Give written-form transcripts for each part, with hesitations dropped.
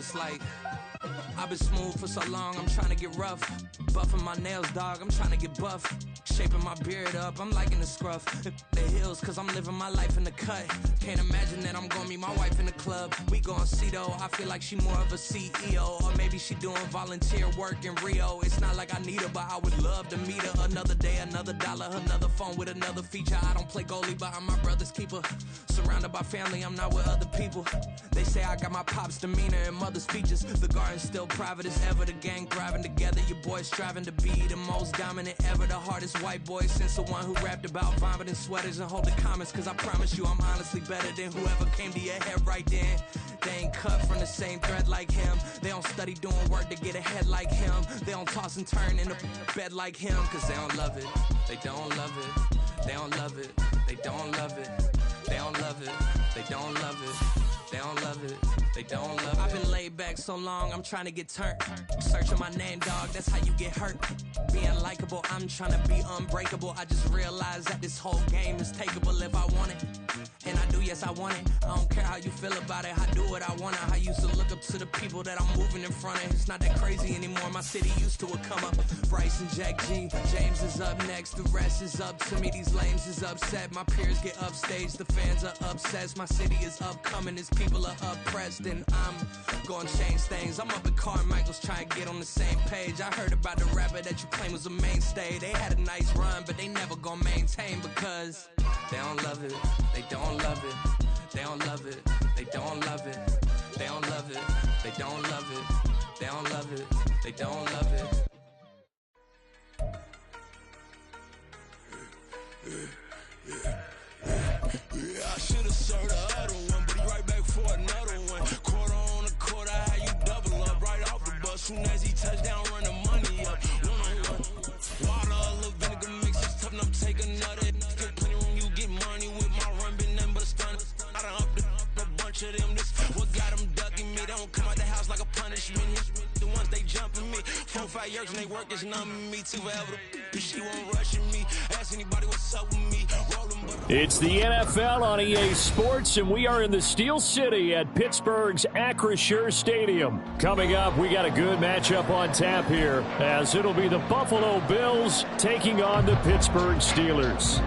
it's like I've been smooth for so long, I'm trying to get rough. Buffing my nails, dog, I'm trying to get buff. Shaping my beard up, I'm liking the scruff. The hills, cause I'm living my life in the cut. Can't imagine that I'm gonna meet my wife in the club. We gon' see though, I feel like she more of a CEO. Or maybe she doing volunteer work in Rio. It's not like I need her, but I would love to meet her. Another day, another dollar, another phone with another feature. I don't play goalie, but I'm my brother's keeper. Surrounded by family, I'm not with other people. They say I got my pop's demeanor and mother's features. The garden's still private as ever, the gang thriving together. Your boys striving to be the most dominant ever. The hardest white boy since the one who rapped about vomiting sweaters and holding comments. Cause I promise you I'm honestly better than whoever came to your head right then. They ain't cut from the same thread like him. They don't study doing work to get ahead like him. They don't toss and turn in the bed like him. Cause they don't love it, they don't love it. They don't love it, they don't love it. They don't love it, they don't love it. They don't love it, they don't love it. I've been laid back so long, I'm trying to get turned. Searching my name, dog, that's how you get hurt. Being likable, I'm trying to be unbreakable. I just realized that this whole game is takeable if I want it. And I do, yes, I want it. I don't care how you feel about it, I do what I want. I used to look up to the people that I'm moving in front of. It's not that crazy anymore, my city used to a come up. Bryce and Jack G, James is up next. The rest is up to me, these lames is upset. My peers get upstage, the fans are obsessed. My city is upcoming, its people are oppressed. And I'm gonna change things. I'm up at Carmichael's trying to get on the same page. I heard about the rapper that you claim was a mainstay. They had a nice run, but they never gonna maintain because they don't love it, they don't love it, they don't love it, they don't love it, they don't love it, they don't love it, they don't love it, they don't love it. Yeah, I should've served the other one, but he right back for another one. Quarter on a quarter, how you double up right off the bus. Soon as he touch down, run the money up. One-on-one. Water, a little vinegar mix, it's tough enough, take another. Still plenty room, you get money with my run, been nothing but a stun. I done up a bunch of them, this what got them ducking me. They don't come out the house like a punishment. The ones they jumping me. 4-5 years and they work is numbing me too forever. She won't rushing me. Ask anybody what's up with me. It's the NFL on EA Sports, and we are in the Steel City at Pittsburgh's Acrisure Stadium. Coming up, we got a good matchup on tap here, as it'll be the Buffalo Bills taking on the Pittsburgh Steelers.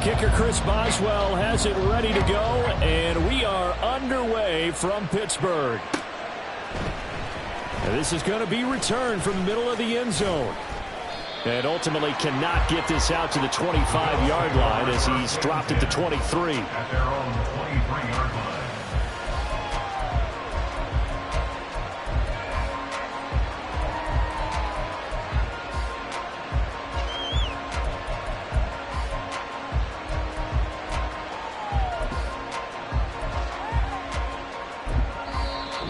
Kicker Chris Boswell has it ready to go, and we are underway from Pittsburgh. And this is going to be returned from the middle of the end zone. And ultimately cannot get this out to the 25-yard line as he's dropped at the 23. At their own 23-yard line.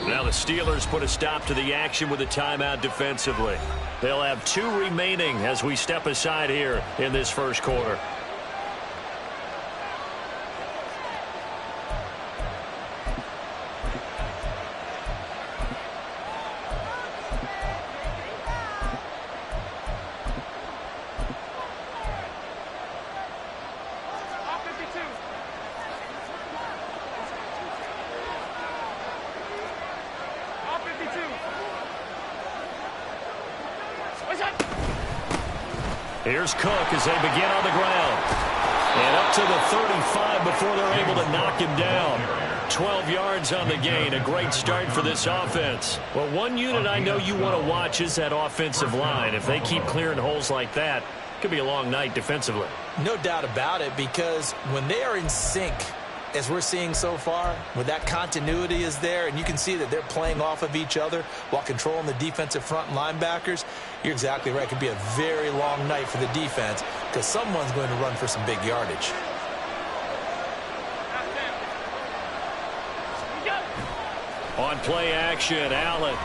Now the Steelers put a stop to the action with a timeout defensively. They'll have 2 remaining as we step aside here in this first quarter. Here's Cook as they begin on the ground. And up to the 35 before they're able to knock him down. 12 yards on the gain. A great start for this offense. Well, one unit I know you want to watch is that offensive line. If they keep clearing holes like that, it could be a long night defensively. No doubt about it, because when they are in sync, as we're seeing so far, when that continuity is there and you can see that they're playing off of each other while controlling the defensive front and linebackers, you're exactly right. It could be a very long night for the defense because someone's going to run for some big yardage. On play action, Allen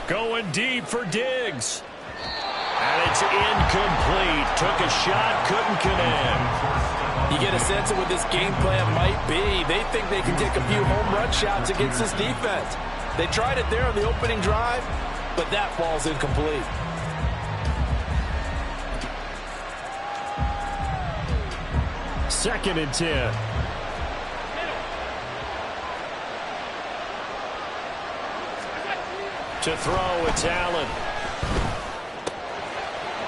going deep for Diggs. And it's incomplete. Took a shot, couldn't connect. You get a sense of what this game plan might be. They think they can take a few home run shots against this defense. They tried it there on the opening drive, but that ball's incomplete. 2nd and 10. To throw, it's Allen.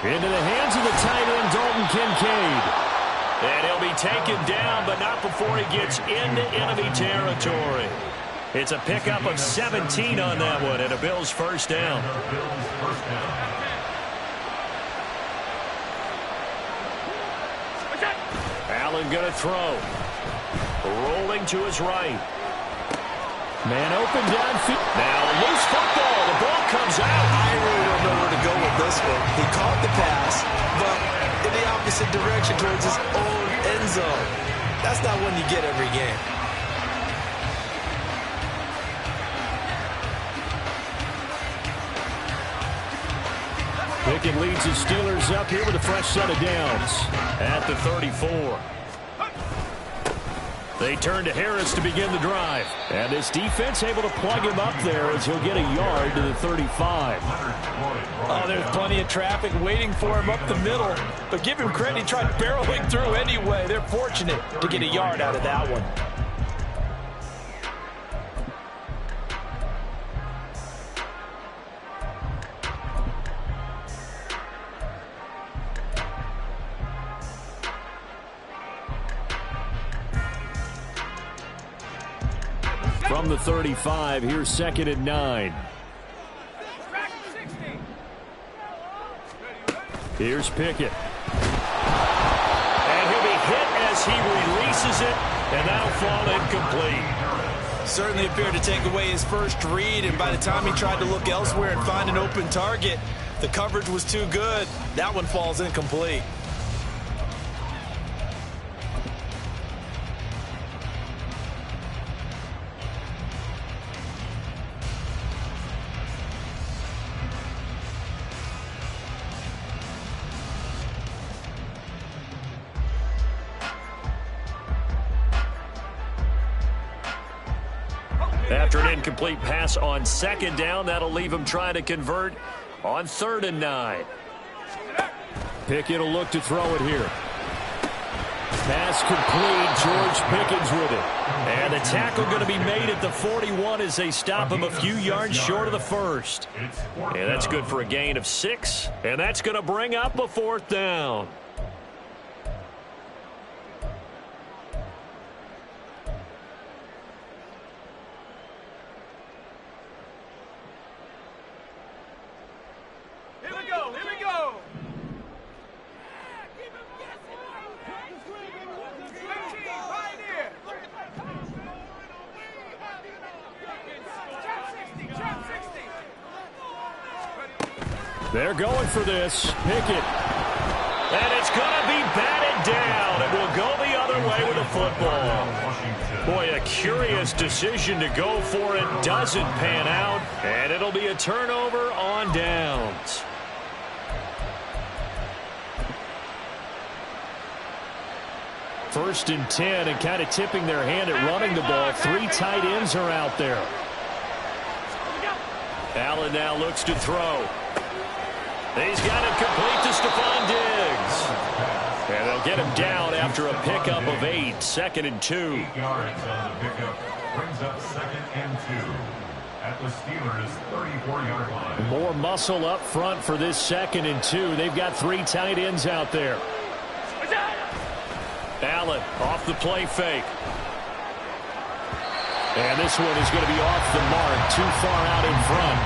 Into the hands of the tight end, Dalton Kincaid. And he'll be taken down, but not before he gets into enemy territory. It's a pickup of 17 on that one, and a Bills first down. Allen going to throw. Rolling to his right. Man open downfield. Now loose football. The ball comes out. I really don't know where to go with this one. He caught the pass, but in the opposite direction towards his own end zone. That's not one you get every game. Pickett leads his Steelers up here with a fresh set of downs at the 34. They turn to Harris to begin the drive. And this defense able to plug him up there as he'll get a yard to the 35. Oh, there's plenty of traffic waiting for him up the middle. But give him credit, he tried barreling through anyway. They're fortunate to get a yard out of that one. From the 35, here's 2nd and 9. Here's Pickett. And he'll be hit as he releases it, and that'll fall incomplete. Certainly appeared to take away his first read, and by the time he tried to look elsewhere and find an open target, the coverage was too good. That one falls incomplete. After an incomplete pass on 2nd down, that'll leave him trying to convert on 3rd and 9. Pickett will look to throw it here. Pass complete. George Pickens with it. And the tackle going to be made at the 41 as they stop him a few yards short of the first. And that's good for a gain of 6. And that's going to bring up a 4th down. They're going for this. Pickett. And it's going to be batted down. It will go the other way with the football. Boy, a curious decision to go for it. Doesn't pan out. And it'll be a turnover on downs. First and 10, and kind of tipping their hand at running the ball. 3 tight ends are out there. Allen now looks to throw. He's got it complete to Stephon Diggs. And they'll get him down after a pickup of 8. 2nd and 2. 8 yards on the pickup. Brings up 2nd and 2 at the Steelers' 34-yard line. More muscle up front for this 2nd and 2. They've got 3 tight ends out there. Allen off the play fake. And this one is going to be off the mark, too far out in front.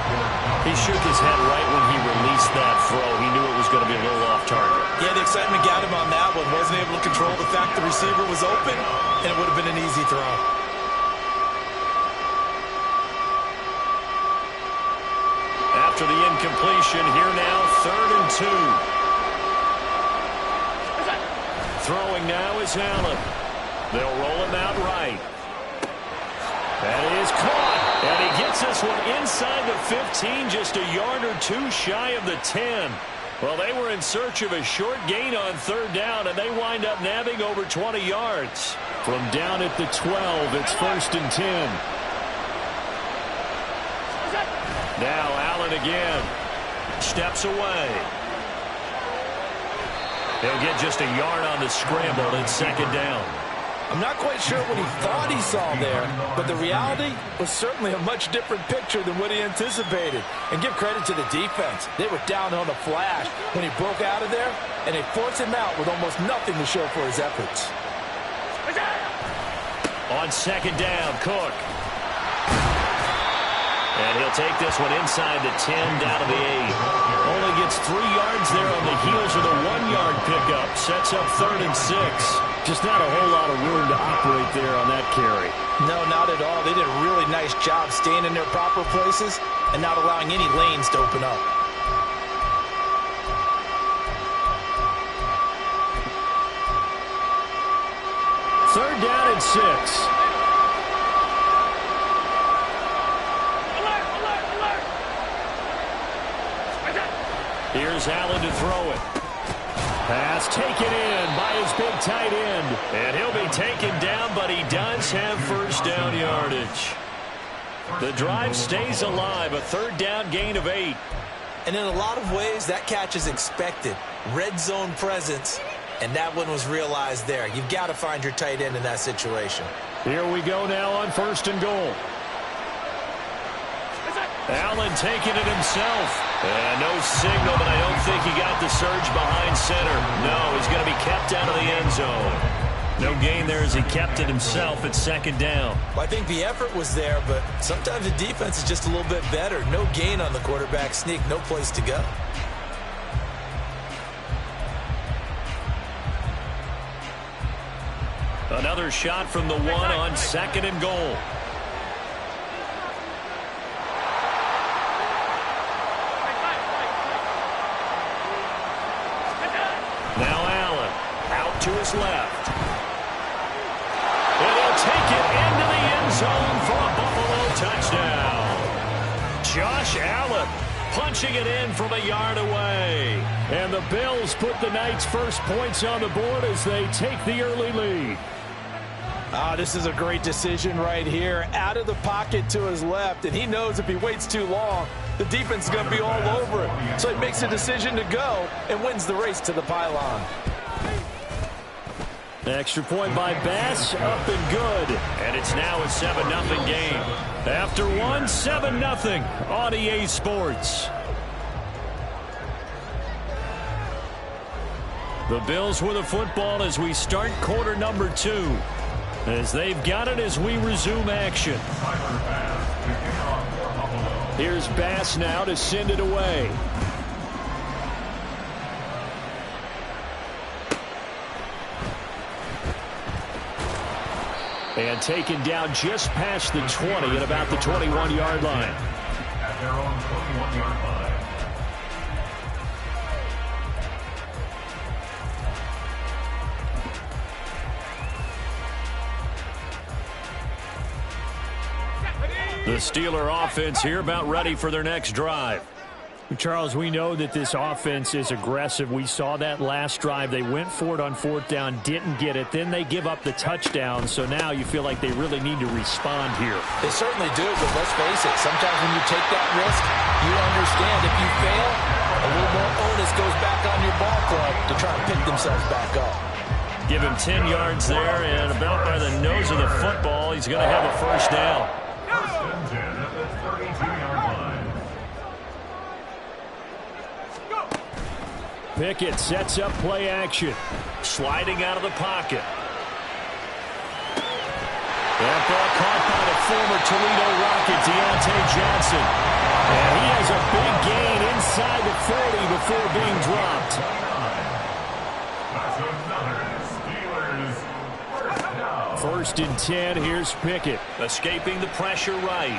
He shook his head right when he released that throw. He knew it was going to be a little off target. Yeah, the excitement got him on that one. Wasn't able to control the fact the receiver was open, and it would have been an easy throw. After the incompletion, here now, 3rd and 2. Throwing now is Allen. They'll roll him out right. That is caught. And he gets this one inside the 15, just a yard or 2 shy of the 10. Well, they were in search of a short gain on 3rd down, and they wind up nabbing over 20 yards. From down at the 12, it's 1st and 10. Now Allen again. Steps away. He'll get just a yard on the scramble, and it's second down. I'm not quite sure what he thought he saw there, but the reality was certainly a much different picture than what he anticipated. And give credit to the defense. They were down on the flash when he broke out of there, and they forced him out with almost nothing to show for his efforts. On second down, Cook. And he'll take this one inside the 10, down to the 8. Only gets 3 yards there on the heels of the 1-yard pickup. Sets up 3rd and 6. Just not a whole lot of room to operate there on that carry. No, not at all. They did a really nice job staying in their proper places and not allowing any lanes to open up. Third down and 6. Here's Allen to throw it. Pass taken in by his big tight end. And he'll be taken down, but he does have first down yardage. The drive stays alive, a third down gain of 8. And in a lot of ways, that catch is expected. Red zone presence, and that one was realized there. You've got to find your tight end in that situation. Here we go now on 1st and goal. Allen taking it himself. And no signal, but I don't think he got the surge behind center. No, he's going to be kept out of the end zone. No gain there as he kept it himself at second down. Well, I think the effort was there, but sometimes the defense is just a little bit better. No gain on the quarterback sneak, no place to go. Another shot from the 1 on 2nd and goal. Now Allen out to his left. And he'll take it into the end zone for a Buffalo touchdown. Josh Allen punching it in from a yard away. And the Bills put the night's first points on the board as they take the early lead. This is a great decision right here. Out of the pocket to his left, and he knows if he waits too long, the defense is going to be all over it. So he makes a decision to go and wins the race to the pylon. Extra point by Bass, up and good. And it's now a 7-0 game. After one, 7-0 on EA Sports. The Bills with a football as we start quarter number 2. As they've got it as we resume action. Here's Bass now to send it away. And taken down just past the 20 at about the 21-yard line. At their own 21-yard line. The Steeler offense here about ready for their next drive. Charles, we know that this offense is aggressive. We saw that last drive. They went for it on 4th down, didn't get it. Then they give up the touchdown. So now you feel like they really need to respond here. They certainly do, but let's face it. Sometimes when you take that risk, you understand if you fail, a little more onus goes back on your ball club to try and pick themselves back up. Give him 10 yards there, and about by the nose of the football, he's going to have a first down. First and 10 at the 32-yard line. Pickett sets up play action. Sliding out of the pocket. That ball caught by the former Toledo Rocket, Deontay Johnson. And he has a big gain inside the 40 before being dropped. That's another Steelers first down. 1st and 10, here's Pickett. Escaping the pressure right.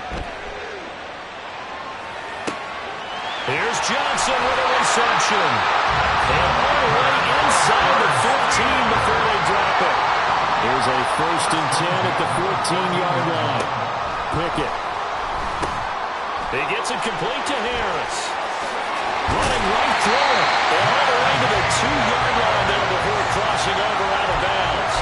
Here's Johnson with a reception. And all the way inside the 15 before they drop it. Here's a 1st and 10 at the 14-yard line. Pickett. He gets it complete to Harris. Running right through it. And all the way to the 2-yard line there before crossing over out of bounds.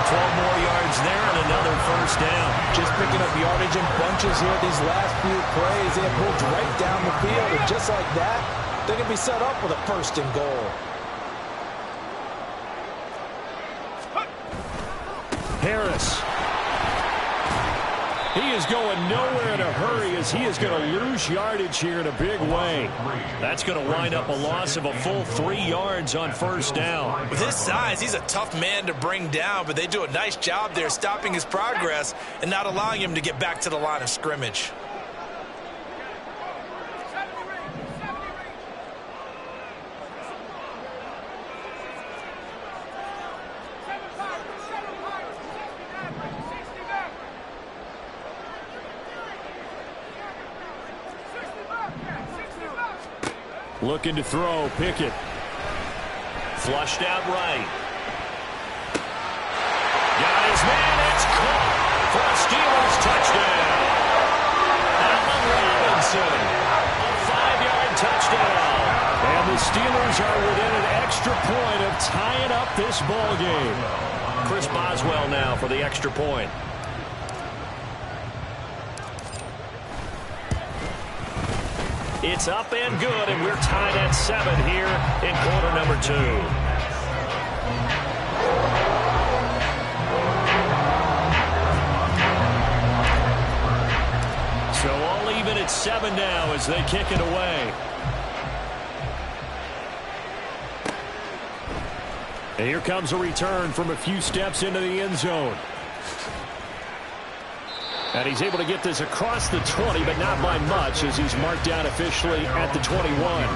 12 more yards there and another first down. Just picking up yardage in bunches here these last few plays. They have moved right down the field, and just like that, they're going to be set up with a 1st and goal. Harris. He is going nowhere in a hurry as he is going to lose yardage here in a big way. That's going to wind up a loss of a full 3 yards on first down. With his size, he's a tough man to bring down, but they do a nice job there stopping his progress and not allowing him to get back to the line of scrimmage. Looking to throw, Pickett. Flushed out right. Got his man, it's caught for a Steelers touchdown. Allen Robinson, a 5-yard touchdown. And the Steelers are within an extra point of tying up this ball game. Chris Boswell now for the extra point. It's up and good, and we're tied at 7 here in quarter number 2. So all even at 7 now as they kick it away. And here comes a return from a few steps into the end zone. And he's able to get this across the 20, but not by much as he's marked down officially at the 21.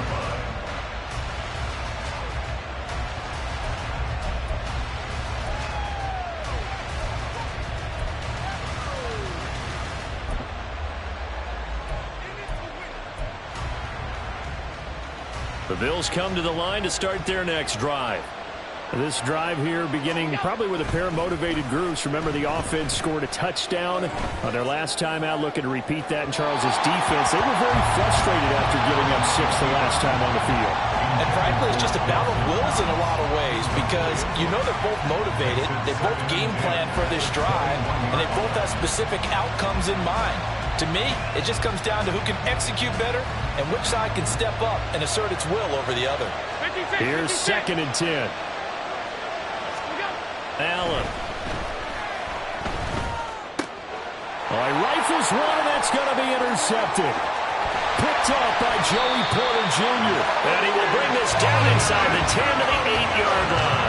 The Bills come to the line to start their next drive. This drive here beginning probably with a pair of motivated groups. Remember, the offense scored a touchdown on their last time out, looking to repeat that in Charles's defense. They were very frustrated after giving up 6 the last time on the field. And frankly, it's just a battle of wills in a lot of ways because you know they're both motivated. They both game plan for this drive, and they both have specific outcomes in mind. To me, it just comes down to who can execute better and which side can step up and assert its will over the other. Here's 2nd and 10. Allen. All right, rifles one, and that's going to be intercepted. Picked up by Joey Porter Jr. And he will bring this down inside the 10 to the 8-yard line.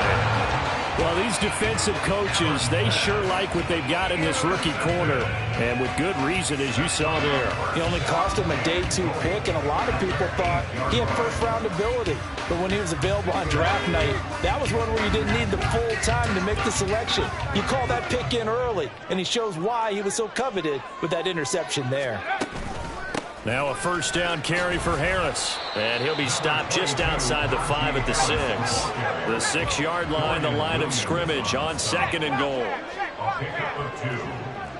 Well, these defensive coaches, they sure like what they've got in this rookie corner, and with good reason, as you saw there. He only cost him a day 2 pick, and a lot of people thought he had first-round ability. But when he was available on draft night, that was one where you didn't need the full time to make the selection. You call that pick in early, and he shows why he was so coveted with that interception there. Now a first down carry for Harris. And he'll be stopped just outside the 5 at the 6. The 6-yard line, the line of scrimmage on 2nd and goal. A pickup of 2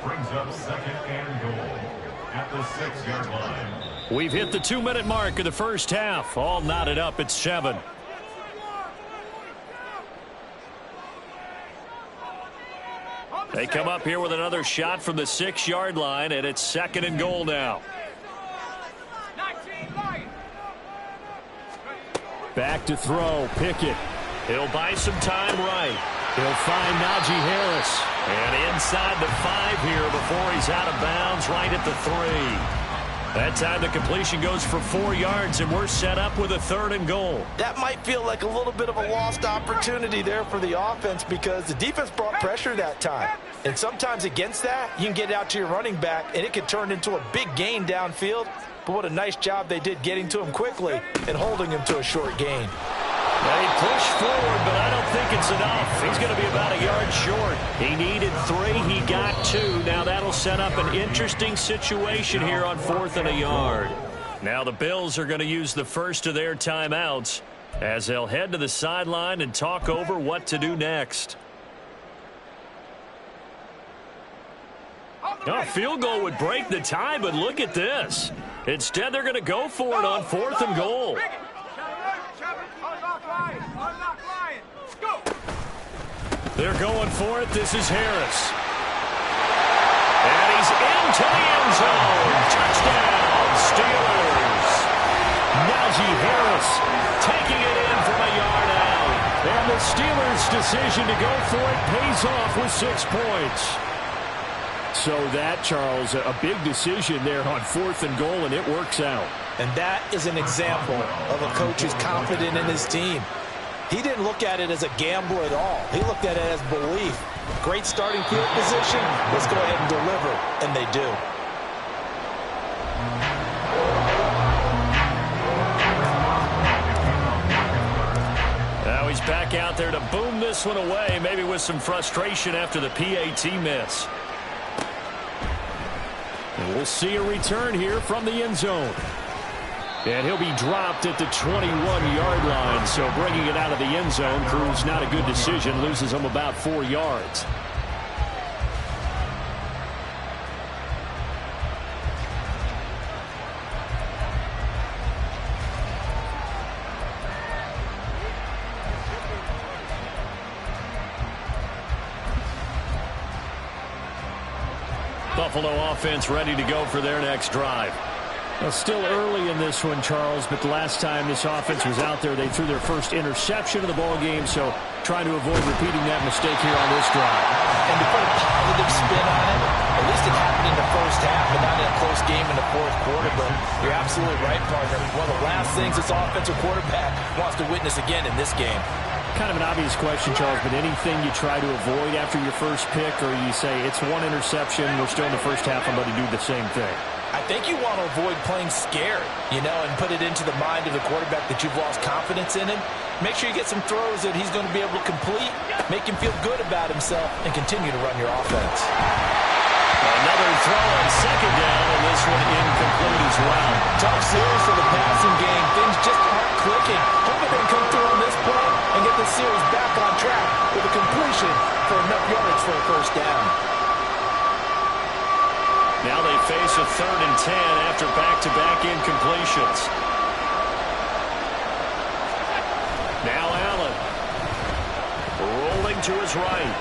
brings up 2nd and goal at the 6-yard line. We've hit the 2-minute mark of the first half. All knotted up at 7. They come up here with another shot from the 6-yard line, and it's 2nd and goal now. Back to throw, Pickett. He'll buy some time right. He'll find Najee Harris. And inside the 5 here before he's out of bounds right at the 3. That time the completion goes for 4 yards, and we're set up with a 3rd and goal. That might feel like a little bit of a lost opportunity there for the offense because the defense brought pressure that time. And sometimes against that, you can get out to your running back, and it could turn into a big gain downfield. But what a nice job they did getting to him quickly and holding him to a short gain. They push forward, but I don't think it's enough. He's going to be about a yard short. He needed 3. He got 2. Now that'll set up an interesting situation here on 4th and a yard. Now the Bills are going to use the first of their timeouts as they'll head to the sideline and talk over what to do next. A field goal would break the tie, but look at this. Instead, they're going to go for it on 4th and goal. They're going for it. This is Harris. And he's into the end zone. Touchdown, Steelers. Najee Harris taking it in from a yard out. And the Steelers' decision to go for it pays off with 6 points. So that, Charles, a big decision there on 4th and goal, and it works out. And that is an example of a coach who's confident in his team. He didn't look at it as a gamble at all. He looked at it as belief. Great starting field position. Let's go ahead and deliver. And they do. Now he's back out there to boom this one away, maybe with some frustration after the PAT miss. And we'll see a return here from the end zone. And he'll be dropped at the 21-yard line, so bringing it out of the end zone proves not a good decision, loses him about 4 yards. Buffalo offense ready to go for their next drive. Well, still early in this one, Charles, but the last time this offense was out there, they threw their first interception of the ball game, so trying to avoid repeating that mistake here on this drive. And to put a positive spin on it, at least it happened in the first half and not in a close game in the fourth quarter, but you're absolutely right, partner. One of the last things this offensive quarterback wants to witness again in this game. Kind of an obvious question, Charles, but anything you try to avoid after your first pick, or you say it's one interception, we're still in the first half, I'm going to do the same thing? I think you want to avoid playing scared, and put it into the mind of the quarterback that you've lost confidence in him. Make sure you get some throws that he's going to be able to complete, make him feel good about himself, and continue to run your offense. Another throw on second down, and this one incomplete as well. Tough series for the passing game. Things just aren't clicking. Hoping they can come through on this play and get the series back on track with a completion for enough yards for a first down. Now they face a 3rd and 10 after back-to-back incompletions. Now Allen. Rolling to his right.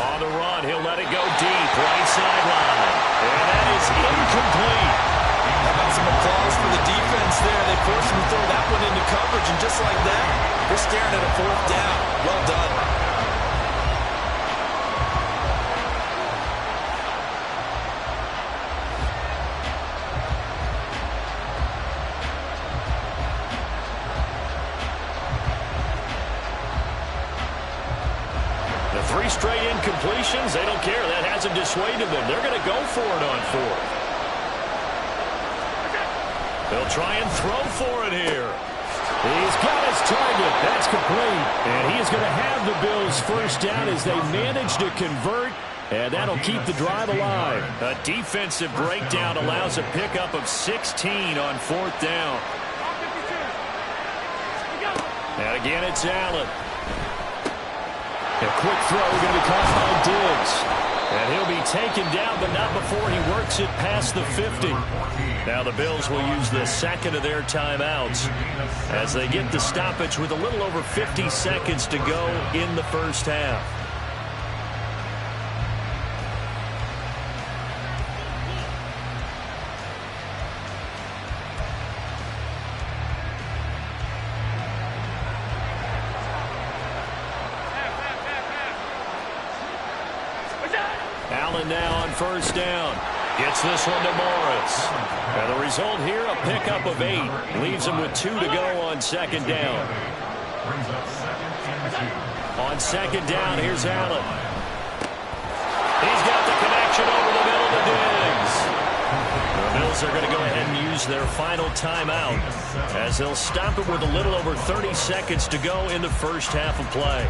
On the run, he'll let it go deep. Right sideline. And that is incomplete. How about some applause for the defense there? They forced him to throw that one into coverage, and just like that, they're staring at a 4th down. Well done. The 3 straight incompletions, they don't care. That hasn't dissuaded them. They're going to go for it on 4th. They'll try and throw for it here. He's got his target. That's complete. And he is going to have the Bills' first down as they manage to convert. And that'll keep the drive alive. A defensive breakdown allows a pickup of 16 on 4th down. And again, it's Allen. A quick throw going to be caught by Diggs. And he'll be taken down, but not before he works it past the 50. Now the Bills will use the second of their timeouts as they get the stoppage with a little over 50 seconds to go in the first half. Allen now on first down. Gets this one to Morris. And the result here, a pickup of 8. Leaves him with 2 to go on second down. On second down, here's Allen. He's got the connection over the middle to Diggs. The Bills are going to go ahead and use their final timeout as they'll stop it with a little over 30 seconds to go in the first half of play.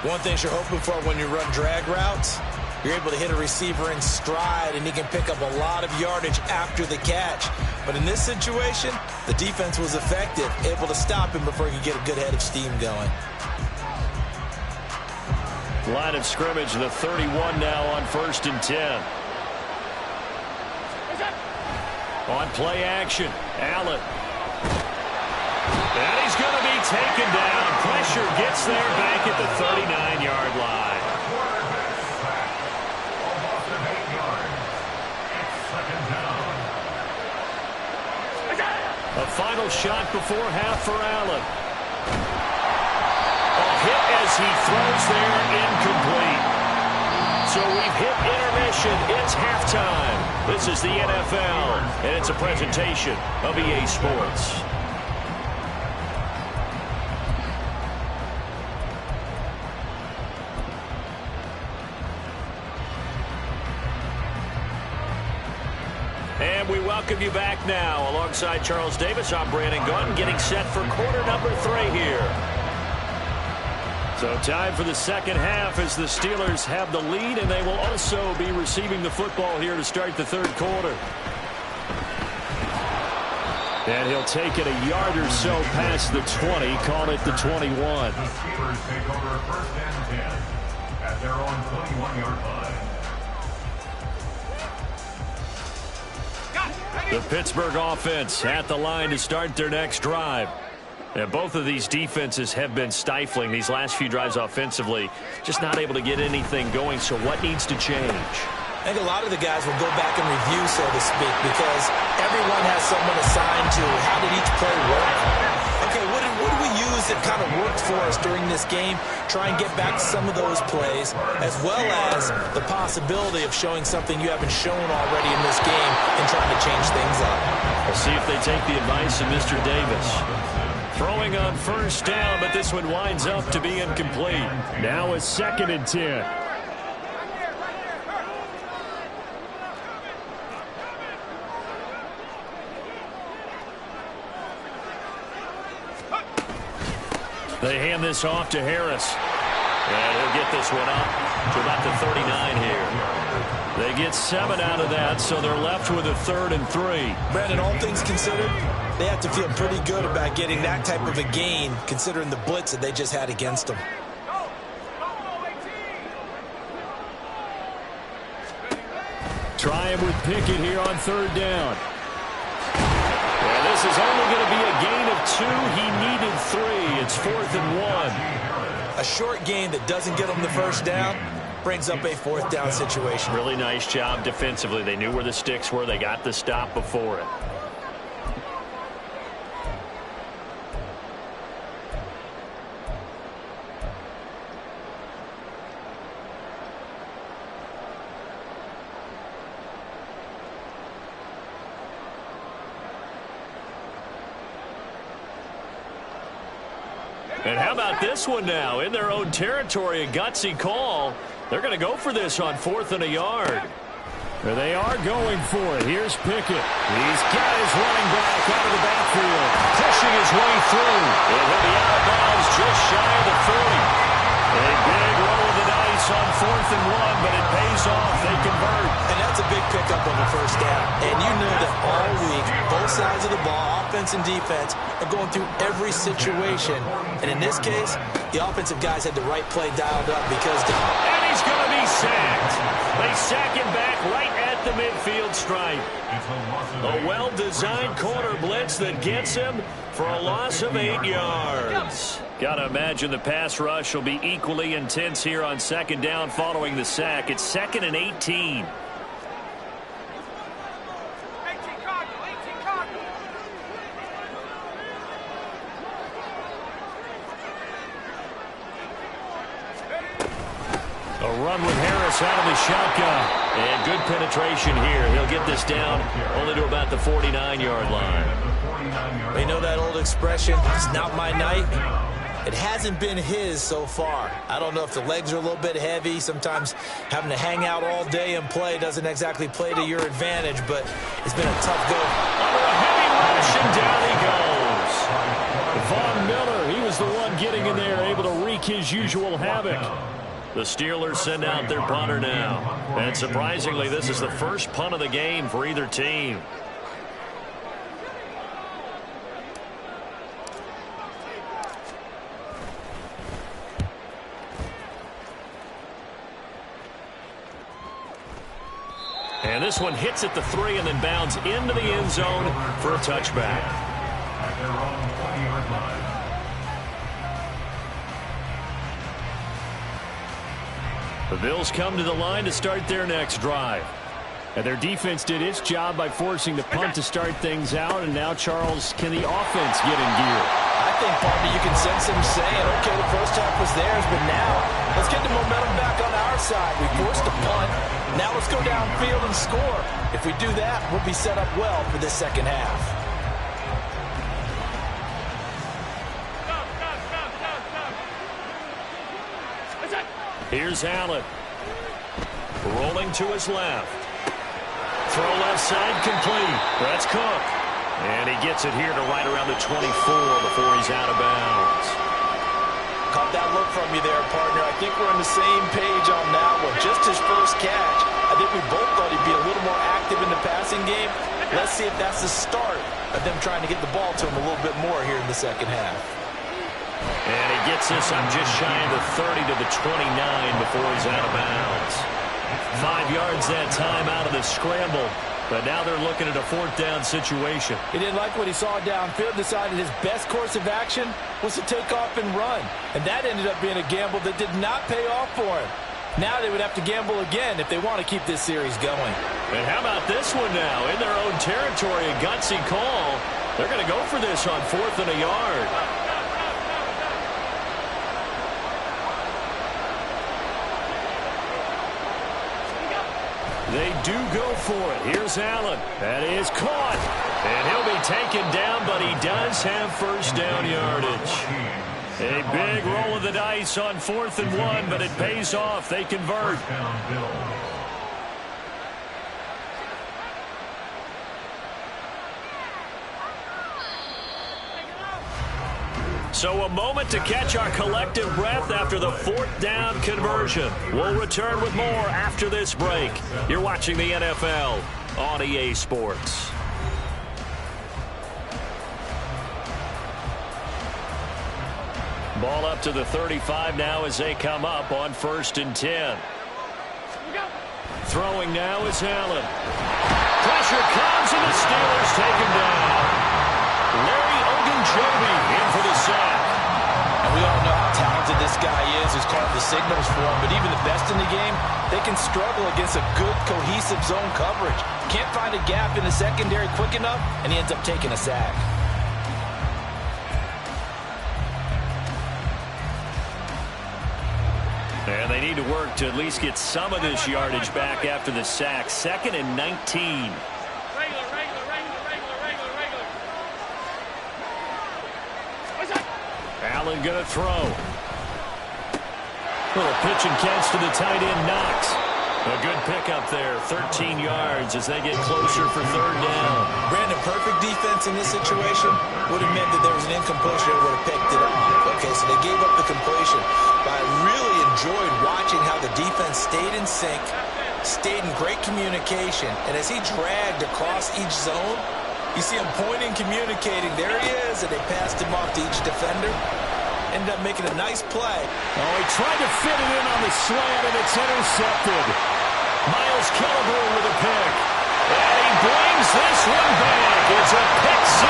One thing you're hoping for when you run drag routes, you're able to hit a receiver in stride, and he can pick up a lot of yardage after the catch. But in this situation, the defense was effective, able to stop him before he could get a good head of steam going. Line of scrimmage, the 31 now on 1st and 10. On play action, Allen. And he's going to be taken down. Pressure gets there back at the 39-yard line. A final shot before half for Allen. A hit he throws there, incomplete. So we've hit intermission. It's halftime. This is the NFL, and it's a presentation of EA Sports. And we welcome you back now. Alongside Charles Davis, I'm Brandon Gunn, getting set for quarter number 3 here. So time for the second half as the Steelers have the lead, and they will also be receiving the football here to start the third quarter. And he'll take it a yard or so past the 20, call it the 21. The Steelers take over first and 10 at their own 21-yard line. The Pittsburgh offense at the line to start their next drive. And both of these defenses have been stifling these last few drives offensively. Just not able to get anything going, so what needs to change? I think a lot of the guys will go back and review, so to speak, because everyone has someone assigned to how did each play work. Okay, what did we use that kind of worked for us during this game? Try and get back some of those plays, as well as the possibility of showing something you haven't shown already in this game and trying to change things up. We'll see if they take the advice of Mr. Davis. Throwing on first down, but this one winds up to be incomplete. Now a 2nd and 10. They hand this off to Harris. And he'll get this one up to about the 39 here. They get 7 out of that, so they're left with a 3rd and 3. Brandon, all things considered, they have to feel pretty good about getting that type of a gain, considering the blitz that they just had against them. Try him with Pickett here on 3rd down. And this is only going to be a gain of 2. He needed 3. It's 4th and 1. A short gain that doesn't get them the first down brings up a 4th down situation. Really nice job defensively. They knew where the sticks were. They got the stop before it. And how about this one now? In their own territory, a gutsy call. They're going to go for this on 4th and a yard. There they are going for it. Here's Pickett. He's got his running back out of the backfield, pushing his way through. And he'll be out of bounds just shy of the 40. A big roll of the dice on 4th and 1, but it pays off. They convert. And that's a big pickup of a first down. And you knew that all week, both sides of the ball, offense and defense, are going through every situation. And in this case, the offensive guys had the right play dialed up because... And he's going to be sacked. They sack him back right at the midfield stripe. A well-designed corner blitz that gets him for a loss of 8 yards. Got to imagine the pass rush will be equally intense here on 2nd down following the sack. It's 2nd and 18. A run with Harris out of the shotgun. And good penetration here. He'll get this down only to about the 49-yard line. You know that old expression, it's not my night? It hasn't been his so far. I don't know if the legs are a little bit heavy. Sometimes having to hang out all day and play doesn't exactly play to your advantage, but it's been a tough go. Under a heavy rush, and down he goes. Von Miller, he was the one getting in there, able to wreak his usual havoc. The Steelers send out their punter now. And surprisingly, this is the first punt of the game for either team. And this one hits at the 3 and then bounds into the end zone for a touchback. At their own 20-yard line. The Bills come to the line to start their next drive. And their defense did its job by forcing the punt to start things out. And now, Charles, can the offense get in gear? I think, Bobby, you can sense him saying, okay, the first first half was theirs, but now let's get the momentum back on our side. We forced a punt. Now let's go downfield and score. If we do that, we'll be set up well for this second half. Here's Allen. Rolling to his left. Throw left side complete. That's Cook. And he gets it here to right around the 24 before he's out of bounds. Caught that look from you there, partner. I think we're on the same page on that one. Just his first catch. I think we both thought he'd be a little more active in the passing game. Let's see if that's the start of them trying to get the ball to him a little bit more here in the second half. And he gets this up just shy of the 30 to the 29 before he's out of bounds. 5 yards that time out of the scramble. But now they're looking at a fourth down situation. He didn't like what he saw downfield, decided his best course of action was to take off and run. And that ended up being a gamble that did not pay off for him. Now they would have to gamble again if they want to keep this series going. And how about this one now? In their own territory, a gutsy call. They're going to go for this on 4th and a yard. They do go for it. Here's Allen. That is caught. And he'll be taken down, but he does have first down yardage. A big roll of the dice on 4th and 1, but it pays off. They convert. So a moment to catch our collective breath after the 4th down conversion. We'll return with more after this break. You're watching the NFL on EA Sports. Ball up to the 35 now as they come up on 1st and 10. Throwing now is Allen. Pressure comes and the Steelers take him down. Larry Ogunjobi in for the sack. And we all know how talented this guy is who's called the signals for him, but even the best in the game, they can struggle against a good cohesive zone coverage. Can't find a gap in the secondary quick enough, and he ends up taking a sack. And they need to work to at least get some of this yardage back after the sack. 2nd and 19. Allen going to throw. Little pitch and catch to the tight end, Knox. A good pickup there, 13 yards as they get closer for 3rd down. Brandon, perfect defense in this situation would have meant that there was an incompletion that would have picked it off. Okay, so they gave up the completion. But I really enjoyed watching how the defense stayed in sync, stayed in great communication, and as he dragged across each zone, you see him pointing, communicating. There he is, and they passed him off to each defender. Ended up making a nice play. Oh, he tried to fit it in on the slant, and it's intercepted. Miles Killebrew with a pick. And he brings this one back. It's a pick 6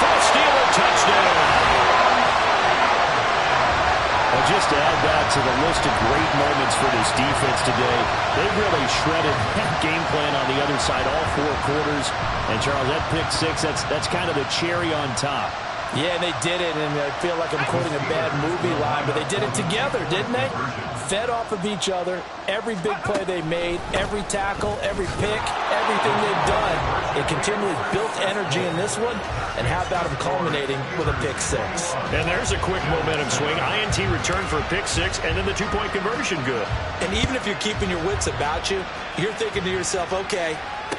for a Steeler touchdown. Well, just to add that to the list of great moments for this defense today, they've really shredded that game plan on the other side all 4 quarters. And, Charles, that pick 6, that's kind of the cherry on top. Yeah, they did it, and I feel like I'm quoting a bad movie line, but they did it together, didn't they? Fed off of each other, every big play they made, every tackle, every pick, everything they've done. They continually built energy in this one, and how about them culminating with a pick 6? And there's a quick momentum swing. INT return for a pick 6, and then the 2-point conversion good. And even if you're keeping your wits about you, you're thinking to yourself, okay,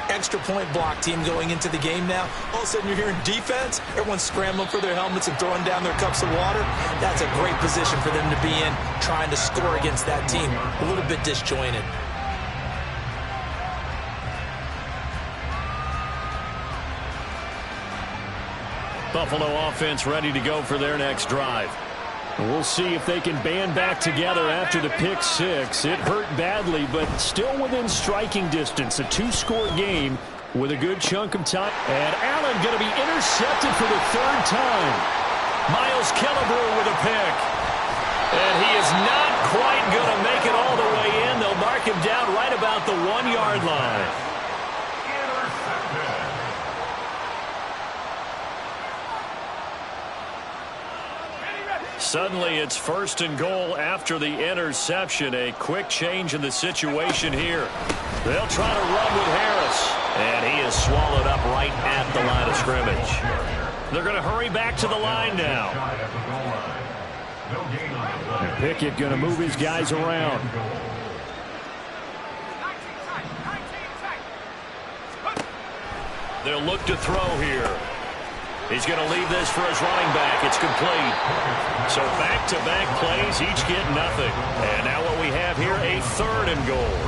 extra point block team going into the game now. All of a sudden you're hearing defense. Everyone's scrambling for their helmets and throwing down their cups of water. That's a great position for them to be in, trying to score against that team. A little bit disjointed. Buffalo offense ready to go for their next drive. We'll see if they can band back together after the pick 6. It hurt badly, but still within striking distance. A 2-score game with a good chunk of time. And Allen going to be intercepted for the 3rd time. Miles Killebrew with a pick. And he is not quite going to make it all the way in. They'll mark him down right about the 1-yard line. Suddenly it's 1st and goal after the interception. A quick change in the situation here. They'll try to run with Harris. And he is swallowed up right at the line of scrimmage. They're going to hurry back to the line now. And Pickett going to move his guys around. They'll look to throw here. He's going to leave this for his running back. It's complete. So back-to-back plays, each get nothing. And now what we have here, a 3rd and goal.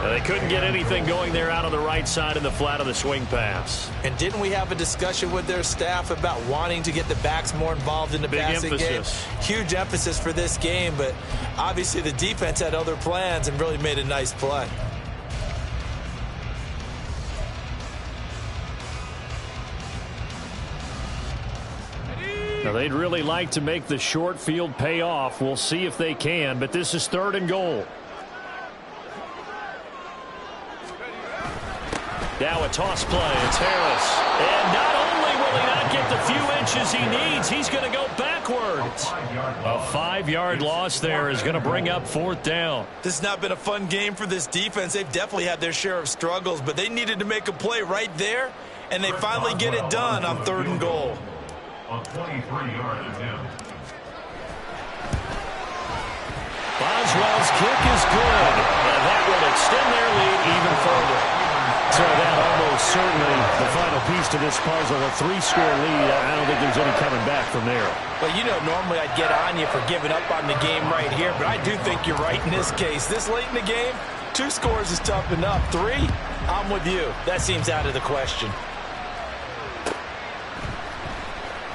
Now they couldn't get anything going there out on the right side in the flat of the swing pass. And didn't we have a discussion with their staff about wanting to get the backs more involved in the passing game? Huge emphasis for this game, but obviously the defense had other plans and really made a nice play. Now they'd really like to make the short field pay off. We'll see if they can, but this is 3rd and goal. Now a toss play. It's Harris. And not only will he not get the few inches he needs, he's going to go backwards. A 5-yard loss there is going to bring up 4th down. This has not been a fun game for this defense. They've definitely had their share of struggles, but they needed to make a play right there, and they finally get it done on 3rd and goal. A 23-yard attempt. Boswell's kick is good, and that will extend their lead even further. So that almost certainly the final piece to this puzzle, a 3-score lead. I don't think there's any coming back from there. Well, you know, normally I'd get on you for giving up on the game right here, but I do think you're right in this case. This late in the game, 2 scores is tough enough. 3, I'm with you. That seems out of the question.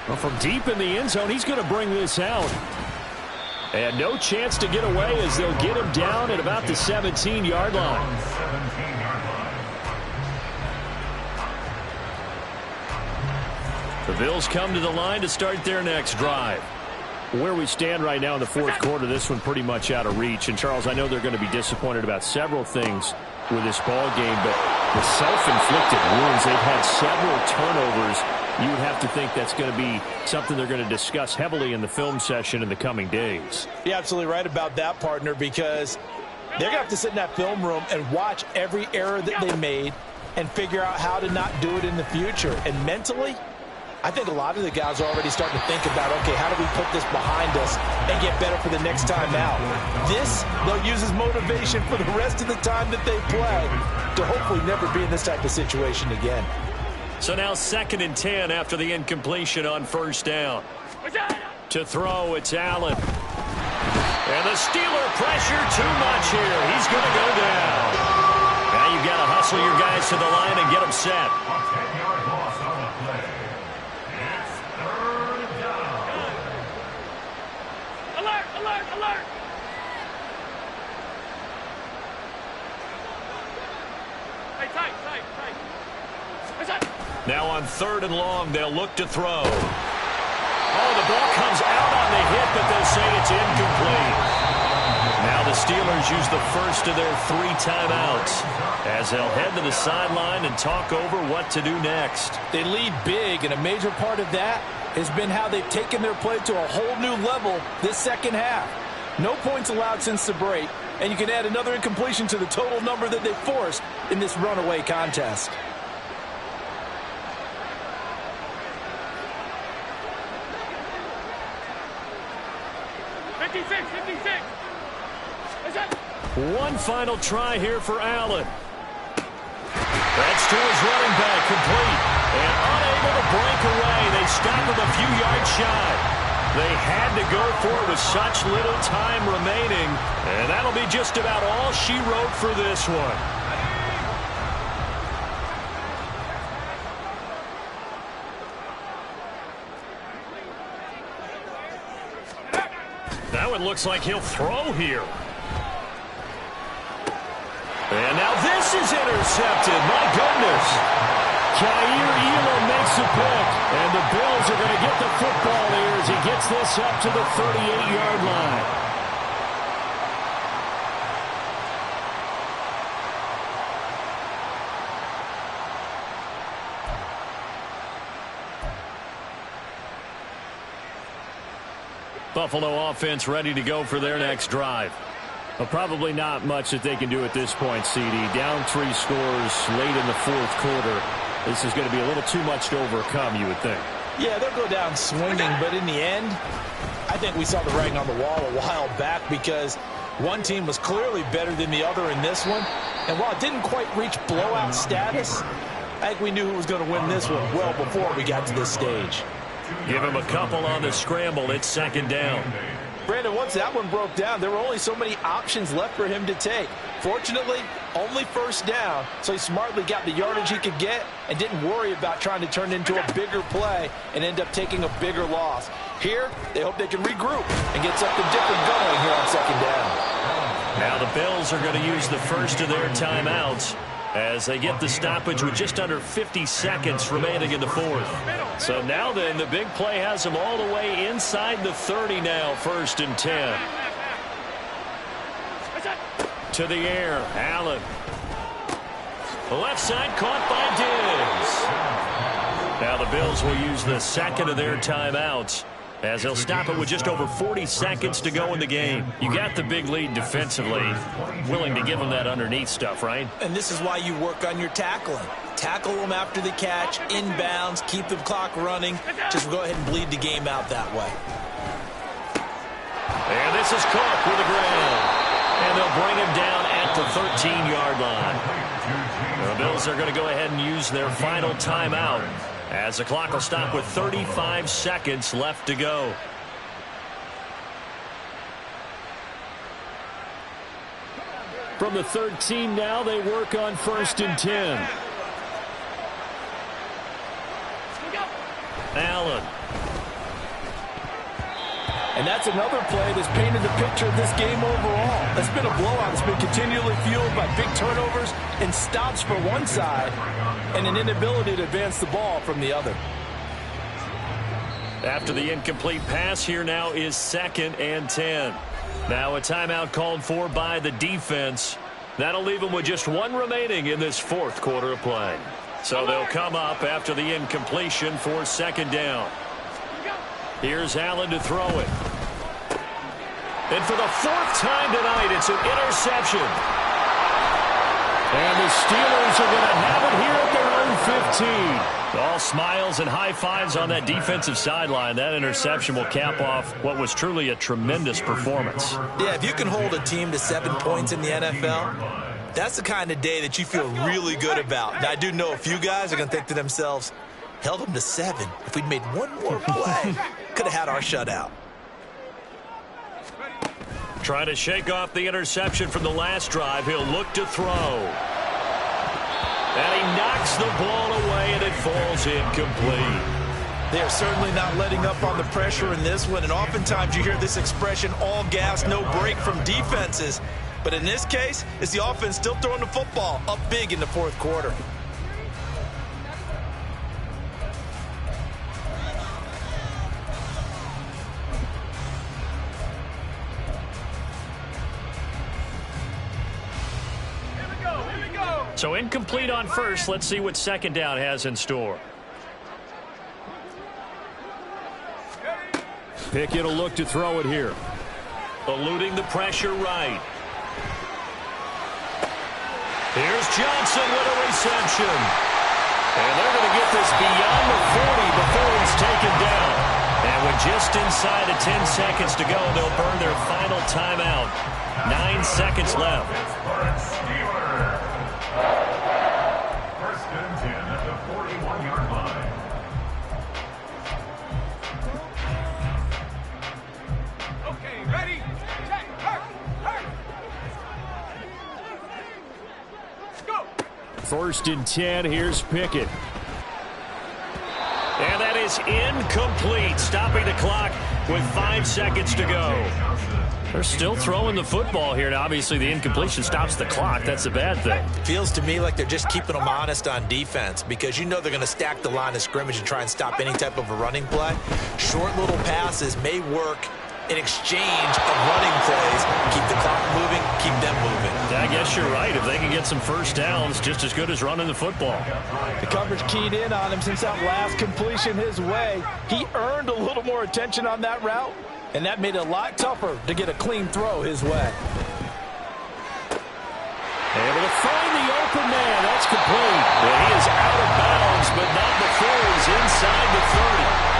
Well, from deep in the end zone, he's going to bring this out. And no chance to get away as they'll get him down at about the 17-yard line. The Bills come to the line to start their next drive. Where we stand right now in the 4th quarter, this one pretty much out of reach. And, Charles, I know they're going to be disappointed about several things with this ball game, but the self-inflicted wounds, they've had several turnovers. You would have to think that's going to be something they're going to discuss heavily in the film session in the coming days. You're absolutely right about that, partner, because they're going to have to sit in that film room and watch every error that they made and figure out how to not do it in the future. And mentally, I think a lot of the guys are already starting to think about, okay, how do we put this behind us and get better for the next time out? This, they'll use as motivation for the rest of the time that they play to hopefully never be in this type of situation again. So now 2nd and 10 after the incompletion on 1st down. To throw, it's Allen. And the Steeler pressure too much here. He's going to go down. Now you've got to hustle your guys to the line and get them set. Now on 3rd and long, they'll look to throw. Oh, the ball comes out on the hit, but they'll say it's incomplete. Now the Steelers use the first of their 3 timeouts as they'll head to the sideline and talk over what to do next. They lead big, and a major part of that has been how they've taken their play to a whole new level this second half. No points allowed since the break, and you can add another incompletion to the total number that they forced in this runaway contest. One final try here for Allen. That's to his running back, complete. And unable to break away. They stop him a few yards shy. They had to go for it with such little time remaining. And that'll be just about all she wrote for this one. Now it looks like he'll throw here. And now this is intercepted. My goodness. Jair Elam makes a pick. And the Bills are going to get the football here as he gets this up to the 38-yard line. Buffalo offense ready to go for their next drive. Well, probably not much that they can do at this point, CD. Down 3 scores late in the fourth quarter. This is going to be a little too much to overcome, you would think. Yeah, they'll go down swinging, but in the end, I think we saw the writing on the wall a while back because one team was clearly better than the other in this one. And while it didn't quite reach blowout status, I think we knew who was going to win this one well before we got to this stage. Give him a couple on the scramble. It's second down. Brandon, once that one broke down, there were only so many options left for him to take. Fortunately, only first down, so he smartly got the yardage he could get and didn't worry about trying to turn it into a bigger play and end up taking a bigger loss. Here, they hope they can regroup and get something different going here on second down. Now the Bills are going to use the first of their timeouts as they get the stoppage with just under 50 seconds remaining in the fourth. So now then, the big play has them all the way inside the 30 now, 1st and 10. To the air, Allen. Left side caught by Diggs. Now the Bills will use the second of their timeouts as they'll stop it with just over 40 seconds to go in the game. You got the big lead defensively. Willing to give them that underneath stuff, right? And this is why you work on your tackling. Tackle them after the catch, inbounds, keep the clock running. Just go ahead and bleed the game out that way. And this is caught with the ground. And they'll bring him down at the 13-yard line. The Bills are going to go ahead and use their final timeout as the clock will stop with 35 seconds left to go. From the 13 now, they work on 1st and 10. Allen. And that's another play that's painted the picture of this game overall. It's been a blowout. It's been continually fueled by big turnovers and stops for one side and an inability to advance the ball from the other. After the incomplete pass, here now is 2nd and 10. Now a timeout called for by the defense. That'll leave them with just one remaining in this fourth quarter of play. So they'll come up after the incompletion for 2nd down. Here's Allen to throw it. And for the 4th time tonight, it's an interception. And the Steelers are going to have it here at their own 15. All smiles and high fives on that defensive sideline. That interception will cap off what was truly a tremendous performance. Yeah, if you can hold a team to 7 points in the NFL, that's the kind of day that you feel really good about. Now, I do know a few guys are going to think to themselves, held them to 7. If we'd made one more play, could have had our shutout. Trying to shake off the interception from the last drive. He'll look to throw. And he knocks the ball away, and it falls incomplete. They're certainly not letting up on the pressure in this one, and oftentimes you hear this expression, all gas, no break from defenses. But in this case, it's the offense still throwing the football up big in the fourth quarter. So incomplete on first. Let's see what 2nd down has in store. Pickett will look to throw it here. Eluding the pressure right. Here's Johnson with a reception. And they're going to get this beyond the 40 before he's taken down. And with just inside of 10 seconds to go, they'll burn their final timeout. 9 seconds left. 1st and 10 at the 41-yard line. Okay, ready? Check. Hurry. Go. 1st and 10, here's Pickett. And that is incomplete, stopping the clock with 5 seconds to go. They're still throwing the football here. Now, obviously, the incompletion stops the clock. That's a bad thing. Feels to me like they're just keeping them honest on defense because you know they're going to stack the line of scrimmage and try and stop any type of a running play. Short little passes may work in exchange of running plays. Keep the clock moving, keep them moving. I guess you're right. If they can get some first downs, just as good as running the football. The coverage keyed in on him since that last completion his way. He earned a little more attention on that route. And that made it a lot tougher to get a clean throw his way. Able to find the open man. That's complete. And he is out of bounds, but not before he's inside the 30.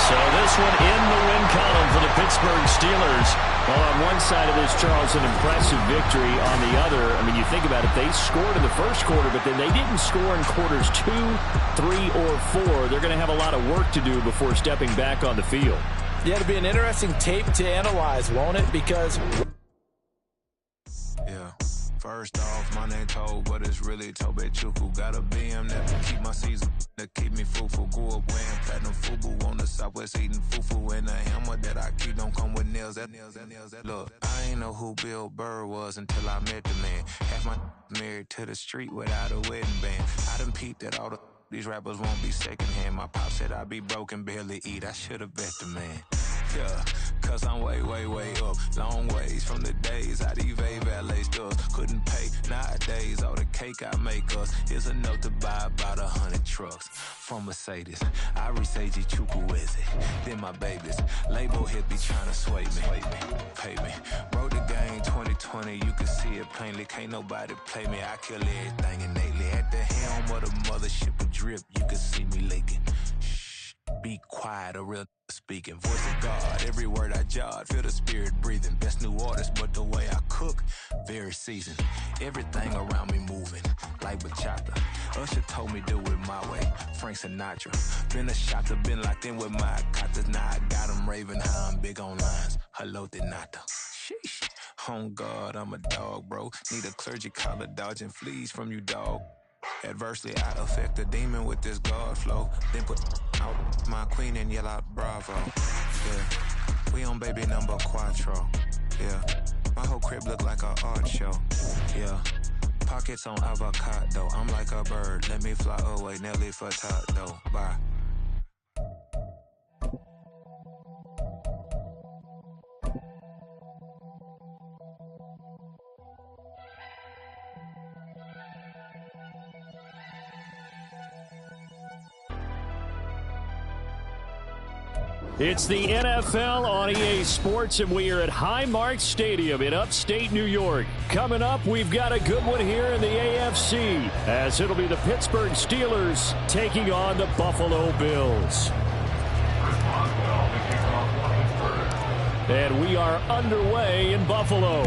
So this one in the win column for the Pittsburgh Steelers. Well, on one side of this, Charles, an impressive victory. On the other, I mean, you think about it, they scored in the first quarter, but then they didn't score in quarters 2, 3, or 4. They're going to have a lot of work to do before stepping back on the field. Yeah, it'll be an interesting tape to analyze, won't it? Because... Yeah. First off, my name Toad, but it's really Tobe Chuku. Got a BM that can keep my season, that keep me fufu. Grew up wearing platinum fubu on the southwest eating fufu. And a hammer that I keep don't come with nails. Look, I ain't know who Bill Burr was until I met the man. Half my married to the street without a wedding band. I done peeped that all these rappers won't be secondhand. My pop said I'd be broken, barely eat. I should've bet the man. Yeah, cause I'm way, way, way up. Long ways from the days I evade valet stores. Couldn't pay nowadays. All the cake I make us is enough to buy about 100 trucks. From Mercedes, I resage Chukwueze. Then my babies, label hit be trying to sway me. Pay me. Wrote the game 2020, you can see it plainly. Can't nobody play me. I kill everything innately. At the helm of the mothership with drip, you can see me leaking. Shh, be quiet, a real speaking. Voice of God, every word I jot. Feel the spirit breathing. Best new artist, but the way I cook, very seasoned. Everything around me moving, like bachata. Usher told me do it my way. Frank Sinatra. Been a shotter, been locked in with my katas. Now I got them raving how I'm big on lines. Hello, Denata. Sheesh. On God, I'm a dog, bro. Need a clergy collar, dodging fleas from you, dog. Adversely, I affect a demon with this God flow. Then put out my queen and yell out bravo. Yeah, we on baby number quattro. Yeah, my whole crib look like an art show. Yeah, pockets on avocado. I'm like a bird, let me fly away. Nelly Furtado, bye. It's the NFL on EA Sports, and we are at Highmark Stadium in upstate New York. Coming up, we've got a good one here in the AFC, as it'll be the Pittsburgh Steelers taking on the Buffalo Bills. And we are underway in Buffalo.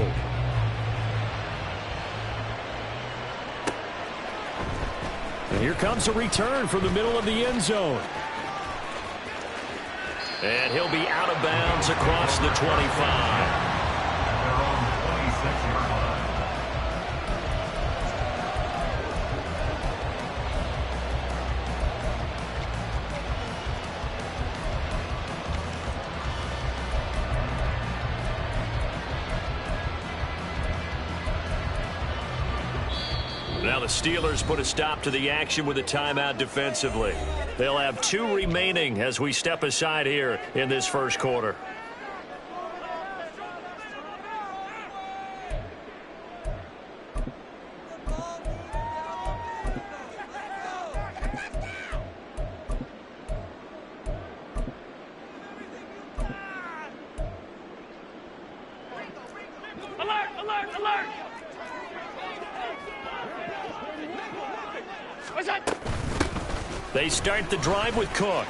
And here comes a return from the middle of the end zone. And he'll be out of bounds across the 25. Now the Steelers put a stop to the action with a timeout defensively. They'll have 2 remaining as we step aside here in this first quarter. Alert! Alert! Alert! What's that? They start the drive with Cook.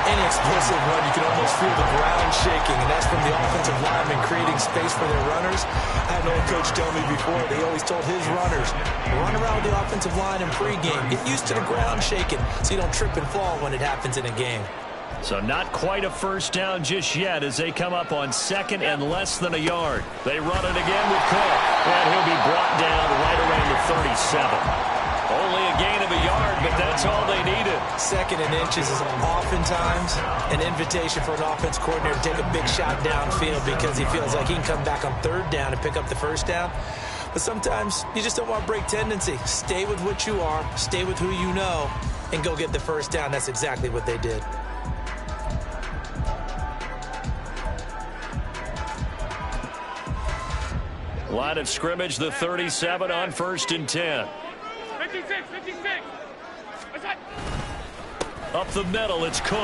Any explosive run, you can almost feel the ground shaking, and that's from the offensive linemen creating space for their runners. I had an old coach tell me before, they always told his runners, run around with the offensive line in pregame. Get used to the ground shaking so you don't trip and fall when it happens in a game. So not quite a first down just yet as they come up on 2nd and less than a yard. They run it again with Cook, and he'll be brought down right around the 37. Only a gain of a yard, but that's all they needed. 2nd and inches is oftentimes an invitation for an offense coordinator to take a big shot downfield because he feels like he can come back on 3rd down and pick up the 1st down. But sometimes you just don't want to break tendency. Stay with what you are, stay with who you know, and go get the 1st down. That's exactly what they did. Line of scrimmage, the 37 on 1st and 10. 56, 56. What's that? Up the middle, it's Cook.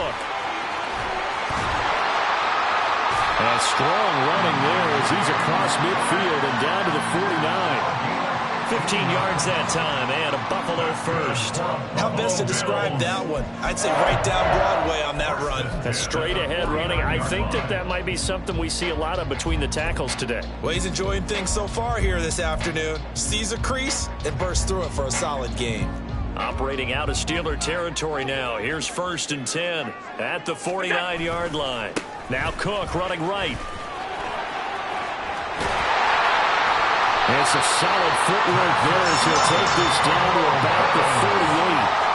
And strong running there as he's across midfield and down to the 49. 15 yards that time, and a Buffalo first. How best to describe that one? I'd say right down Broadway on that run. A straight-ahead running. I think that might be something we see a lot of between the tackles today. Well, he's enjoying things so far here this afternoon. Sees a crease and bursts through it for a solid game. Operating out of Steeler territory now. Here's 1st and 10 at the 49-yard line. Now Cook running right. It's a solid footwork there as he'll take this down to about the 48.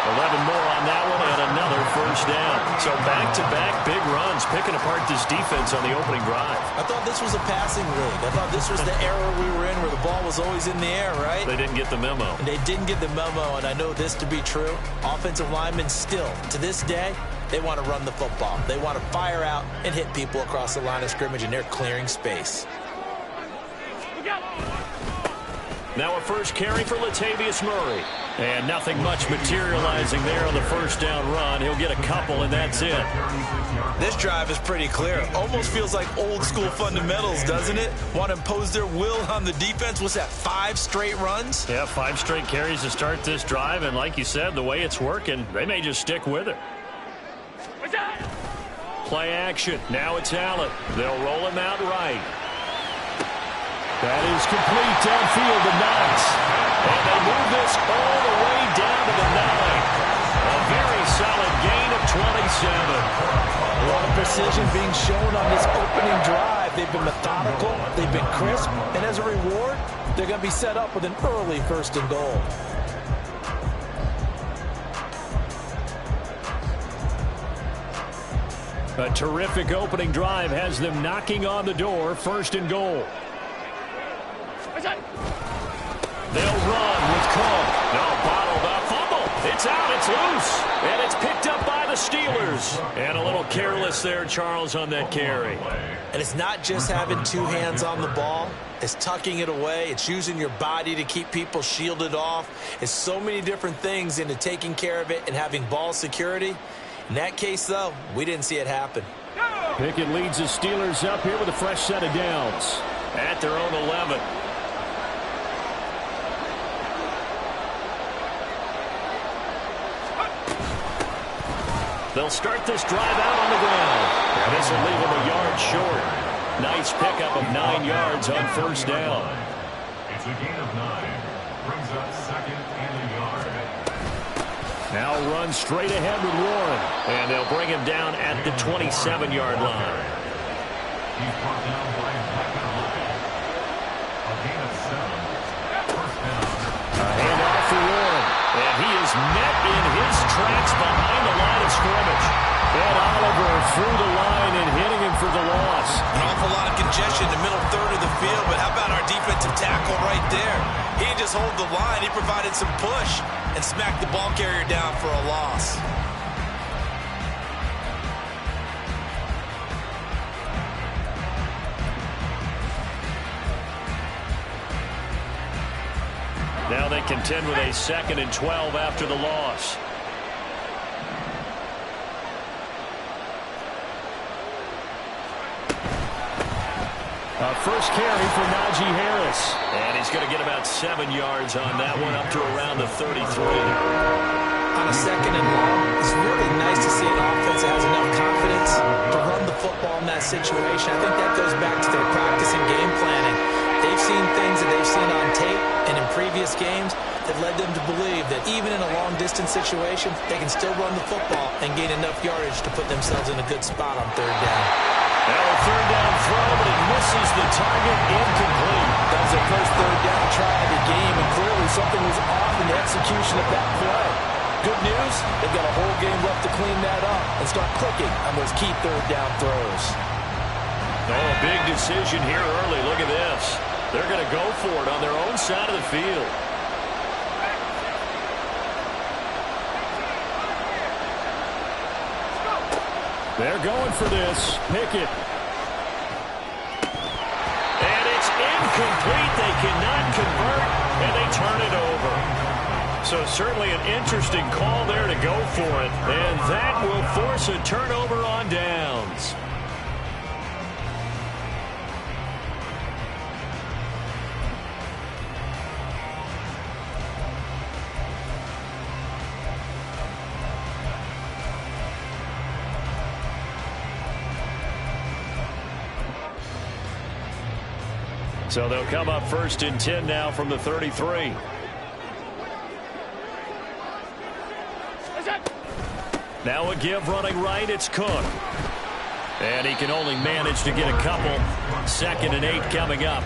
11 more on that one and another first down. So back-to-back big runs, picking apart this defense on the opening drive. I thought this was a passing league. I thought this was the era we were in where the ball was always in the air, right? They didn't get the memo. And they didn't get the memo, and I know this to be true. Offensive linemen still, to this day, they want to run the football. They want to fire out and hit people across the line of scrimmage, and they're clearing space. Now a first carry for Latavius Murray. And nothing much materializing there on the first down run. He'll get a couple, and that's it. This drive is pretty clear. Almost feels like old school fundamentals, doesn't it? Want to impose their will on the defense. What's that, 5 straight runs? Yeah, 5 straight carries to start this drive. And like you said, the way it's working, they may just stick with it. Play action. Now it's Allen. They'll roll him out right. That is complete downfield to Knox. And they move this all the way down to the 9. A very solid gain of 27. A lot of precision being shown on this opening drive. They've been methodical, they've been crisp, and as a reward, they're going to be set up with an early 1st and goal. A terrific opening drive has them knocking on the door, 1st and goal. They'll run with Cook. No, bottled up. Fumble. It's out. It's loose. And it's picked up by the Steelers. And a little careless there, Charles, on that carry. And it's not just having 2 hands on the ball. It's tucking it away. It's using your body to keep people shielded off. It's so many different things into taking care of it and having ball security. In that case, though, we didn't see it happen. Pickett leads the Steelers up here with a fresh set of downs at their own 11. They'll start this drive out on the ground. And this will leave them a yard short. Nice pickup of 9 yards on first down. It's a gain of 9. Brings up 2nd and a yard. Now run straight ahead with Warren. And they'll bring him down at the 27-yard line. He's brought down by 11. A gain of 7. First down. A handoff for Warren. And he is met in his tracks behind the line of scrimmage. And Oliver through the line and hitting him for the loss. An awful lot of congestion in the middle third of the field, but how about our defensive tackle right there? He didn't just hold the line, he provided some push and smacked the ball carrier down for a loss. Now they contend with a 2nd and 12 after the loss. First carry for Najee Harris. And he's going to get about 7 yards on that one, up to around the 33. On a 2nd and long, it's really nice to see an offense that has enough confidence to run the football in that situation. I think that goes back to their practice and game planning. They've seen things that they've seen on tape and in previous games that led them to believe that even in a long-distance situation, they can still run the football and gain enough yardage to put themselves in a good spot on 3rd down. Now a 3rd down throw, but it misses the target, incomplete. That was their first 3rd down try of the game, and clearly something was off in the execution of that play. Good news, they've got a whole game left to clean that up and start clicking on those key 3rd down throws. Oh, a big decision here early. Look at this. They're going to go for it on their own side of the field. They're going for this. Pickett. And it's incomplete. They cannot convert, and they turn it over. So certainly an interesting call there to go for it. And that will force a turnover on downs. So they'll come up 1st and 10 now from the 33. Now a give running right. It's Cook. And he can only manage to get a couple. 2nd and 8 coming up.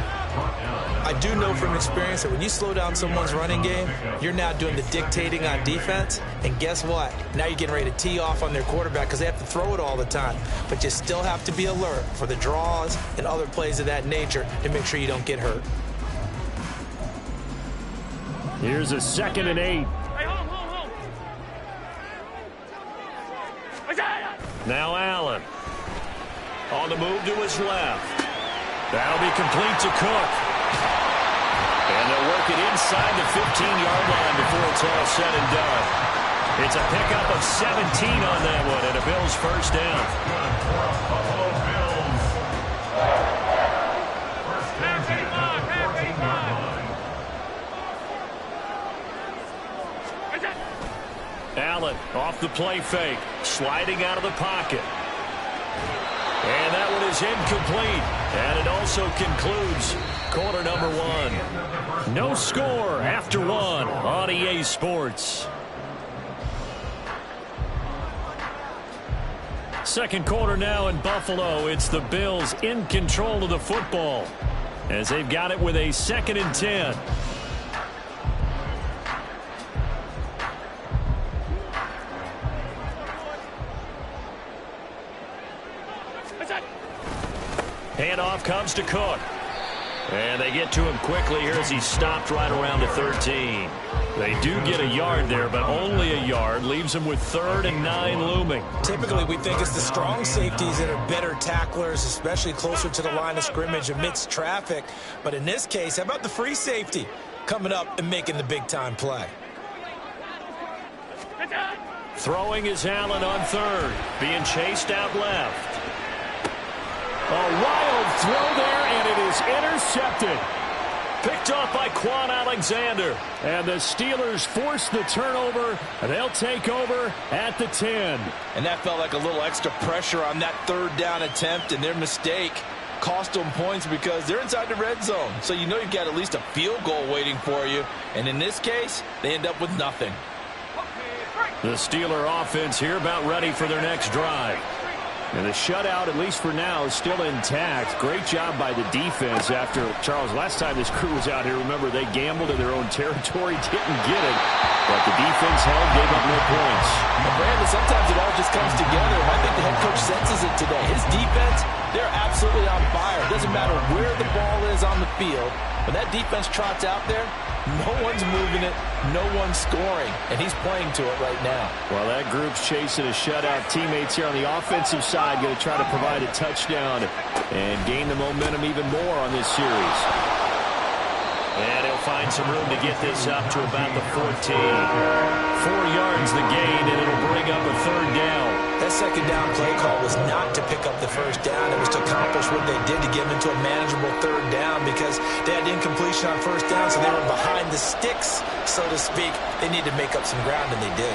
I do know from experience that when you slow down someone's running game, you're now doing the dictating on defense. And guess what? Now you're getting ready to tee off on their quarterback because they have to throw it all the time. But you still have to be alert for the draws and other plays of that nature to make sure you don't get hurt. Here's a 2nd and 8. Now Allen. On the move to his left. That'll be complete to Cook. And they'll work it inside the 15-yard line before it's all said and done. It's a pickup of 17 on that one, and a Bills first down. Allen off the play fake, sliding out of the pocket. And that one is incomplete. And it also concludes quarter number 1. No score after 1 on EA Sports. Second quarter now in Buffalo. It's the Bills in control of the football as they've got it with a 2nd and 10. Handoff comes to Cook. And they get to him quickly here as he's stopped right around the 13. They do get a yard there, but only a yard. Leaves them with 3rd and 9 looming. Typically, we think it's the strong safeties that are better tacklers, especially closer to the line of scrimmage amidst traffic. But in this case, how about the free safety coming up and making the big-time play? Throwing is Allen on 3rd. Being chased out left. A wild throw there, and it is intercepted. Picked off by Quan Alexander. And the Steelers force the turnover. They'll take over at the 10. And that felt like a little extra pressure on that 3rd down attempt, and their mistake cost them points because they're inside the red zone. So you know you've got at least a field goal waiting for you. And in this case, they end up with nothing. The Steeler offense here about ready for their next drive. And the shutout, at least for now, is still intact. Great job by the defense after, Charles, last time this crew was out here, remember, they gambled in their own territory, didn't get it. But the defense held, gave up no points. But Brandon, sometimes it all just comes together. I think the head coach senses it today. His defense, they're absolutely on fire. It doesn't matter where the ball is on the field. When that defense trots out there, no one's moving it, no one's scoring, and he's playing to it right now. Well, that group's chasing a shutout. Teammates here on the offensive side going to try to provide a touchdown and gain the momentum even more on this series. And he'll find some room to get this up to about the 14. 4 yards the gain, and it'll bring up a 3rd down. That 2nd down play call was not to pick up the 1st down. It was to accomplish what they did to get them into a manageable 3rd down because they had incompletion on 1st down, so they were behind the sticks, so to speak. They needed to make up some ground, and they did.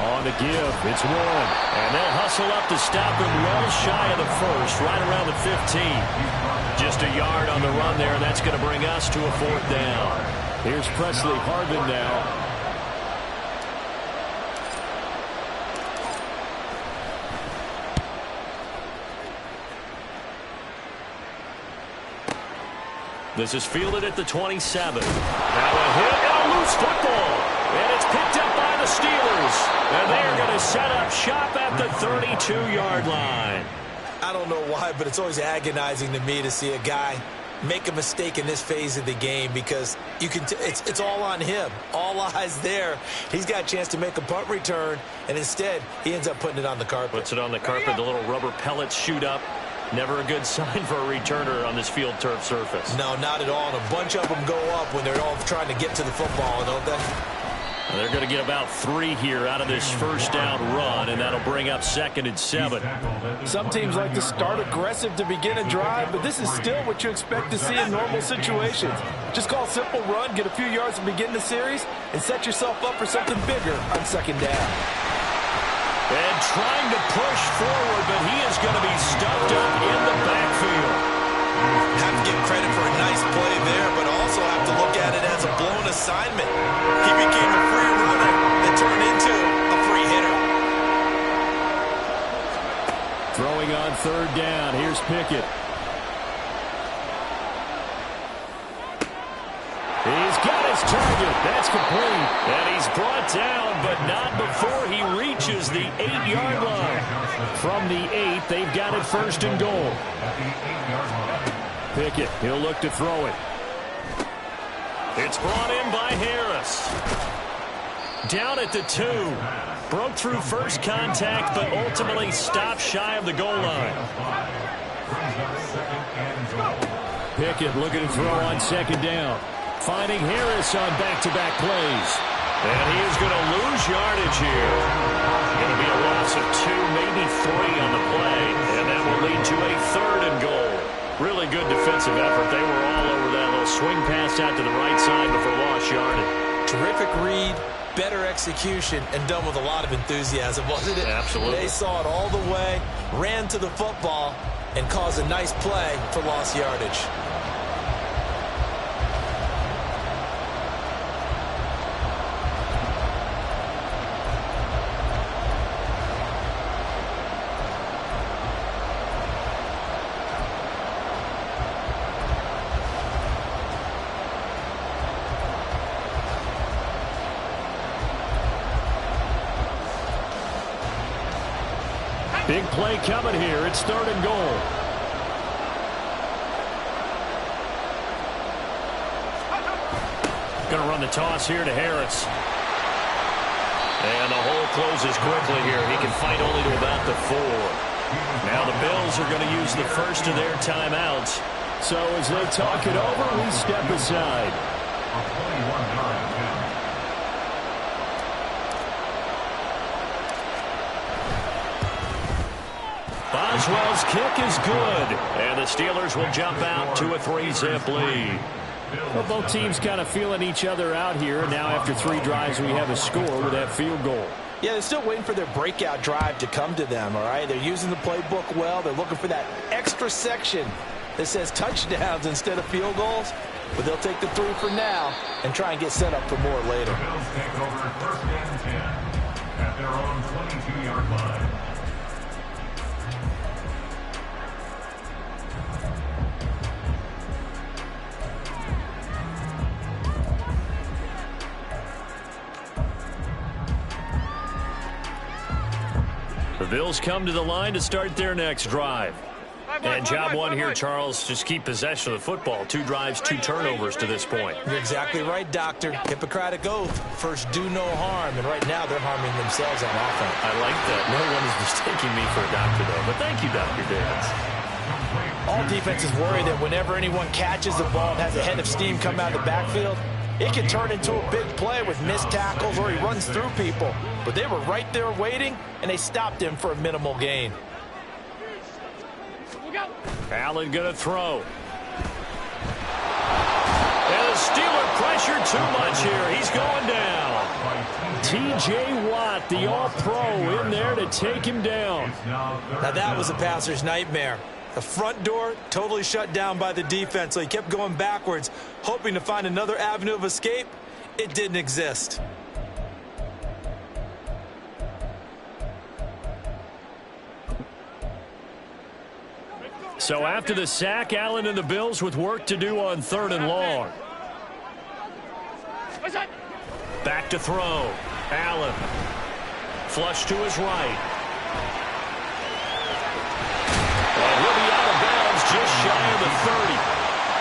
On the give, it's Warren. And they'll hustle up to stop him well shy of the 1st, right around the 15. Just a yard on the run there, and that's going to bring us to a 4th down. Here's Presley Harvin now. This is fielded at the 27. Now a hit and a loose football. And it's picked up by the Steelers. And they're going to set up shop at the 32-yard line. I don't know why, but it's always agonizing to me to see a guy make a mistake in this phase of the game because you can it's all on him. All eyes there. He's got a chance to make a punt return, and instead he ends up putting it on the carpet. Puts it on the carpet. The little rubber pellets shoot up. Never a good sign for a returner on this field turf surface. No, not at all. And a bunch of them go up when they're all trying to get to the football, don't they? They're going to get about 3 here out of this first down run, and that'll bring up 2nd and 7. Some teams like to start aggressive to begin a drive, but this is still what you expect to see in normal situations. Just call a simple run, get a few yards to begin the series, and set yourself up for something bigger on 2nd down. And trying to push forward, but he is going to be stuffed up in the backfield. Have to give credit for a nice play there, but also have to look at it as a blown assignment. He became a free runner that turned into a free hitter. Throwing on 3rd down. Here's Pickett. He's got his target. That's complete. And he's brought down, but not before he reaches the 8-yard line. From the 8, they've got it 1st and goal. Pickett, he'll look to throw it. It's brought in by Harris. Down at the 2. Broke through first contact, but ultimately stopped shy of the goal line. Pickett looking to throw on 2nd down. Finding Harris on back-to-back plays. And he is going to lose yardage here. Going to be a loss of 2, maybe 3 on the play. And that will lead to a 3rd and goal. Really good defensive effort. They were all over that little swing pass out to the right side before lost yardage. Terrific read, better execution, and done with a lot of enthusiasm, wasn't it? Absolutely. They saw it all the way, ran to the football, and caused a nice play for lost yardage. Big play coming here. It's 3rd and goal. Going to run the toss here to Harris. And the hole closes quickly here. He can fight only to about the 4. Now the Bills are going to use the first of their timeouts. So as they talk it over, we step aside. Boswell's kick is good. And the Steelers will jump out to a 3-zip lead. Well, both teams kind of feeling each other out here. Now after 3 drives, we have a score with that field goal. Yeah, they're still waiting for their breakout drive to come to them, all right? They're using the playbook well. They're looking for that extra section that says touchdowns instead of field goals. But they'll take the 3 for now and try and get set up for more later. The Bills take over 1st and 10 at their own 22-yard line. The Bills come to the line to start their next drive. And job 1 here, Charles, just keep possession of the football. 2 drives, 2 turnovers to this point. You're exactly right, Doctor. Hippocratic oath. First, do no harm. And right now, they're harming themselves on offense. I like that. No one is mistaking me for a doctor, though. But thank you, Dr. Dance. All defenses worry that whenever anyone catches the ball and has a head of steam come out of the backfield, it can turn into a big play with missed tackles or he runs through people. But they were right there waiting, and they stopped him for a minimal gain. Allen going to throw. And the Steeler pressure too much here. He's going down. T.J. Watt, the all-pro, in there to take him down. Now that was a passer's nightmare. The front door totally shut down by the defense, so he kept going backwards, hoping to find another avenue of escape. It didn't exist. So after the sack, Allen and the Bills with work to do on 3rd and long. Back to throw. Allen. Flush to his right. And he'll be out of bounds just shy of the 30.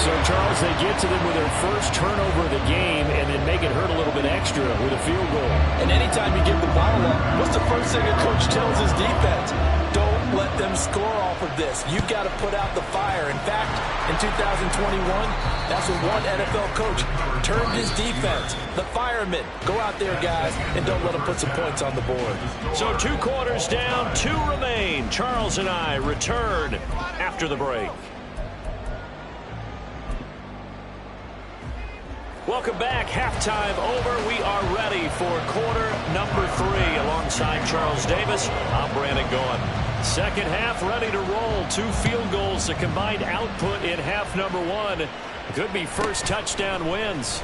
So, Charles, they get to them with their first turnover of the game and then make it hurt a little bit extra with a field goal. And anytime you give the ball up, what's the first thing a coach tells his defense? Don't let them score off of this. You've got to put out the fire. In fact, in 2021, that's what one NFL coach termed his defense. The firemen. Go out there, guys, and don't let them put some points on the board. So 2 quarters down, 2 remain. Charles and I return after the break. Welcome back. Halftime over. We are ready for quarter number 3. Alongside Charles Davis, I'm Brandon Gaughan. Second half ready to roll. 2 field goals, the combined output in half number 1. Could be first touchdown wins.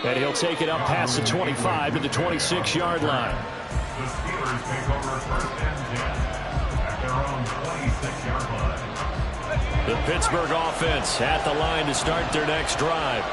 And he'll take it up past the 25 to the 26-yard line. The Steelers take over first and 10 at their own 26-yard line. The Pittsburgh offense at the line to start their next drive.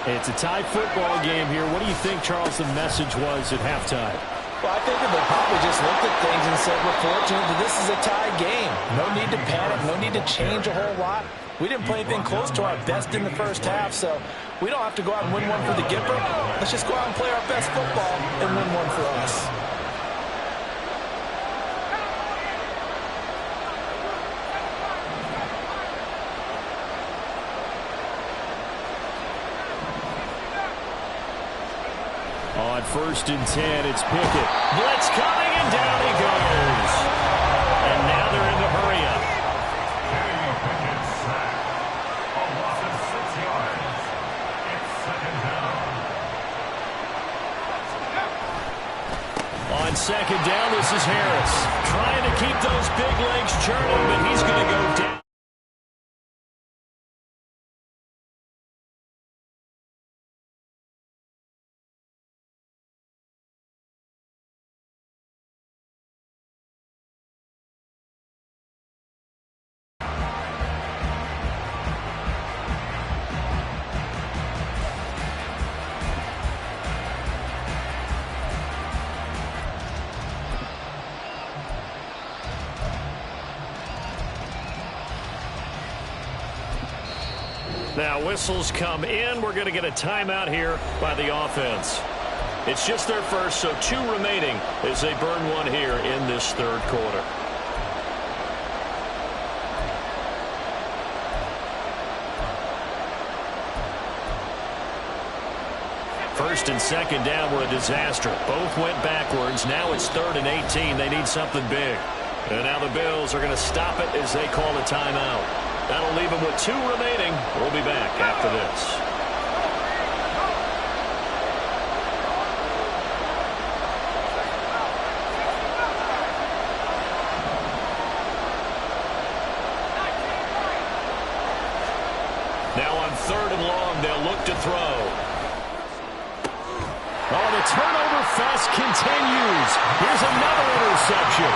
It's a tie football game here. What do you think, Charles, the message was at halftime? Well, I think that they probably just looked at things and said, we're fortunate that this is a tie game. No need to panic. No need to change a whole lot. We didn't play anything close to our best in the first half, so we don't have to go out and win one for the Gipper. Let's just go out and play our best football and win one for us. On first and 10, it's Pickett. Blitz coming, and down he goes. And now they're in the hurry-up. Pickett sack. A loss of 6 yards. It's second down. On second down, this is Harris. Trying to keep those big legs churning, but he's going to go down. Now whistles come in. We're going to get a timeout here by the offense. It's just their first, so 2 remaining as they burn one here in this third quarter. First and second down were a disaster. Both went backwards. Now it's 3rd and 18. They need something big. And now the Bills are going to stop it as they call a timeout. That'll leave them with 2 remaining. We'll be back after this. Now on 3rd and long, they'll look to throw. Oh, the turnover fest continues. Here's another interception.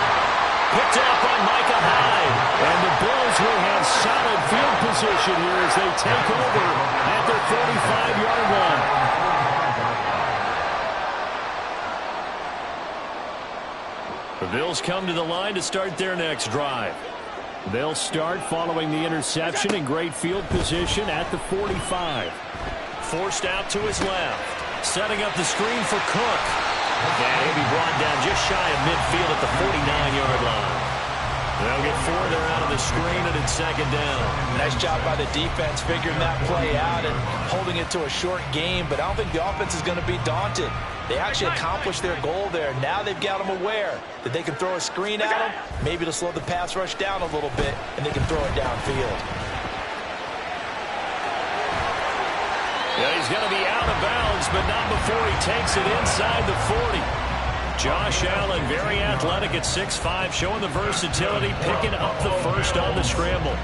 Picked up by Micah Hyde. And the Bills will have solid field position here as they take over at their 45-yard line. The Bills come to the line to start their next drive. They'll start following the interception in great field position at the 45. Forced out to his left. Setting up the screen for Cook. And he'll be brought down just shy of midfield at the 49-yard line. They'll get 4 there out of the screen, and it's second down. Nice job by the defense figuring that play out and holding it to a short game, but I don't think the offense is going to be daunted. They actually accomplished their goal there. Now they've got them aware that they can throw a screen at them, maybe to slow the pass rush down a little bit, and they can throw it downfield. Yeah, he's going to be out of bounds, but not before he takes it inside the 40. Josh Allen, very athletic at 6'5", showing the versatility, picking up the first on the scramble.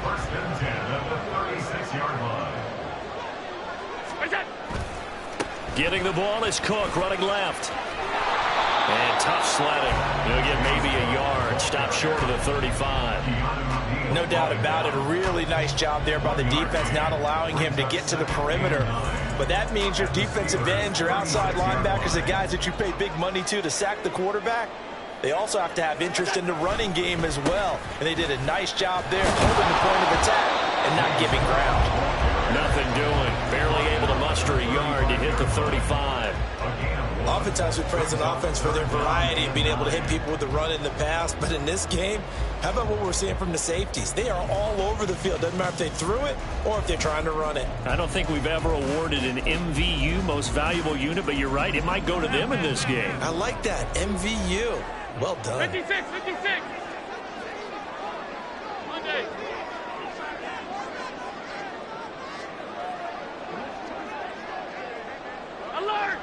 First and 10 at the 36-yard line. Getting the ball is Cook, running left. And tough sledding. He'll get maybe a yard. Stop short of the 35. No doubt about it. A really nice job there by the defense, not allowing him to get to the perimeter. But that means your defensive ends, your outside linebackers, the guys that you pay big money to sack the quarterback, they also have to have interest in the running game as well. And they did a nice job there holding the point of attack and not giving ground. Nothing doing. Barely able to muster a yard to hit the 35. Oftentimes we praise an offense for their variety and being able to hit people with the run in the pass. But in this game, how about what we're seeing from the safeties? They are all over the field. Doesn't matter if they threw it or if they're trying to run it. I don't think we've ever awarded an MVU, most valuable unit, but you're right. It might go to them in this game. I like that. MVU. Well done. 56. Monday. Alert!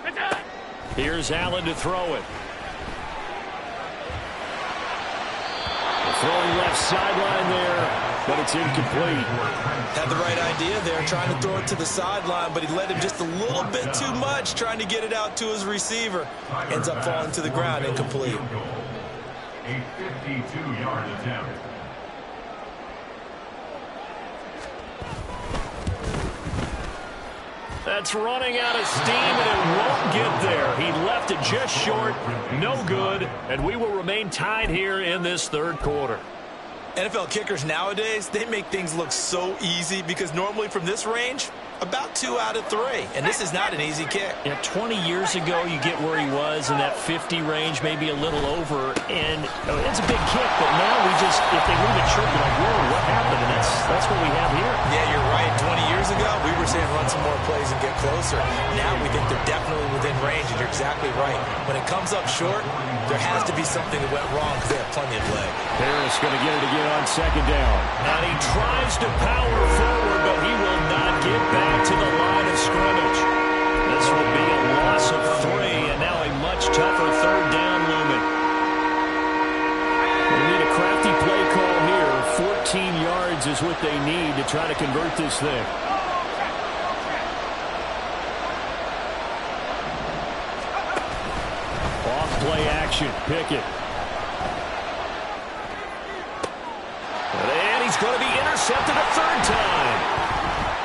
Attack! Here's Allen to throw it. Throwing left sideline there, but it's incomplete. Had the right idea there, trying to throw it to the sideline, but he let him just a little bit too much, trying to get it out to his receiver. Ends up falling to the ground, incomplete. A 52-yard attempt. That's running out of steam, and it won't get there. He left it just short, no good, and we will remain tied here in this third quarter. NFL kickers nowadays, they make things look so easy because normally from this range, about 2 out of 3. And this is not an easy kick. Yeah, 20 years ago, you get where he was in that 50 range, maybe a little over, and it's a big kick, but now we just, if they leave it short, you're like, whoa, what happened? And that's what we have here. Yeah, you're right. 20 years ago, we were saying run some more plays and get closer. Now we think they're definitely within range, and you're exactly right. When it comes up short, there has to be something that went wrong because they have plenty of leg. Harris going to get it again on second down. And he tries to power forward, but he will not get back to the line of scrimmage. This will be a loss of 3, and now a much tougher third down looming. They need a crafty play call here. 14 yards is what they need to try to convert this thing. Off play action, Pickett. And he's going to be intercepted a third time.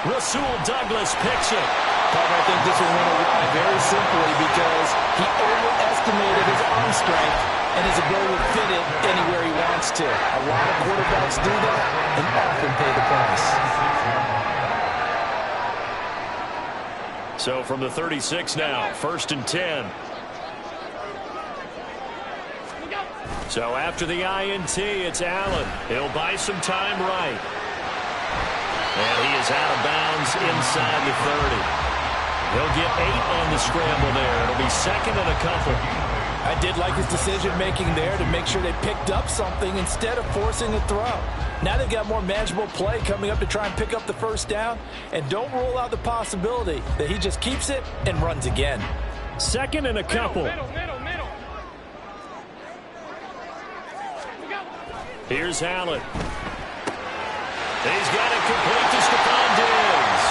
Rasul Douglas picks it. I think this will win a lot very simply because he overestimated his arm strength and his ability to fit it anywhere he wants to. A lot of quarterbacks do that and often pay the price. So from the 36 now, 1st and 10. So after the INT, it's Allen. He'll buy some time right. And he is out of bounds inside the 30. He'll get 8 on the scramble there. It'll be 2nd and a couple. I did like his decision-making there to make sure they picked up something instead of forcing a throw. Now they've got more manageable play coming up to try and pick up the first down. And don't rule out the possibility that he just keeps it and runs again. 2nd and a couple. Middle. Here's Allen. He's got it complete to Stephon Diggs.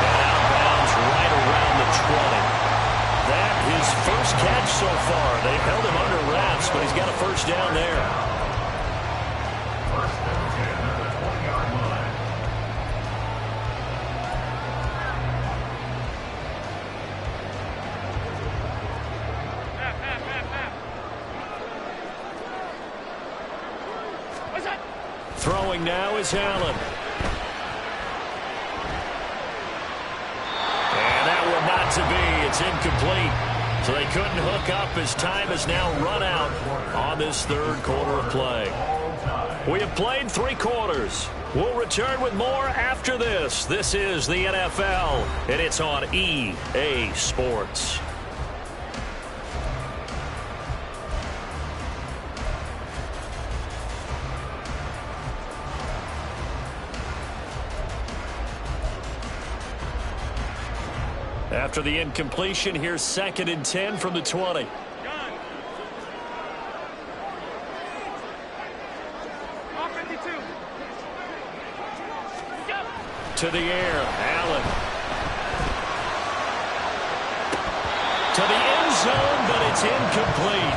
And out of bounds right around the 20. That his first catch so far. They've held him under wraps, but he's got a first down there. 1st and 10 at the 20-yard line. What's that? Throwing now is Allen. And that one not to be. It's incomplete. So they couldn't hook up as time has now run out on this third quarter of play. We have played 3 quarters. We'll return with more after this. This is the NFL, and it's on EA Sports. After the incompletion, here's 2nd and 10 from the 20. To the air, Allen. To the end zone, but it's incomplete.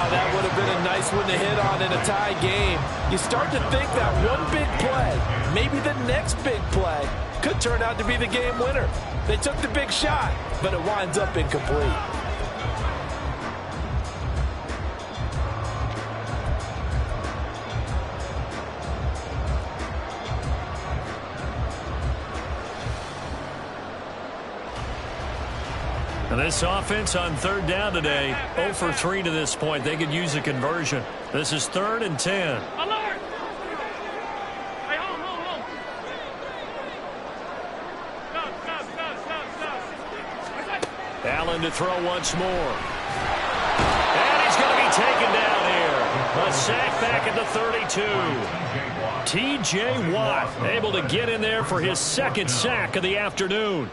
That would have been a nice one to hit on in a tie game. You start to think that one big play, maybe the next big play, could turn out to be the game winner. They took the big shot, but it winds up incomplete. And this offense on third down today, 0 for 3 to this point. They could use a conversion. This is 3rd and 10. Alert! Hey, hold. Stop. Allen to throw once more. And he's going to be taken down here. A sack back at the 32. T.J. Watt able to get in there for his second sack of the afternoon.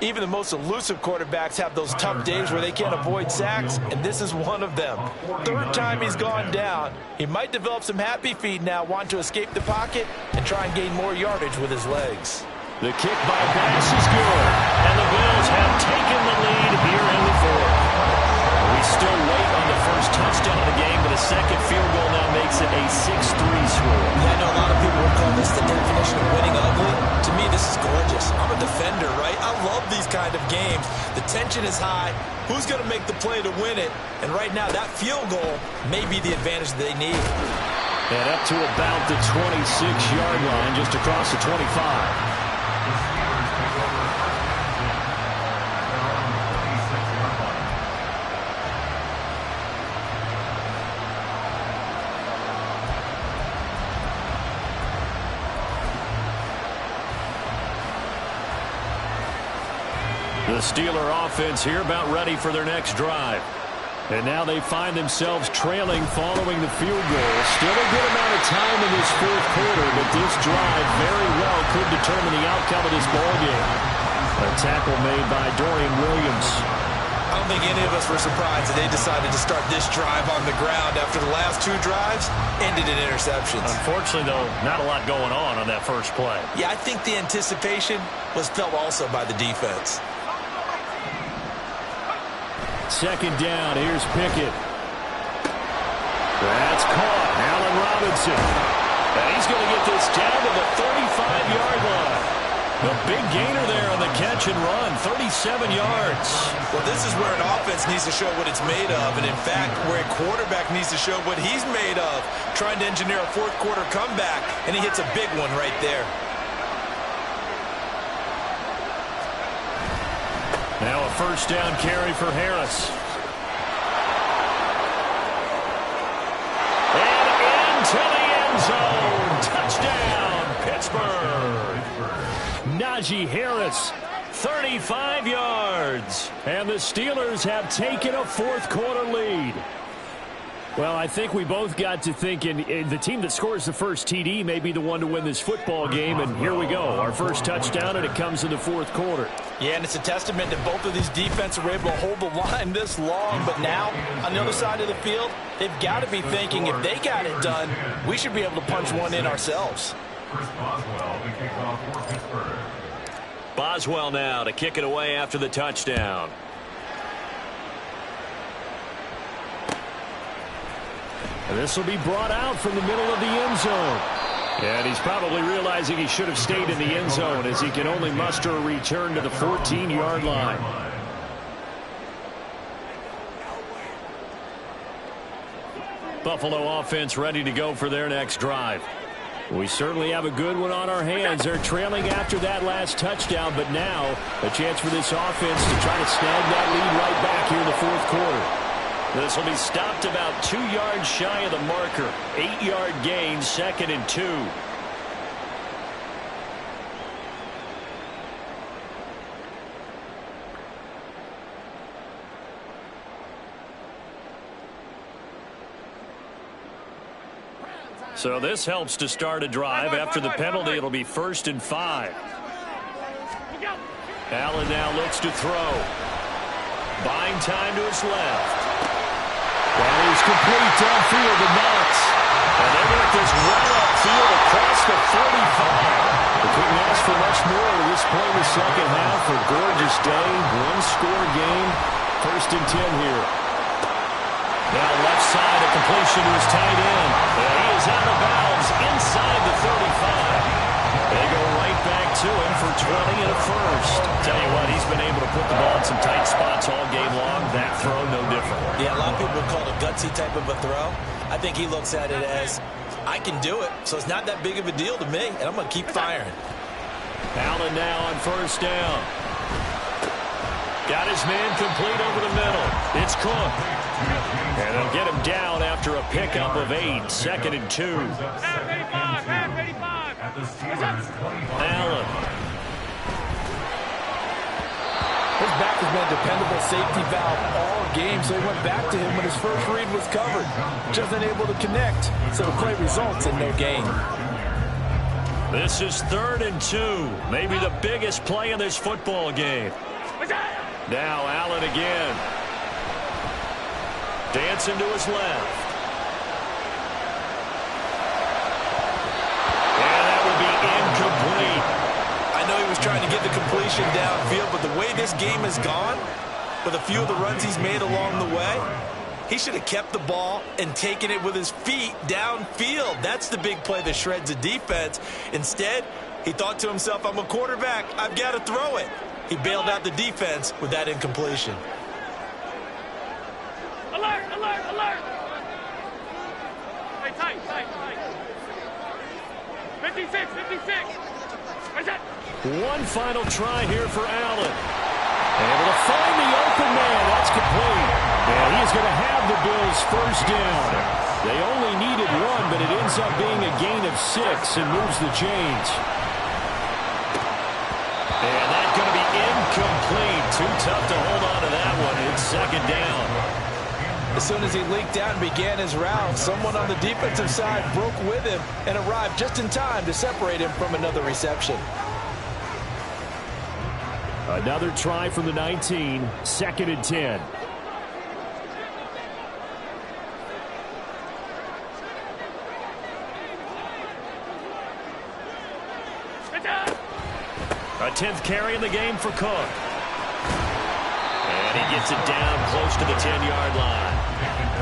Even the most elusive quarterbacks have those tough days where they can't avoid sacks, and this is one of them. Third time he's gone down. He might develop some happy feet now, wanting to escape the pocket and try and gain more yardage with his legs. The kick by Bass is good, and the Bills have taken the lead here in the fourth. We still wait on the first touchdown of the game, but a second field goal now makes it a 6-3 score. Yeah, I know a lot of people would call this the definition of winning ugly. To me, this is gorgeous. I'm a defender, right? I love these kind of games. The tension is high. Who's going to make the play to win it? And right now, that field goal may be the advantage they need. And up to about the 26-yard line, just across the 25. The Steeler offense here about ready for their next drive. And now they find themselves trailing following the field goal. Still a good amount of time in this fourth quarter, but this drive very well could determine the outcome of this ballgame. A tackle made by Dorian Williams. I don't think any of us were surprised that they decided to start this drive on the ground after the last two drives ended in interceptions. Unfortunately, though, not a lot going on that first play. Yeah, I think the anticipation was felt also by the defense. Second down, here's Pickett. That's caught. Allen Robinson. And he's going to get this down to the 35-yard line. The big gainer there on the catch and run, 37 yards. Well, this is where an offense needs to show what it's made of, and in fact, where a quarterback needs to show what he's made of, trying to engineer a fourth quarter comeback, and he hits a big one right there. Now a first down carry for Harris. And into the end zone. Touchdown, Pittsburgh. Najee Harris, 35 yards. And the Steelers have taken a fourth quarter lead. Well, I think we both got to thinking the team that scores the first TD may be the one to win this football game, and here we go. Our first touchdown, and it comes in the fourth quarter. Yeah, and it's a testament that both of these defenses were able to hold the line this long, but now, on the other side of the field, they've got to be thinking if they got it done, we should be able to punch one in ourselves. Boswell now to kick it away after the touchdown. And this will be brought out from the middle of the end zone. And he's probably realizing he should have stayed in the end zone as he can only muster a return to the 14-yard line. Buffalo offense ready to go for their next drive. We certainly have a good one on our hands. They're trailing after that last touchdown, but now a chance for this offense to try to snag that lead right back here in the fourth quarter. This will be stopped about 2 yards shy of the marker. 8-yard gain, 2nd and 2. So this helps to start a drive. After the penalty, it'll be 1st and 5. Allen now looks to throw. Buying time to his left. That is complete downfield to Knox. And they work this well upfield across the 35. They couldn't ask for much more to this play in the second half. A gorgeous day, one-score game. 1st and 10 here. Now left side, a completion to his tight end. And he is out of bounds inside the 35. They go right back to him for 20 and a first. Tell you what, he's been able to put the ball in some tight spots all game long. That throw different. Yeah, a lot of people would call it a gutsy type of a throw. I think he looks at it as, I can do it, so it's not that big of a deal to me, and I'm going to keep firing. Allen now on first down. Got his man complete over the middle. It's Cook. And they'll get him down after a pickup of 8. 2nd and 2. Allen. His back has been a dependable safety valve all game, so he went back to him when his first read was covered. Just unable to connect, so the play results in no gain. This is 3rd and 2. Maybe the biggest play in this football game. Now Allen again. Dancing to his left. And that would be incomplete. I know he was trying to get the completion downfield, but the way this game has gone, with a few of the runs he's made along the way, he should have kept the ball and taken it with his feet downfield. That's the big play that shreds a defense. Instead, he thought to himself, I'm a quarterback, I've got to throw it. He bailed out the defense with that incompletion. Alert, alert, alert! Hey, tight, tight, tight. 56, 56. Where's that? One final try here for Allen. Able to find the open man. That's complete. And he is going to have the Bills first down. They only needed 1, but it ends up being a gain of 6 and moves the chains. And that's going to be incomplete. Too tough to hold on to that one. It's 2nd down. As soon as he leaked out and began his route, someone on the defensive side broke with him and arrived just in time to separate him from another reception. Another try from the 19. 2nd and 10. A 10th carry in the game for Cook. And he gets it down close to the 10-yard line.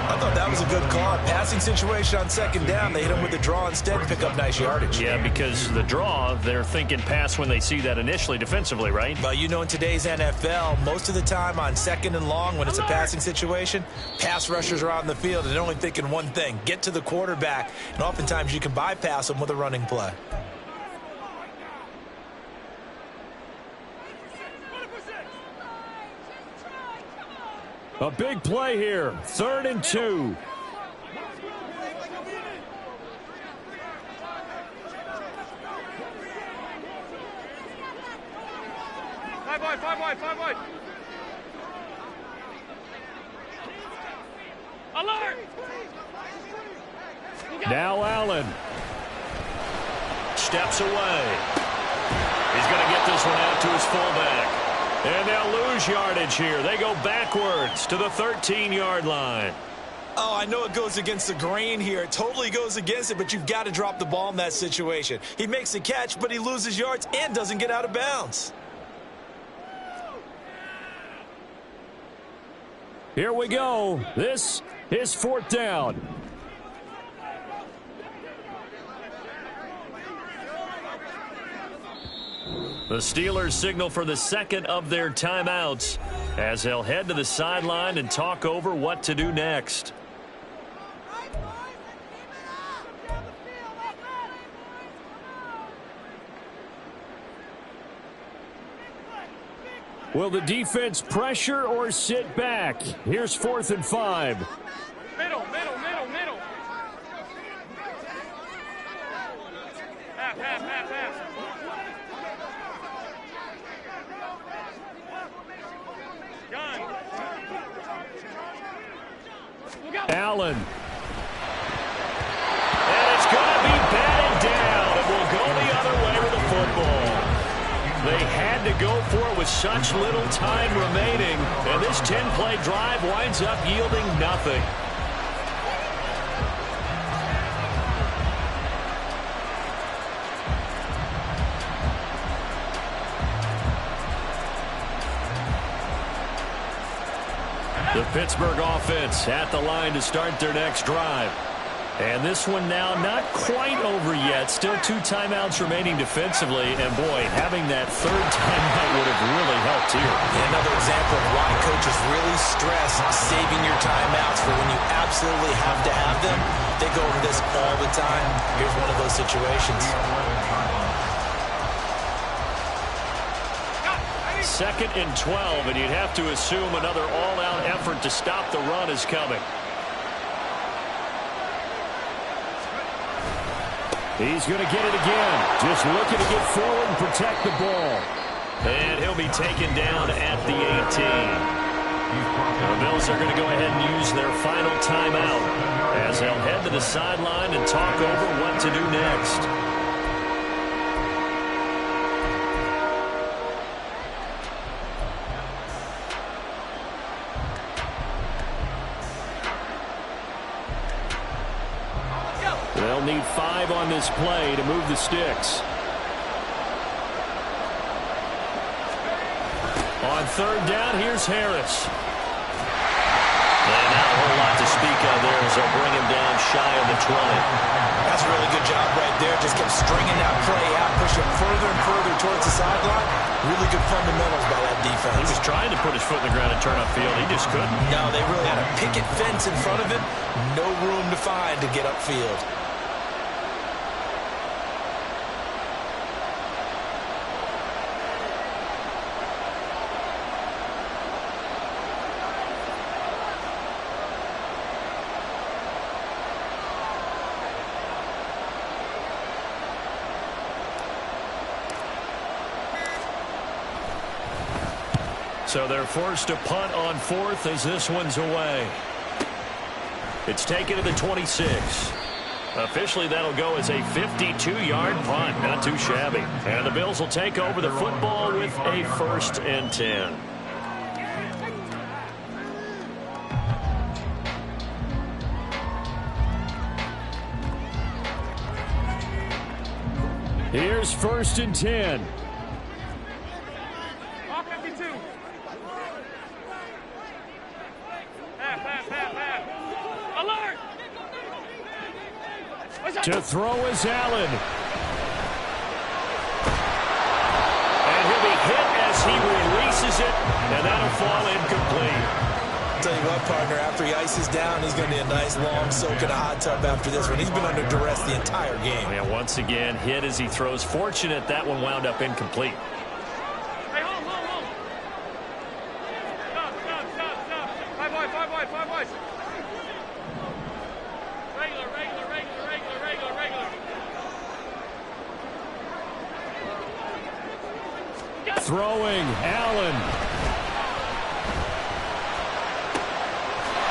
I thought that was a good call. Passing situation on 2nd down. They hit him with the draw instead, pick up nice yardage. Yeah, because the draw, they're thinking pass when they see that initially defensively, right? But you know, in today's NFL, most of the time on 2nd and long, when it's a passing situation, pass rushers are on the field and they're only thinking one thing, get to the quarterback. And oftentimes you can bypass them with a running play. A big play here. 3rd and 2. Five wide. Alert! Now Allen. Steps away. He's going to get this one out to his fullback. And they'll lose yardage here. They go backwards to the 13-yard line. Oh, I know it goes against the grain here. It totally goes against it, but you've got to drop the ball in that situation. He makes the catch, but he loses yards and doesn't get out of bounds. Here we go. This is 4th down. The Steelers signal for the 2nd of their timeouts as they'll head to the sideline and talk over what to do next. Will the defense pressure or sit back? Here's 4th and 5. Middle. Pass. Allen. And it's going to be batted down. It will go the other way with the football. They had to go for it with such little time remaining. And this 10-play drive winds up yielding nothing. The Pittsburgh offense at the line to start their next drive. And this one now not quite over yet. Still 2 timeouts remaining defensively. And, boy, having that 3rd timeout would have really helped here. Another example of why coaches coaches really stress saving your timeouts for when you absolutely have to have them. They go over this all the time. Here's one of those situations. 2nd and 12, and you'd have to assume another all-out effort to stop the run is coming. He's going to get it again. Just looking to get forward and protect the ball. And he'll be taken down at the 18. The Bills are going to go ahead and use their final timeout as they'll head to the sideline and talk over what to do next. They'll need 5 on this play to move the sticks. On 3rd down, here's Harris. And not a whole lot to speak of there as they'll bring him down shy of the 20. That's a really good job right there. Just kept stringing that play out, pushing further and further towards the sideline. Really good fundamentals by that defense. He was trying to put his foot in the ground and turn upfield. He just couldn't. No, they really had a picket fence in front of him. No room to find to get upfield. So they're forced to punt on 4th as this one's away. It's taken to the 26. Officially, that'll go as a 52-yard punt. Not too shabby. And the Bills will take over the football with a 1st and 10. Here's 1st and 10. To throw is Allen. And he'll be hit as he releases it, and that'll fall incomplete. Tell you what, partner, after he ices down, he's going to need a nice long soak in a hot tub after this one. He's been under duress the entire game. Yeah, once again, hit as he throws. Fortunate that one wound up incomplete. Hey, hold. Stop. 5 boys. Regular. Throwing, Allen.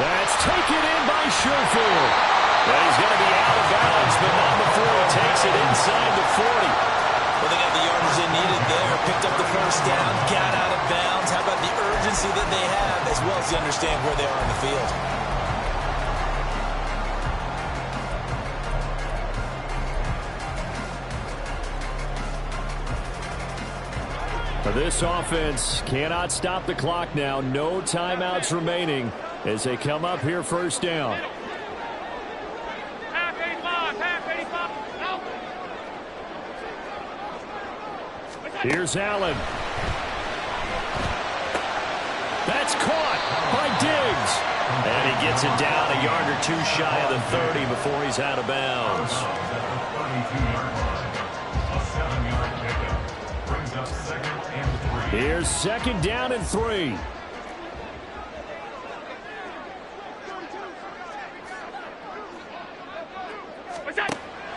That's taken in by Sherfield. Well, he's going to be out of bounds, but not before he takes it inside the 40. Well, they got the yardage they needed there. Picked up the 1st down, got out of bounds. How about the urgency that they have, as well as they understand where they are on the field? This offense cannot stop the clock now. No timeouts remaining as they come up here 1st down. Half 85. Here's Allen. That's caught by Diggs. And he gets it down a yard or 2 shy of the 30 before he's out of bounds. Here's 2nd down and 3.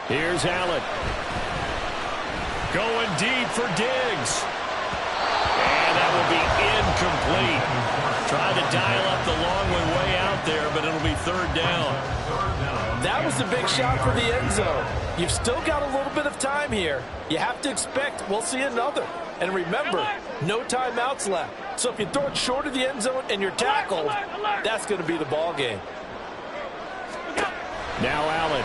Here's Allen. Going deep for Diggs. And that will be incomplete. Trying to dial up the long way out there, but it'll be 3rd down. That was a big shot for the end zone. You've still got a little bit of time here. You have to expect we'll see another. And remember, no timeouts left. So if you throw it short of the end zone and you're tackled, that's going to be the ball game. Now Allen.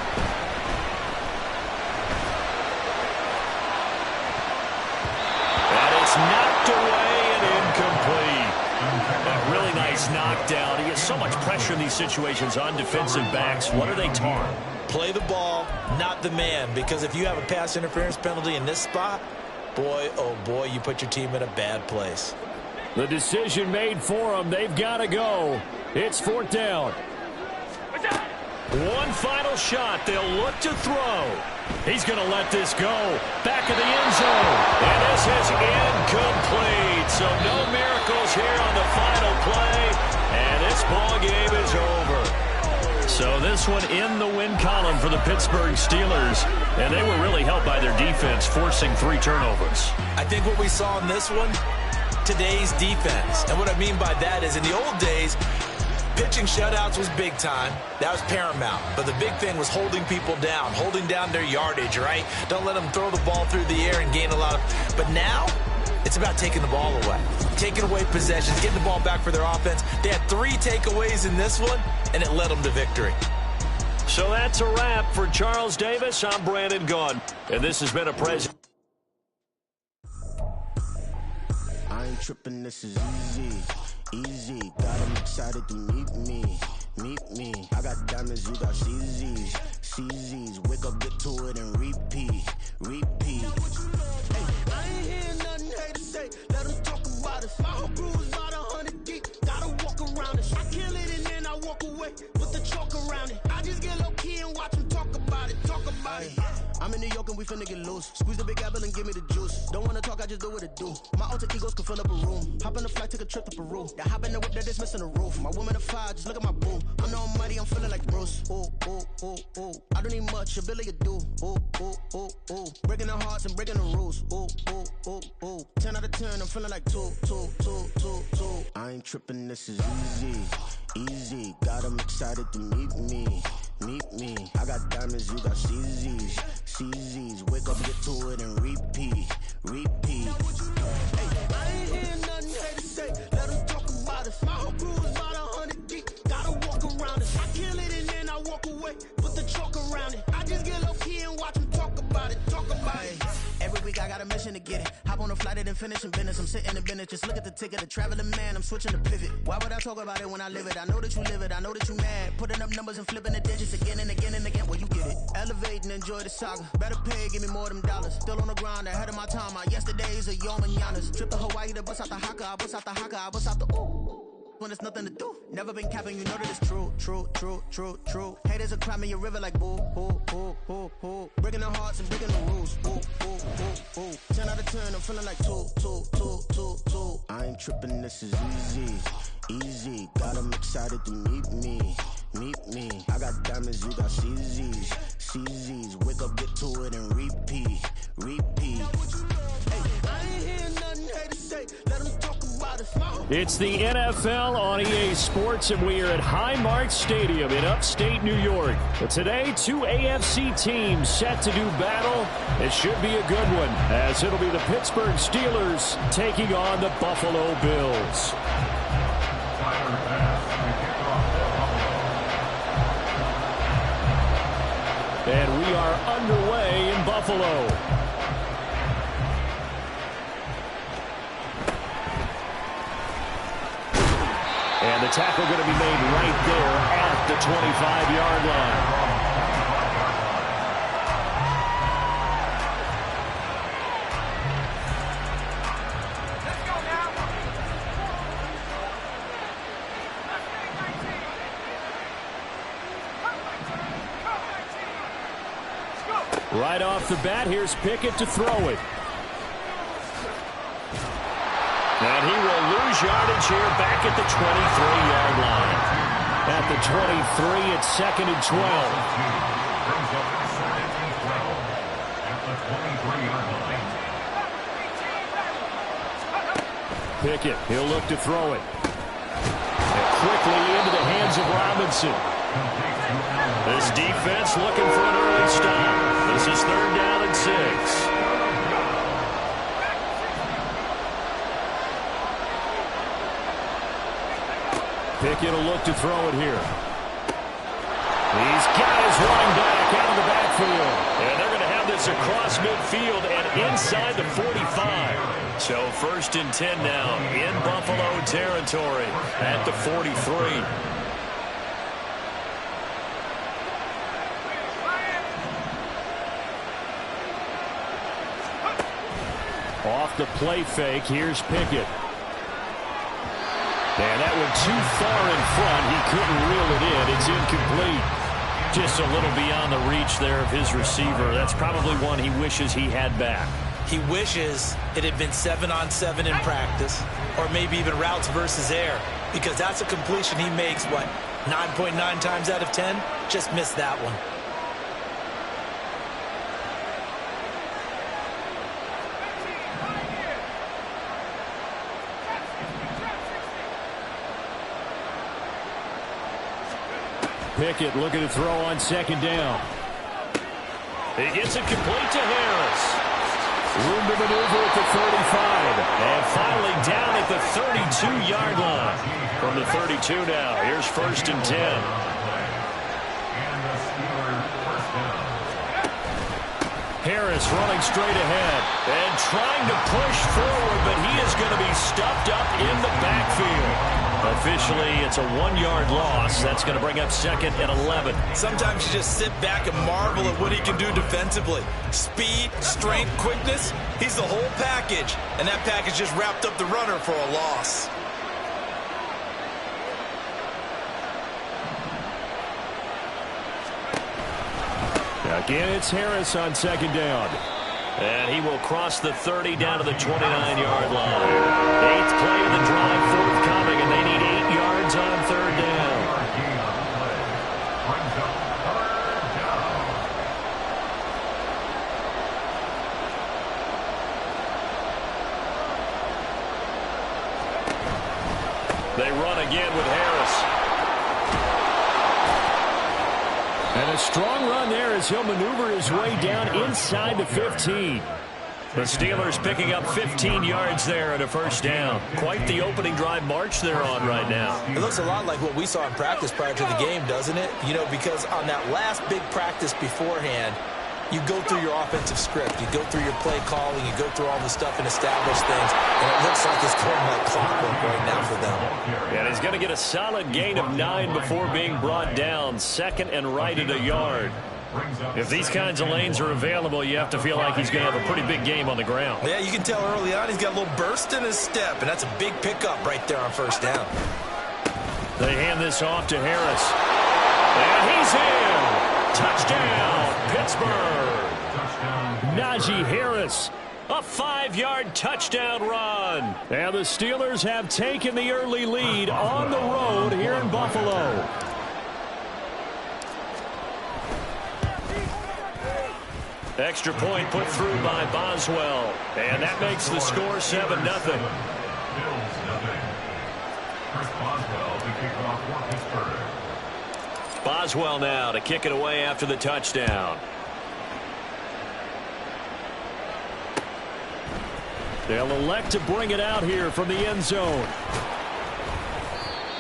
And it's knocked away and incomplete. A really nice knockdown. He gets so much pressure in these situations on defensive backs. What are they taught? Play the ball, not the man. Because if you have a pass interference penalty in this spot, boy, oh boy, you put your team in a bad place. The decision made for them. They've got to go. It's 4th down. One final shot. They'll look to throw. He's going to let this go. Back of the end zone. And this is incomplete. So no miracles here on the final play. And this ball game is over. So this one in the win column for the Pittsburgh Steelers. And they were really helped by their defense, forcing 3 turnovers. I think what we saw in this one, today's defense. And what I mean by that is in the old days, pitching shutouts was big time. That was paramount. But the big thing was holding people down, holding down their yardage, right? Don't let them throw the ball through the air and gain a lot of... But now, it's about taking the ball away. Taking away possessions, getting the ball back for their offense. They had 3 takeaways in this one, and it led them to victory. So that's a wrap for Charles Davis. I'm Brandon Gaudin, and this has been a present. I ain't tripping, this is easy. Got them excited to meet me. I got diamonds, you got CZs. Wake up, get to it, and repeat. Hey, I ain't hear nothing haters say. Let them talk about us. My whole crew is about 100 deep. Gotta walk around it. I kill it and then I walk away with the chalk around it. I just get low key and watch them talk about it. I'm in New York and we finna get loose. Squeeze the big apple and give me the juice. Don't wanna talk, I just do what it do. My alter egos can fill up a room. Hop on the flight, take a trip to Peru. That hop in the whip that is missing the roof. My woman of fire, just look at my boo. I'm the almighty, I'm feeling like Bruce. Ooh. I don't need much, ability to do. Ooh. Breaking the hearts and breaking the rules. Ooh. 10 out of 10, I'm feeling like 2. I ain't tripping, this is easy. Got them excited to meet me. I got diamonds, you got CZs. Wake up, get to it, and repeat. Hey, I ain't hear nothing haters say. Let them talk about us. My whole crew is about 100 deep. Gotta walk around us. I kill it and then I walk away. Put the chalk around it. I just get low key and watch them talk about it. Every week I got a mission to get it. Hop on a flight and finish in business. I'm sitting in business. Just look at the ticket. A traveling man. I'm switching to pivot. Why would I talk about it when I live it? I know that you live it. I know that you mad. Putting up numbers and flipping the digits again and again and again. Well, you get it. Elevate and enjoy the saga. Better pay, give me more of them dollars. Still on the grind, ahead of my time. My yesterdays are your mananas. Trip to Hawaii to bust out the haka. I bust out the haka. I bust out the ooh. When there's nothing to do. Never been capping, you know that it's true. Haters are climbing your river like boo. Breaking the hearts and breaking the rules. Ooh. 10 out of 10, I'm feeling like 2. I ain't tripping, this is easy. Got them excited to meet me. I got diamonds, you got CZs. Wake up, get to it, and repeat. Hey, I ain't hear nothing haters say. Let them talk about us. It's the NFL on EA Sports, and we are at Highmark Stadium in upstate New York. But today, 2 AFC teams set to do battle. It should be a good one, as it'll be the Pittsburgh Steelers taking on the Buffalo Bills. And we are underway in Buffalo. And the tackle going to be made right there at the 25-yard line. Let's go now. Right off the bat, here's Pickett to throw it. And he will lose yardage here back at the 23-yard line. At the 23, it's 2nd and 12. Brings up 2nd and 12 at the 23-yard line. Pickett, he'll look to throw it. And quickly into the hands of Robinson. This defense looking for an early stop. This is 3rd down and 6. Pickett will look to throw it here. He's got his running back out of the backfield. And they're going to have this across midfield and inside the 45. So 1st and 10 now in Buffalo territory at the 43. Off the play fake, here's Pickett. And that went too far in front. He couldn't reel it in. It's incomplete. Just a little beyond the reach there of his receiver. That's probably one he wishes he had back. He wishes it had been 7-on-7 in practice, or maybe even routes versus air, because that's a completion he makes, 9.9 times out of 10? Just missed that one. Pickett looking to throw on second down. He gets it complete to Harris. Room to maneuver at the 35. And finally down at the 32-yard line. From the 32 now, here's 1st and 10. Harris running straight ahead and trying to push forward, but he is going to be stuffed up in the backfield. Officially, it's a 1-yard loss. That's going to bring up 2nd and 11. Sometimes you just sit back and marvel at what he can do defensively. Speed, strength, quickness, he's the whole package. And that package just wrapped up the runner for a loss. Again, it's Harris on second down. And he will cross the 30 down to the 29-yard line. 8th play of the drive forthcoming, and they need 8 yards on 3rd down. They run again with Harris. And a strong run there as he'll maneuver his way down inside the 15. The Steelers picking up 15 yards there and a 1st down. Quite the opening drive march they're on right now. It looks a lot like what we saw in practice prior to the game, doesn't it? You know, because on that last big practice beforehand, you go through your offensive script. You go through your play calling. You go through all the stuff and establish things. And it looks like it's going like clockwork right now for them. And he's going to get a solid gain of 9 before being brought down. 2nd and right at a yard. If these kinds of lanes are available, you have to feel like he's going to have a pretty big game on the ground. Yeah, you can tell early on he's got a little burst in his step, and that's a big pickup right there on 1st down. They hand this off to Harris. And he's in. Touchdown, Pittsburgh. Najee Harris. A 5-yard touchdown run. And the Steelers have taken the early lead on the road here in Buffalo. Extra point put through by Boswell. And that makes the score 7-0. Boswell now to kick it away after the touchdown. They'll elect to bring it out here from the end zone.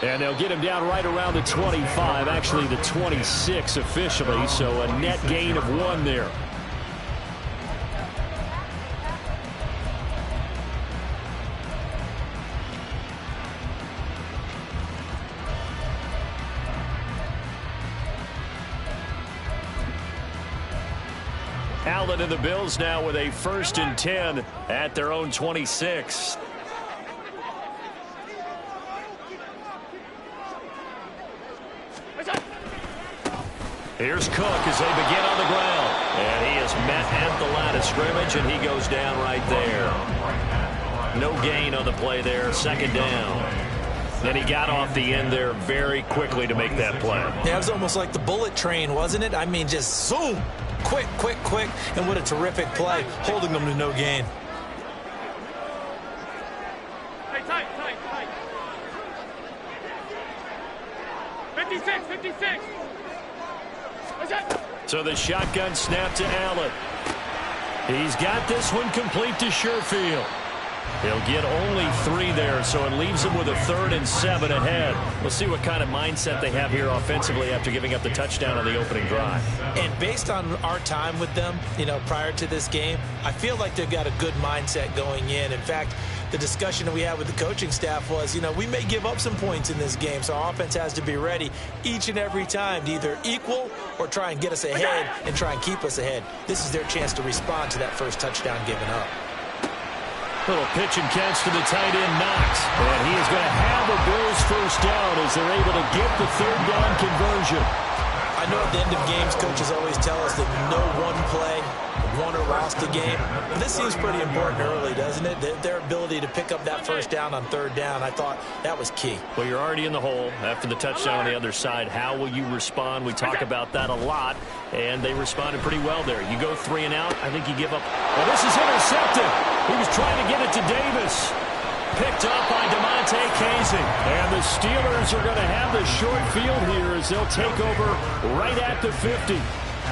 And they'll get him down right around the 25, actually the 26 officially, so a net gain of 1 there. Allen and the Bills now with a 1st and 10 at their own 26. Here's Cook as they begin on the ground. And he is met at the line of scrimmage, and he goes down right there. No gain on the play there, 2nd down. Then he got off the end there very quickly to make that play. Yeah, it was almost like the bullet train, wasn't it? I mean, just zoom. Quick, quick, quick. And what a terrific play, holding them to no gain. Hey, tight. 56, 56. What's that? So the shotgun snap to Allen. He's got this one complete to Sherfield. He'll get only 3 there, so it leaves him with a 3rd and 7 ahead. We'll see what kind of mindset they have here offensively after giving up the touchdown on the opening drive. And based on our time with them, you know, prior to this game, I feel like they've got a good mindset going in. In fact, the discussion that we had with the coaching staff was, you know, we may give up some points in this game, so our offense has to be ready each and every time to either equal or try and get us ahead and try and keep us ahead. This is their chance to respond to that first touchdown given up. Little pitch and catch to the tight end, Knox. And he is going to have a Bills first down as they're able to get the third down conversion. I know at the end of games, coaches always tell us that no one play won or lost a game. But this seems pretty important early, doesn't it? Their ability to pick up that first down on third down, I thought that was key. Well, you're already in the hole after the touchdown on the other side. How will you respond? We talk about that a lot, and they responded pretty well there. You go 3 and out, I think you give up. Well, this is intercepted. He was trying to get it to Davis. Picked up by DeMonte Casey. And the Steelers are going to have the short field here as they'll take over right at the 50.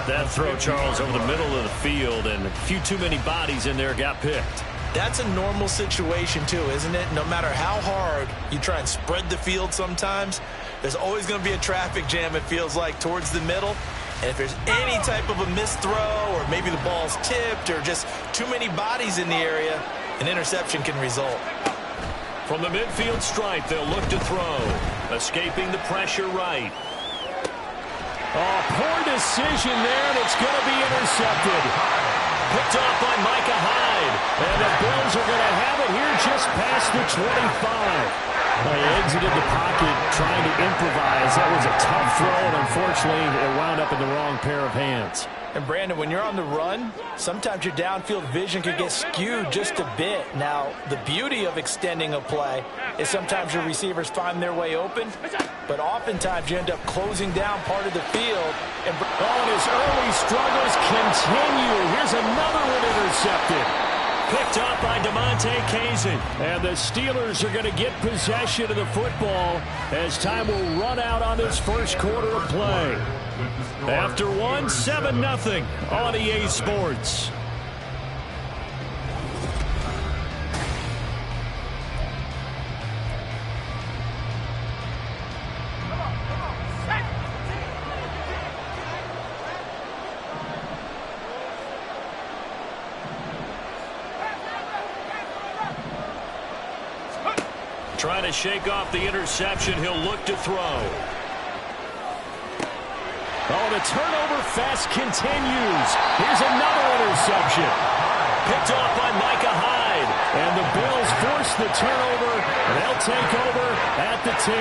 That throw, Charles, over the middle of the field, and a few too many bodies in there got picked. That's a normal situation, too, isn't it? No matter how hard you try and spread the field sometimes, there's always going to be a traffic jam, it feels like, towards the middle. And if there's any type of a missed throw or maybe the ball's tipped or just too many bodies in the area, an interception can result. From the midfield stripe, they'll look to throw. Escaping the pressure right. Oh, poor decision there, and it's going to be intercepted. Picked off by Micah Hyde. And the Bills are going to have it here just past the 25. Well, he exited the pocket trying to improvise. That was a tough throw, and unfortunately, it wound up in the wrong pair of hands. And, Brandon, when you're on the run, sometimes your downfield vision can get skewed just a bit. Now, the beauty of extending a play is sometimes your receivers find their way open, but oftentimes you end up closing down part of the field. And his early struggles continue. Here's another one intercepted. Picked up by DeMonte Casey. And the Steelers are going to get possession of the football as time will run out on this first quarter of play. After 7-0 on EA Sports. Trying to shake off the interception. He'll look to throw. Oh, the turnover fest continues. Here's another interception. Picked off by Micah Hyde. And the Bills force the turnover. They'll take over at the 10.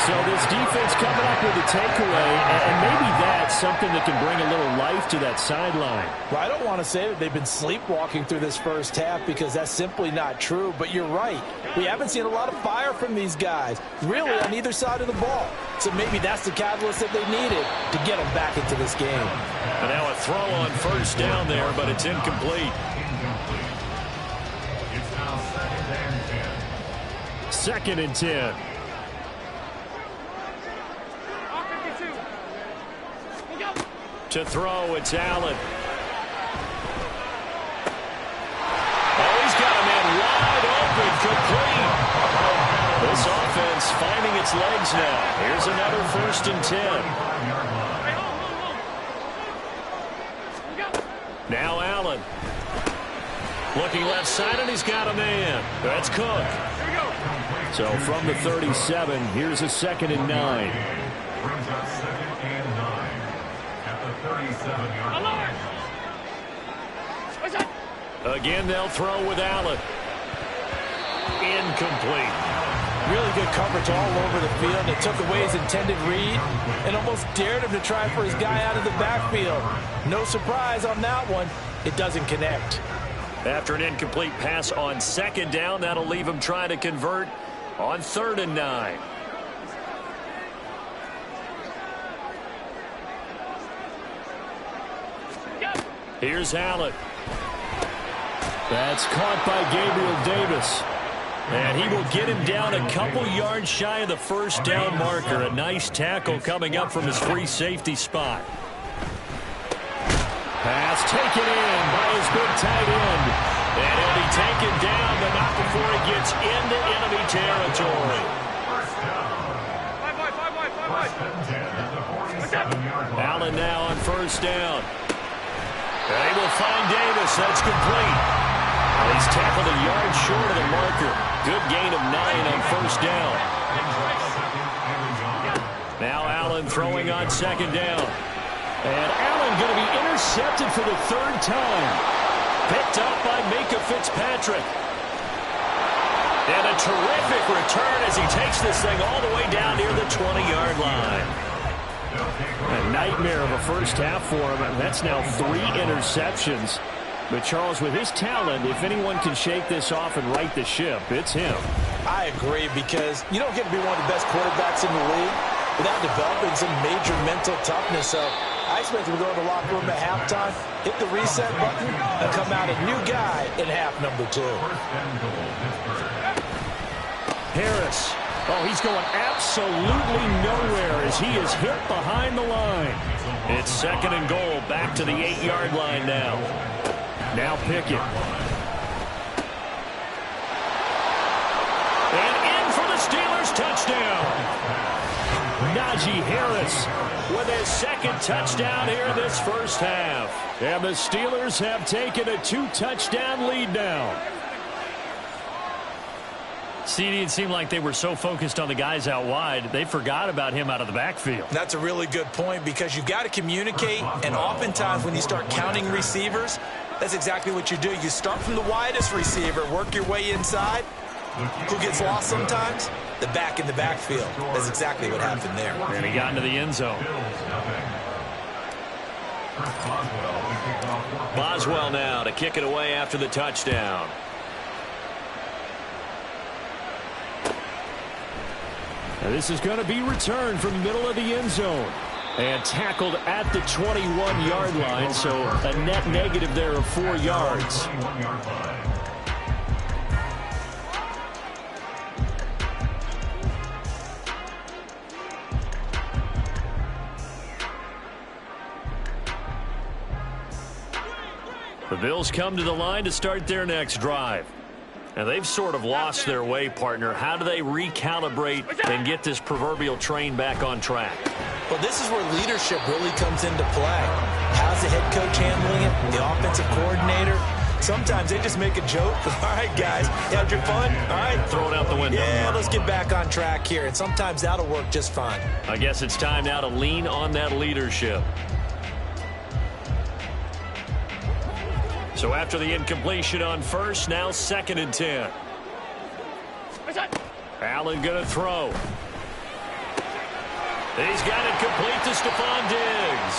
So this defense coming up with a takeaway, and maybe that's something that can bring a little life to that sideline. Well, I don't want to say that they've been sleepwalking through this first half because that's simply not true, but you're right. We haven't seen a lot of fire from these guys, really, on either side of the ball. So maybe that's the catalyst that they needed to get them back into this game. And now a throw on first down there, but it's incomplete. It's now 2nd and 10. 2nd and 10. To throw, it's Allen. Oh, he's got a man wide open, complete. This offense finding its legs now. Here's another 1st and 10. Now Allen. Looking left side, and he's got a man. That's Cook. So from the 37, here's a 2nd and 9. Brings up 2nd and 9 at the 37-yard line. Again, they'll throw with Allen. Incomplete. Really good coverage all over the field. It took away his intended read and almost dared him to try for his guy out of the backfield. No surprise on that one. It doesn't connect. After an incomplete pass on 2nd down, that'll leave him trying to convert on 3rd and 9. Here's Allen. That's caught by Gabriel Davis. And he will get him down a couple yards shy of the first down marker. A nice tackle coming up from his free safety spot. Pass taken in by his big tight end. And he'll be taken down, but not before he gets into enemy territory. Allen now on 1st down. And he will find Davis. That's complete. And he's tackled a yard short of the marker. Good gain of 9 on 1st down. Now Allen throwing on 2nd down. And Allen going to be intercepted for the 3rd time. Picked up by Micah Fitzpatrick. And a terrific return as he takes this thing all the way down near the 20-yard line. A nightmare of a first half for him. That's now 3 interceptions. But, Charles, with his talent, if anyone can shake this off and right the ship, it's him. I agree, because you don't get to be one of the best quarterbacks in the league without developing some major mental toughness. So I expect him to go to the locker room at halftime, hit the reset button, and come out a new guy in half number 2. Harris. Oh, he's going absolutely nowhere as he is hit behind the line. It's 2nd and goal, back to the 8-yard line now. Now Pickett. And in for the Steelers touchdown. Najee Harris with his 2nd touchdown here in this first half. And the Steelers have taken a 2-touchdown lead now. CD, it seemed like they were so focused on the guys out wide, they forgot about him out of the backfield. That's a really good point, because you've got to communicate, and oftentimes when you start counting receivers, that's exactly what you do. You start from the widest receiver, work your way inside. Who gets lost sometimes? The back in the backfield. That's exactly what happened there. And he got into the end zone. Boswell now to kick it away after the touchdown. Now this is going to be returned from the middle of the end zone. And tackled at the 21-yard line, so a net negative there of 4 yards. The Bills come to the line to start their next drive. And they've sort of lost their way, partner. How do they recalibrate and get this proverbial train back on track? Well, this is where leadership really comes into play. How's the head coach handling it? The offensive coordinator? Sometimes they just make a joke. All right, guys, you had your fun? All right. Throw it out the window. Yeah, let's get back on track here. And sometimes that'll work just fine. I guess it's time now to lean on that leadership. So after the incompletion on first, now 2nd and 10. Allen going to throw. He's got it complete to Stephon Diggs.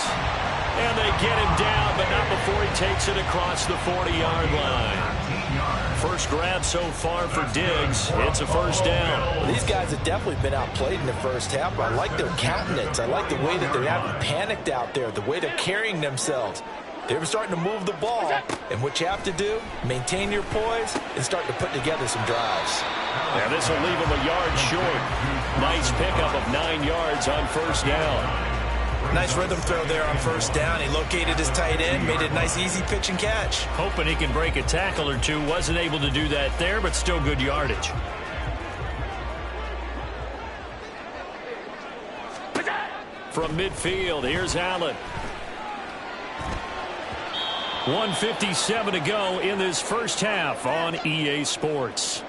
And they get him down, but not before he takes it across the 40-yard line. First grab so far for Diggs. It's a first down. Well, these guys have definitely been outplayed in the first half. I like their countenance. I like the way that they haven't panicked out there, the way they're carrying themselves. They're starting to move the ball, and what you have to do, maintain your poise and start to put together some drives. And this will leave him a yard short. Nice pickup of 9 yards on first down. Nice rhythm throw there on first down. He located his tight end, made it a nice easy pitch and catch. Hoping he can break a tackle or two. Wasn't able to do that there, but still good yardage. From midfield, here's Allen. 1:57 to go in this first half on EA Sports.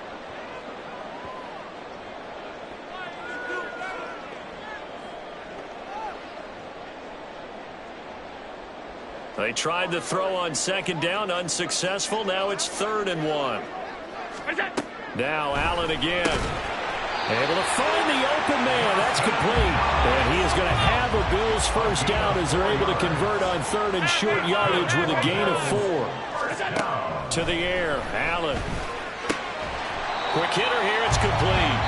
They tried to throw on 2nd down, unsuccessful. Now it's 3rd and 1. Now Allen again. Able to find the open man. That's complete. And he is going to have a Bills first down as they're able to convert on 3rd and short yardage with a gain of 4. To the air, Allen. Quick hitter here. It's complete.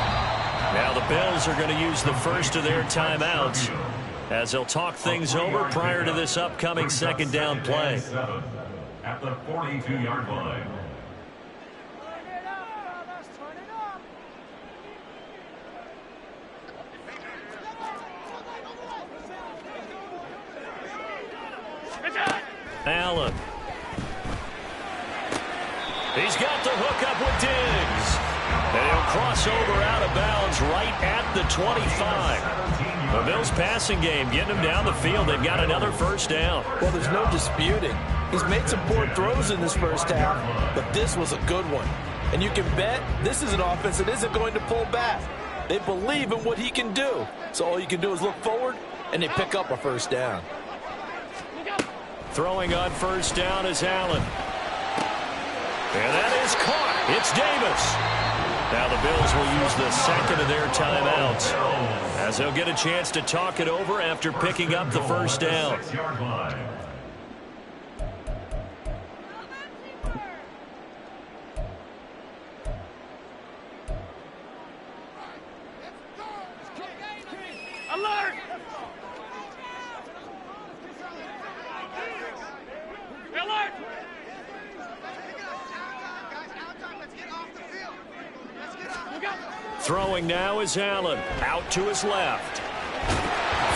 Now the Bills are going to use the first of their timeouts as they'll talk things over prior to this upcoming 2nd down play. At the 42-yard line. Allen. He's got the hook up with Diggs. And he'll cross over out of bounds right at the 25. The Bills passing game getting him down the field. They've got another first down. Well, there's no disputing. He's made some poor throws in this first half, but this was a good one. And you can bet this is an offense that isn't going to pull back. They believe in what he can do. So all you can do is look forward, and they pick up a first down. Throwing on first down is Allen. And that is caught. It's Davis. Now the Bills will use the second of their timeouts as they'll get a chance to talk it over after picking up the first down. Alert! Alert! Throwing now is Allen. Out to his left.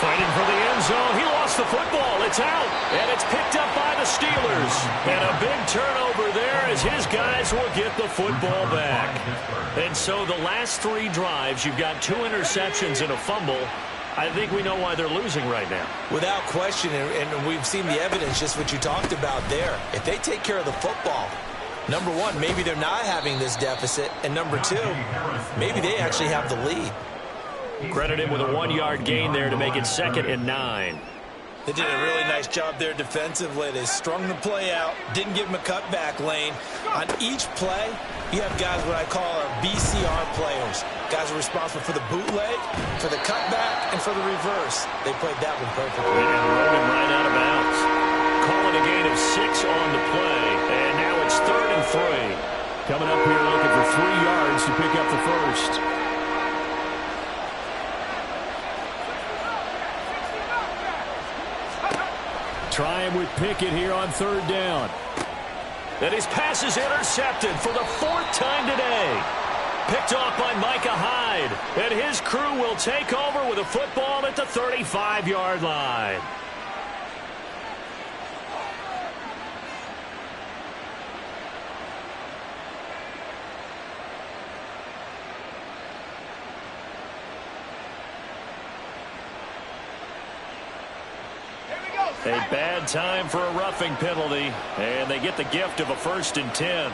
Fighting for the end zone. He lost the football. It's out. And it's picked up by the Steelers. And a big turnover there as his guys will get the football back. And so the last 3 drives, you've got 2 interceptions and a fumble. I think we know why they're losing right now. Without question, and we've seen the evidence, just what you talked about there. If they take care of the football, number one, maybe they're not having this deficit. And number 2, maybe they actually have the lead. Credit him with a 1-yard gain there to make it 2nd and 9. They did a really nice job there defensively. They strung the play out, didn't give him a cutback lane. On each play, you have guys what I call our BCR players. Guys are responsible for the bootleg, for the cutback, and for the reverse. They played that one perfectly. And rolling right out of bounds. Calling a gain of 6 on the play. And now it's 3rd and 3. Coming up here looking for 3 yards to pick up the first. Trying with Pickett here on 3rd down. And his pass is intercepted for the 4th time today. Picked off by Micah Hyde. And his crew will take over with a football at the 35-yard line. A bad time for a roughing penalty, and they get the gift of a 1st and 10.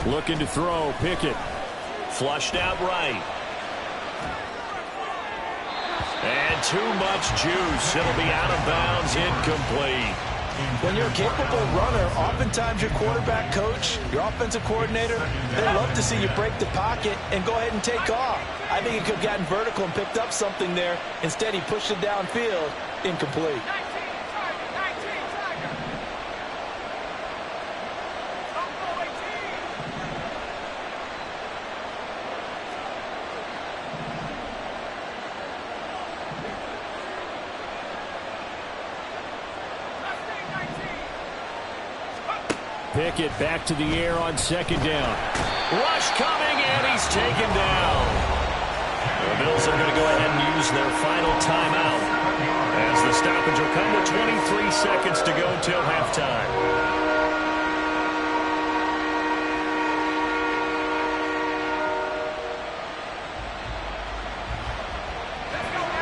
Looking to throw, Pickett. Flushed out right. And too much juice. It'll be out of bounds, incomplete. When you're a capable runner, oftentimes your quarterback coach, your offensive coordinator, they love to see you break the pocket and go ahead and take off. I think he could have gotten vertical and picked up something there. Instead, he pushed it downfield, incomplete. Pickett back to the air on 2nd down. Rush coming, and he's taken down. The Bills are going to go ahead and use their final timeout as the stoppage will come with 23 seconds to go till halftime.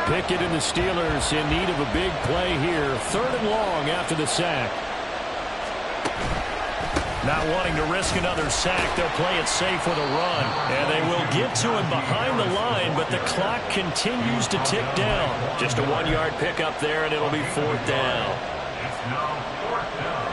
Pickett and the Steelers in need of a big play here. 3rd and long after the sack. Not wanting to risk another sack, they'll play it safe with a run. And they will get to him behind the line, but the clock continues to tick down. Just a 1-yard pickup there, and it'll be 4th down. It's now 4th down.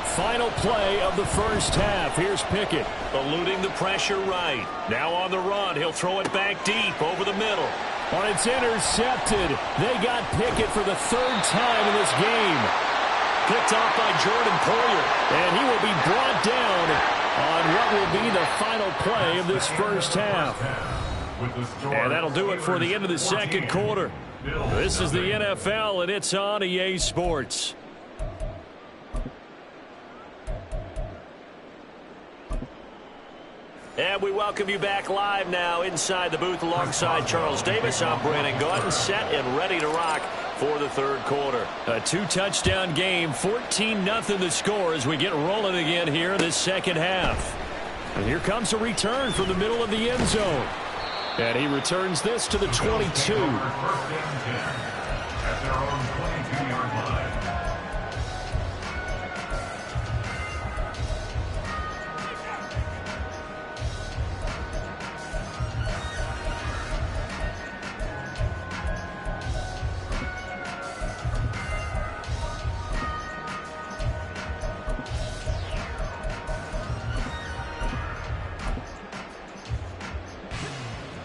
Final play of the first half. Here's Pickett. Eluding the pressure right. Now on the run, he'll throw it back deep over the middle. Oh, it's intercepted. They got Pickett for the 3rd time in this game. Picked off by Jordan Poyer. And he will be brought down on what will be the final play of this first half. And that'll do it for the end of the 2nd quarter. This is the NFL, and it's on EA Sports. And we welcome you back live now inside the booth alongside Charles Davis. I'm Brandon Gaudin, set and ready to rock for the 3rd quarter. A 2-touchdown game, 14-0 the score as we get rolling again here in this 2nd half. And here comes a return from the middle of the end zone. And he returns this to the 22. At their own 22-yard line.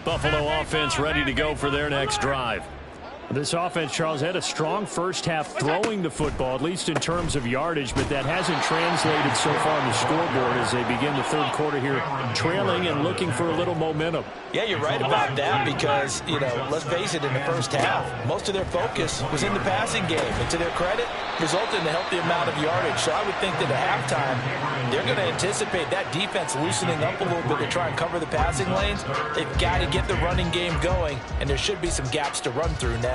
Buffalo offense ready to go for their next drive. This offense, Charles, had a strong first half throwing the football, at least in terms of yardage, but that hasn't translated so far on the scoreboard as they begin the third quarter here, trailing and looking for a little momentum. Yeah, you're right about that because, let's face it, in the first half, most of their focus was in the passing game. And to their credit, resulted in a healthy amount of yardage. So I would think that at halftime, they're going to anticipate that defense loosening up a little bit to try and cover the passing lanes. They've got to get the running game going, and there should be some gaps to run through now.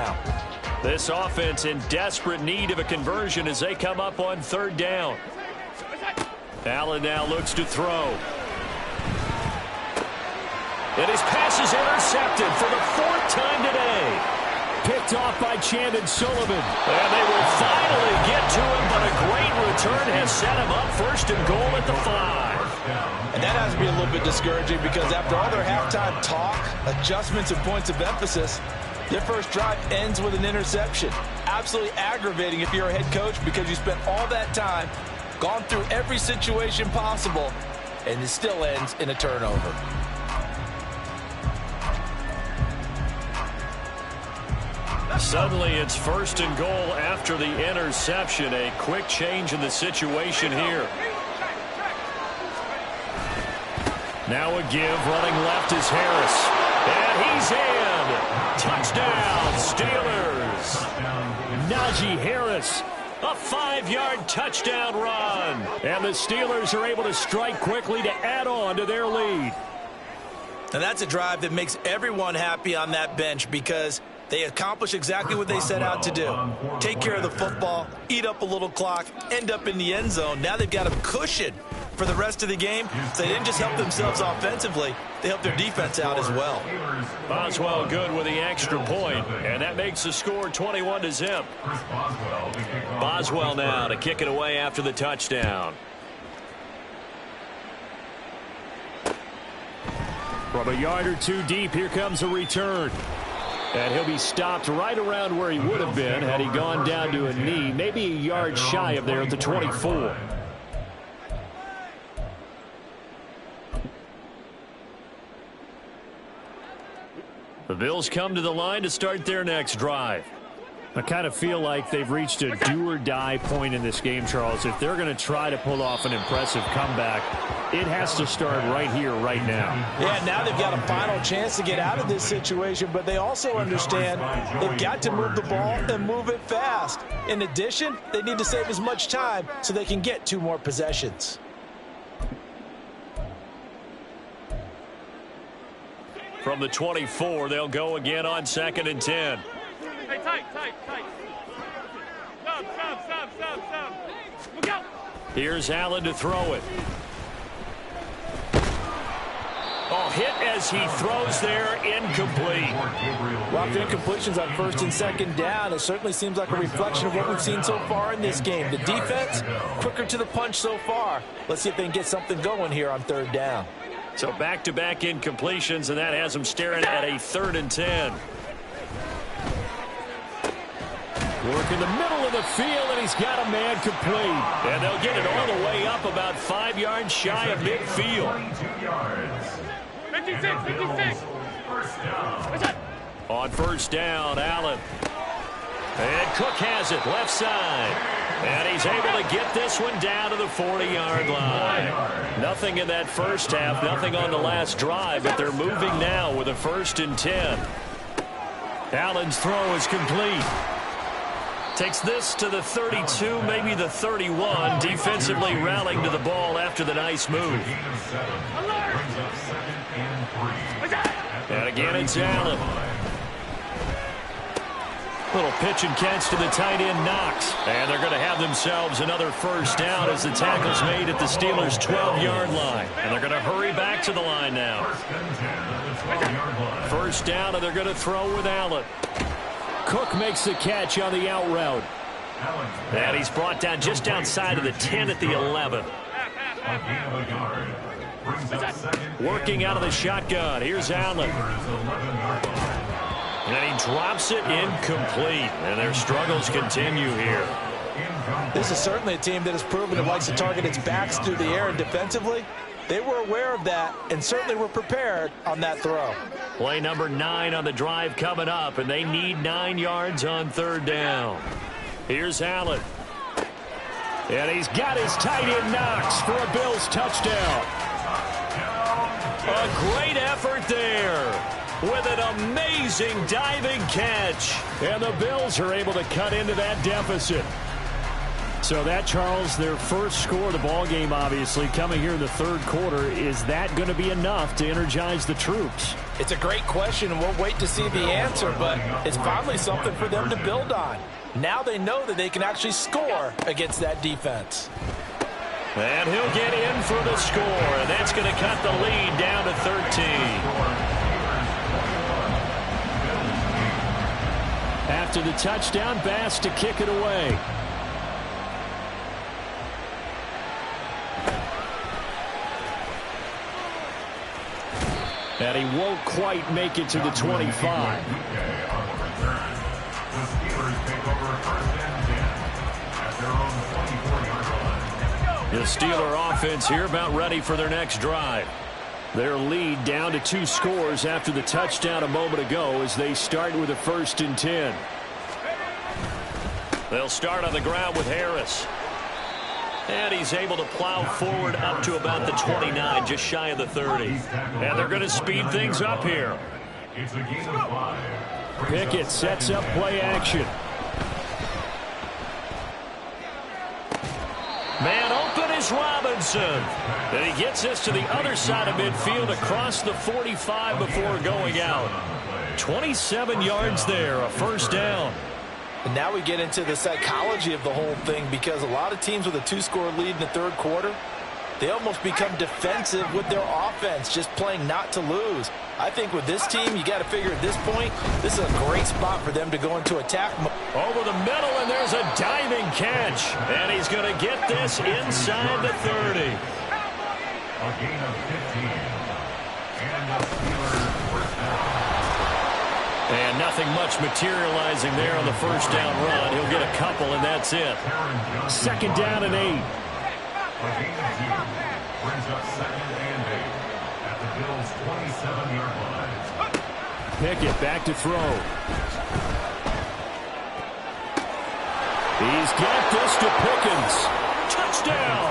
This offense in desperate need of a conversion as they come up on third down. Allen now looks to throw. And his pass is intercepted for the fourth time today. Picked off by Chandon Sullivan. And they will finally get to him, but a great return has set him up first and goal at the 5. And that has to be a little bit discouraging because after all their halftime talk, adjustments, and points of emphasis, their first drive ends with an interception. Absolutely aggravating if you're a head coach because you spent all that time, gone through every situation possible, and it still ends in a turnover. Suddenly it's first and goal after the interception. A quick change in the situation here. Now a give, running left is Harris. And he's in. Touchdown, Steelers. Najee Harris. A 5-yard touchdown run. And the Steelers are able to strike quickly to add on to their lead. And that's a drive that makes everyone happy on that bench because they accomplish exactly what they set out to do. Take care of the football, eat up a little clock, end up in the end zone. Now they've got a cushion for the rest of the game. So they didn't just help themselves offensively, they helped their defense out as well. Boswell good with the extra point, and that makes the score 21-0. Boswell now to kick it away after the touchdown. From a yard or two deep, here comes a return. And he'll be stopped right around where he would have been had he gone down to a knee, maybe a yard shy of there at the 24. The Bills come to the line to start their next drive. I kind of feel like they've reached a do-or-die point in this game, Charles. If they're going to try to pull off an impressive comeback, it has to start right here, right now. Yeah, now they've got a final chance to get out of this situation, but they also understand they've got to move the ball and move it fast. In addition, they need to save as much time so they can get 2 more possessions. From the 24, they'll go again on 2nd and 10. Hey, tight. Stop. Look out. Here's Allen to throw it. Oh, hit as he throws there, incomplete. Well, after incompletions on 1st and 2nd down, it certainly seems like a reflection of what we've seen so far in this game. The defense, quicker to the punch so far. Let's see if they can get something going here on 3rd down. So back-to-back incompletions, and that has them staring at a 3rd and 10. Work in the middle of the field, and he's got a man complete. And they'll get it all the way up about 5 yards shy of midfield. 56. On 1st down, Allen. And Cook has it, left side. And he's able to get this one down to the 40-yard line. Nothing in that first half, nothing on the last drive, but they're moving now with a 1st and 10. Allen's throw is complete. Takes this to the 32, maybe the 31. Defensively rallying to the ball after the nice move. And again, it's Allen. Little pitch and catch to the tight end, Knox. And they're going to have themselves another 1st down as the tackle's made at the Steelers' 12-yard line. And they're going to hurry back to the line now. 1st down, and they're going to throw with Allen. Cook makes the catch on the out route. And he's brought down just outside of the 10 at the 11. Working out of the shotgun. Here's Allen. And he drops it incomplete. And their struggles continue here. This is certainly a team that has proven it likes to target its backs through the air and defensively. They were aware of that and certainly were prepared on that throw. Play number 9 on the drive coming up, and they need 9 yards on third down. Here's Allen. And he's got his tight end Knox for a Bills touchdown. A great effort there with an amazing diving catch. And the Bills are able to cut into that deficit. So that, Charles, their first score of the ball game, obviously, coming here in the third quarter. Is that going to be enough to energize the troops? It's a great question, and we'll wait to see the answer, but it's finally something for them to build on. Now they know that they can actually score against that defense. And he'll get in for the score, and that's going to cut the lead down to 13. After the touchdown, Bass to kick it away. And he won't quite make it to the 25. The Steeler offense here about ready for their next drive. Their lead down to 2 scores after the touchdown a moment ago as they start with a 1st and 10. They'll start on the ground with Harris. And he's able to plow forward up to about the 29, just shy of the 30. And they're going to speed things up here. Pickett sets up play action. Man open is Robinson. And he gets this to the other side of midfield across the 45 before going out. 27 yards there, a 1st down. And now we get into the psychology of the whole thing, because a lot of teams with a 2-score lead in the third quarter, they almost become defensive with their offense, just playing not to lose. I think with this team, you got to figure at this point, this is a great spot for them to go into attack mode. Over the middle, and there's a diving catch. And he's going to get this inside the 30. A gain of 15. And the Steelers first down. And nothing much materializing there on the 1st down run. He'll get a couple, and that's it. 2nd down and 8. A gain of 2 brings up 2nd and 8 at the Bills' 27-yard line. Pickett back to throw. He's got this to Pickens. Touchdown!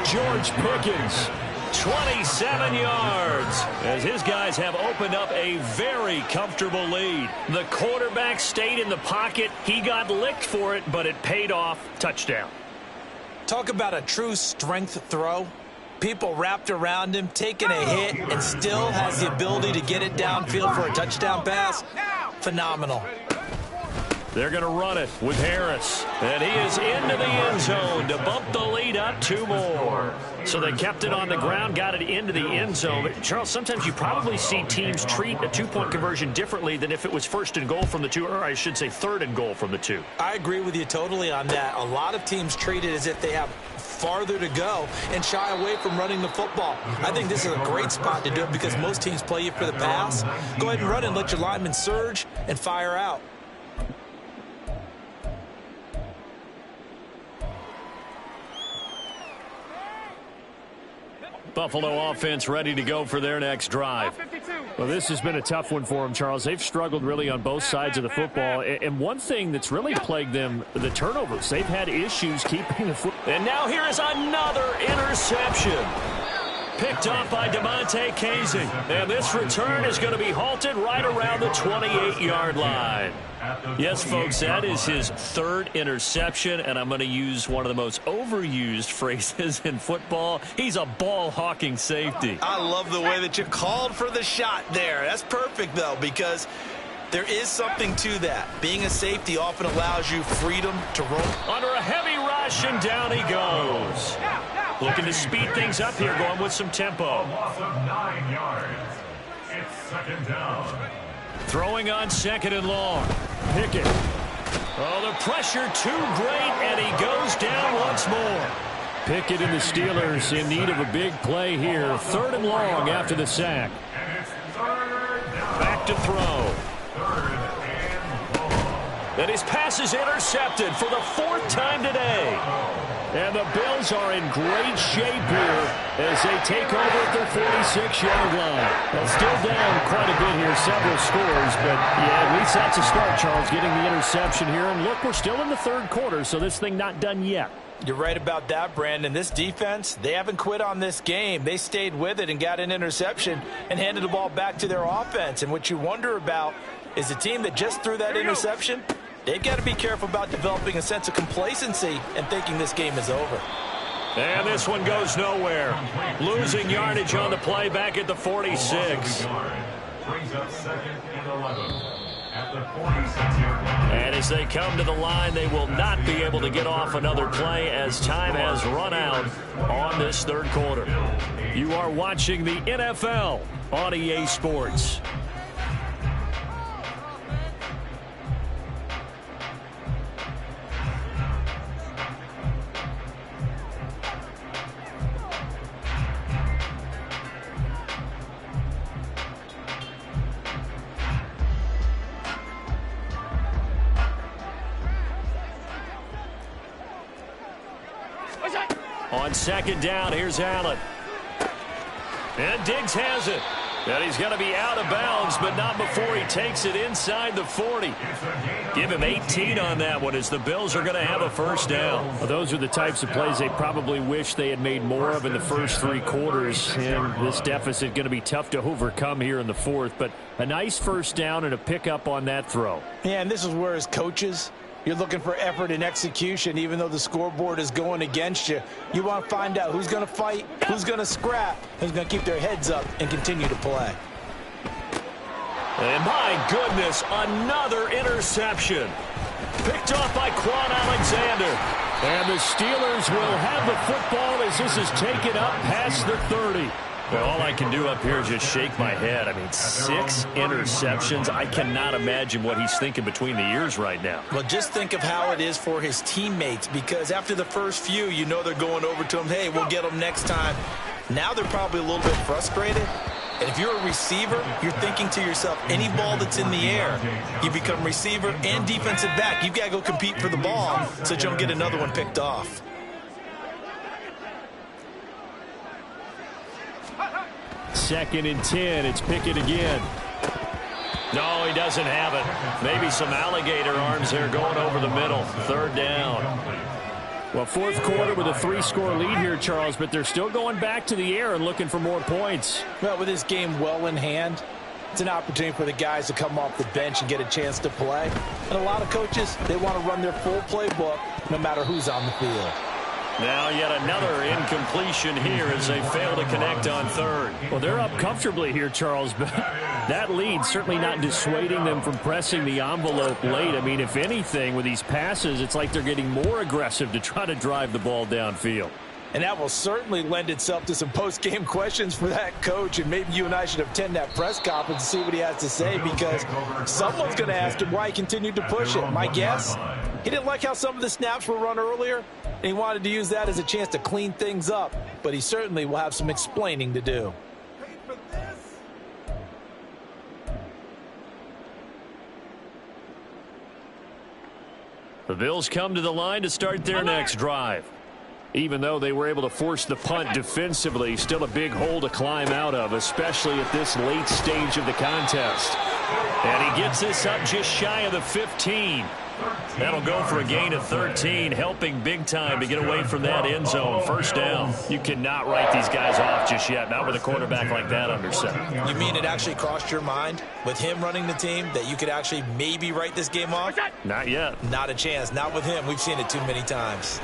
George Pickens. 27 yards as his guys have opened up a very comfortable lead. The quarterback stayed in the pocket. He got licked for it, but it paid off. Touchdown. Talk about a true strength throw. People wrapped around him, taking a hit, and still has the ability to get it downfield for a touchdown pass. Phenomenal. They're going to run it with Harris. And he is into the end zone to bump the lead up 2 more. So they kept it on the ground, got it into the end zone. But Charles, sometimes you probably see teams treat a 2-point conversion differently than if it was 1st and goal from the 2, or I should say 3rd and goal from the 2. I agree with you totally on that. A lot of teams treat it as if they have farther to go and shy away from running the football. I think this is a great spot to do it because most teams play you for the pass. Go ahead and run and let your linemen surge and fire out. Buffalo offense ready to go for their next drive. Well, this has been a tough one for them, Charles. They've struggled really on both sides of the football. And one thing that's really plagued them, the turnovers. They've had issues keeping the football. And now here is another interception. Picked off by DeMonte Casey. And this return is going to be halted right around the 28-yard line. Yes, folks, that is his 3rd interception, and I'm going to use one of the most overused phrases in football. He's a ball-hawking safety. I love the way that you called for the shot there. That's perfect, though, because there is something to that. Being a safety often allows you freedom to roll. Under a heavy rush, and down he goes. Looking to speed things up here, going with some tempo. A loss of 9 yards. It's 2nd down. Throwing on 2nd and long. Pickett. Oh, the pressure too great, and he goes down once more. Pickett and the Steelers in need of a big play here. 3rd and long after the sack. And it's 3rd down. Back to throw. 3rd and long. And his pass is intercepted for the 4th time today. And the Bills are in great shape here as they take over at their 46-yard line. Well, still down quite a bit here, several scores, but yeah, at least that's a start, Charles, getting the interception here. And look, we're still in the third quarter, so this thing not done yet. You're right about that, Brandon. This defense, they haven't quit on this game. They stayed with it and got an interception and handed the ball back to their offense. And what you wonder about is the team that just threw that interception, they've got to be careful about developing a sense of complacency and thinking this game is over. And this one goes nowhere. Losing yardage on the play back at the 46. Brings up 2nd and 11 at the 46-yard line. And as they come to the line, they will not be able to get off another play as time has run out on this third quarter. You are watching the NFL on EA Sports. On second down, here's Allen. And Diggs has it. And he's going to be out of bounds, but not before he takes it inside the 40. Give him 18 on that one as the Bills are going to have a first down. Well, those are the types of plays they probably wish they had made more of in the first three quarters. And this deficit going to be tough to overcome here in the fourth. But a nice first down and a pickup on that throw. Yeah, and this is where as coaches, you're looking for effort and execution, even though the scoreboard is going against you. You want to find out who's going to fight, who's going to scrap, who's going to keep their heads up and continue to play. And my goodness, another interception. Picked off by Quan Alexander. And the Steelers will have the football as this is taken up past the 30. Well, all I can do up here is just shake my head. I mean, 6 interceptions. I cannot imagine what he's thinking between the ears right now. Well, just think of how it is for his teammates, because after the first few, you know they're going over to him, hey, we'll get them next time. Now they're probably a little bit frustrated. And if you're a receiver, you're thinking to yourself, any ball that's in the air, you become receiver and defensive back. You've got to go compete for the ball so that you don't get another one picked off. Second and 10. It's Pickett again. No, he doesn't have it. Maybe some alligator arms there going over the middle. Third down. Well, fourth quarter with a 3-score lead here, Charles, but they're still going back to the air and looking for more points. Well, with this game well in hand, it's an opportunity for the guys to come off the bench and get a chance to play. And a lot of coaches, they want to run their full playbook no matter who's on the field. Now yet another incompletion here as they fail to connect on third. Well, they're up comfortably here, Charles, but that lead certainly not dissuading them from pressing the envelope late. I mean, if anything, with these passes, it's like they're getting more aggressive to try to drive the ball downfield. And that will certainly lend itself to some post-game questions for that coach. And maybe you and I should attend that press conference and see what he has to say, because someone's going to ask him why he continued to push it. My guess, he didn't like how some of the snaps were run earlier, and he wanted to use that as a chance to clean things up. But he certainly will have some explaining to do. The Bills come to the line to start their next drive. Even though they were able to force the punt defensively, still a big hole to climb out of, especially at this late stage of the contest. And he gets this up just shy of the 15. That'll go for a gain of 13, helping big time to get away from that end zone. First down. You cannot write these guys off just yet, not with a quarterback like that under center. You mean it actually crossed your mind with him running the team that you could actually maybe write this game off? Not yet. Not a chance. Not with him. We've seen it too many times.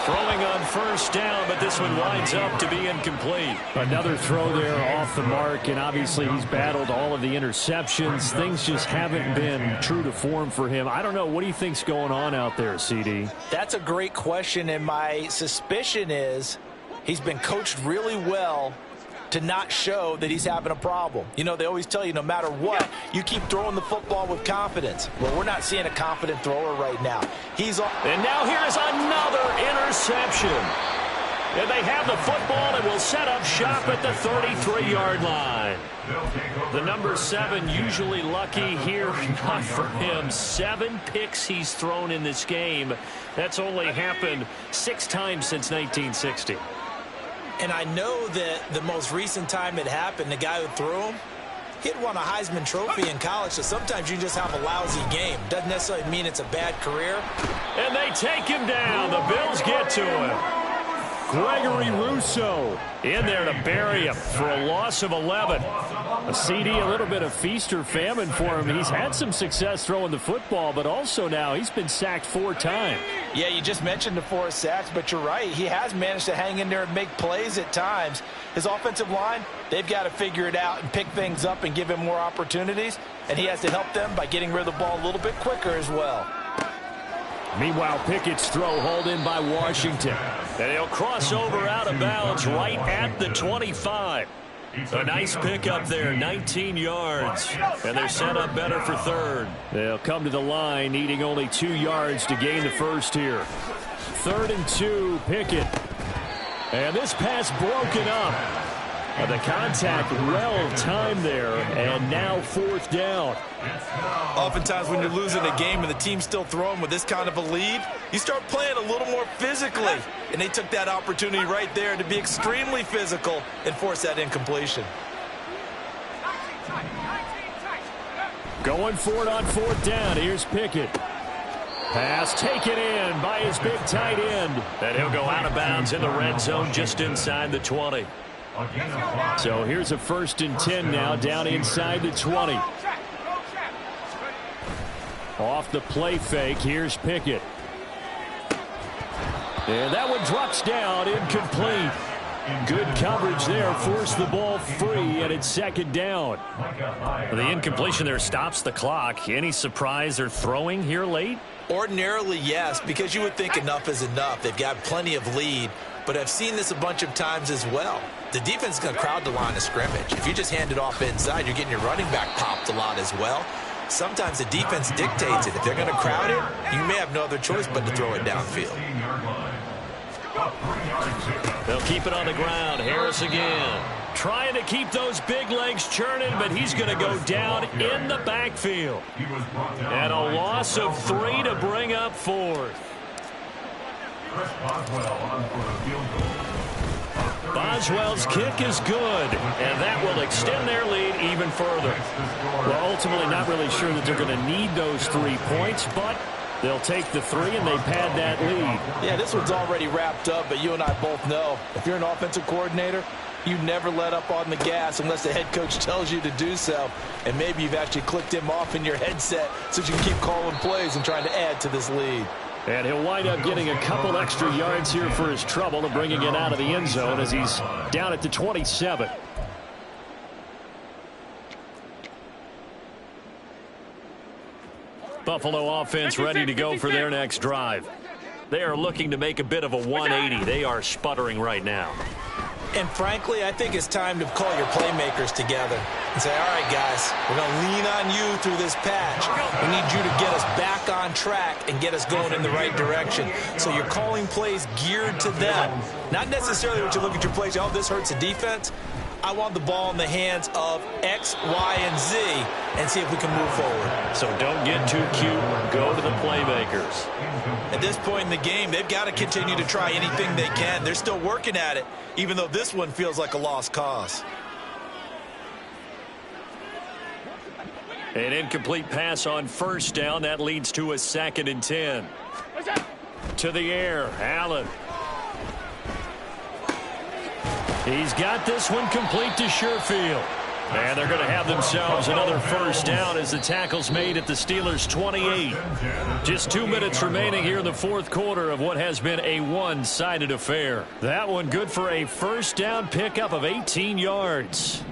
Throwing on first down, but this one winds up to be incomplete. Another throw there off the mark, and obviously he's battled all of the interceptions. Things just haven't been true to form for him. I don't know. What do you think's going on out there, CD? That's a great question, and my suspicion is he's been coached really well to not show that he's having a problem. You know, they always tell you no matter what, you keep throwing the football with confidence. Well, we're not seeing a confident thrower right now. And now here is another interception. And they have the football and will set up shop at the 33-yard line. The number 7 usually lucky here. Not for him. 7 picks he's thrown in this game. That's only happened 6 times since 1960. And I know that the most recent time it happened, the guy who threw him, he had won a Heisman Trophy in college, so sometimes you just have a lousy game. Doesn't necessarily mean it's a bad career. And they take him down. The Bills get to him. Gregory Rousseau in there to bury him for a loss of 11. A CD, a little bit of feast or famine for him. He's had some success throwing the football, but also now he's been sacked 4 times. Yeah, you just mentioned the 4 sacks, but you're right. He has managed to hang in there and make plays at times. His offensive line, they've got to figure it out and pick things up and give him more opportunities, and he has to help them by getting rid of the ball a little bit quicker as well. Meanwhile, Pickett's throw hauled in by Washington. And he'll cross over out of bounds right at the 25. A nice pickup there, 19 yards. And they're set up better for third. They'll come to the line, needing only 2 yards to gain the first here. 3rd and 2, Pickett. And this pass broken up. The contact well-timed there, and now 4th down. Oftentimes when you're losing a game and the team's still throwing with this kind of a lead, you start playing a little more physically. And they took that opportunity right there to be extremely physical and force that incompletion. Going for it on 4th down. Here's Pickett. Pass taken in by his big tight end. And he'll go out of bounds in the red zone just inside the 20. So here's a 1st and 10 now, down inside the 20. Off the play fake, here's Pickett. And that one drops down, incomplete. Good coverage there, forced the ball free, and it's 2nd down. The incompletion there stops the clock. Any surprise they're throwing here late? Ordinarily, yes, because you would think enough is enough. They've got plenty of lead, but I've seen this a bunch of times as well. The defense is going to crowd the line of scrimmage. If you just hand it off inside, you're getting your running back popped a lot as well. Sometimes the defense dictates it. If they're going to crowd it, you may have no other choice but to throw it downfield. They'll keep it on the ground. Harris again. Trying to keep those big legs churning, but he's going to go down in the backfield. And a loss of 3 to bring up 4th. Boswell's kick is good, and that will extend their lead even further. Well, ultimately not really sure that they're going to need those 3 points, but they'll take the 3 and they pad that lead. Yeah, this one's already wrapped up, but you and I both know if you're an offensive coordinator, you never let up on the gas unless the head coach tells you to do so. And maybe you've actually clicked him off in your headset so you can keep calling plays and trying to add to this lead. And he'll wind up getting a couple extra yards here for his trouble and bringing it out of the end zone as he's down at the 27. Buffalo offense ready to go for their next drive. They are looking to make a bit of a 180. They are sputtering right now. And frankly, I think it's time to call your playmakers together and say, all right, guys, we're going to lean on you through this patch. We need you to get us back on track and get us going in the right direction. So you're calling plays geared to them. Not necessarily what you look at your plays, oh, this hurts the defense. I want the ball in the hands of X, Y, and Z and see if we can move forward. So don't get too cute. Go to the playmakers. At this point in the game, they've got to continue to try anything they can. They're still working at it, even though this one feels like a lost cause. An incomplete pass on 1st down. That leads to a 2nd and 10. To the air, Allen. He's got this one complete to Sherfield. And they're going to have themselves another 1st down as the tackle's made at the Steelers' 28. Just 2 minutes remaining here in the 4th quarter of what has been a one-sided affair. That one good for a 1st down pickup of 18 yards.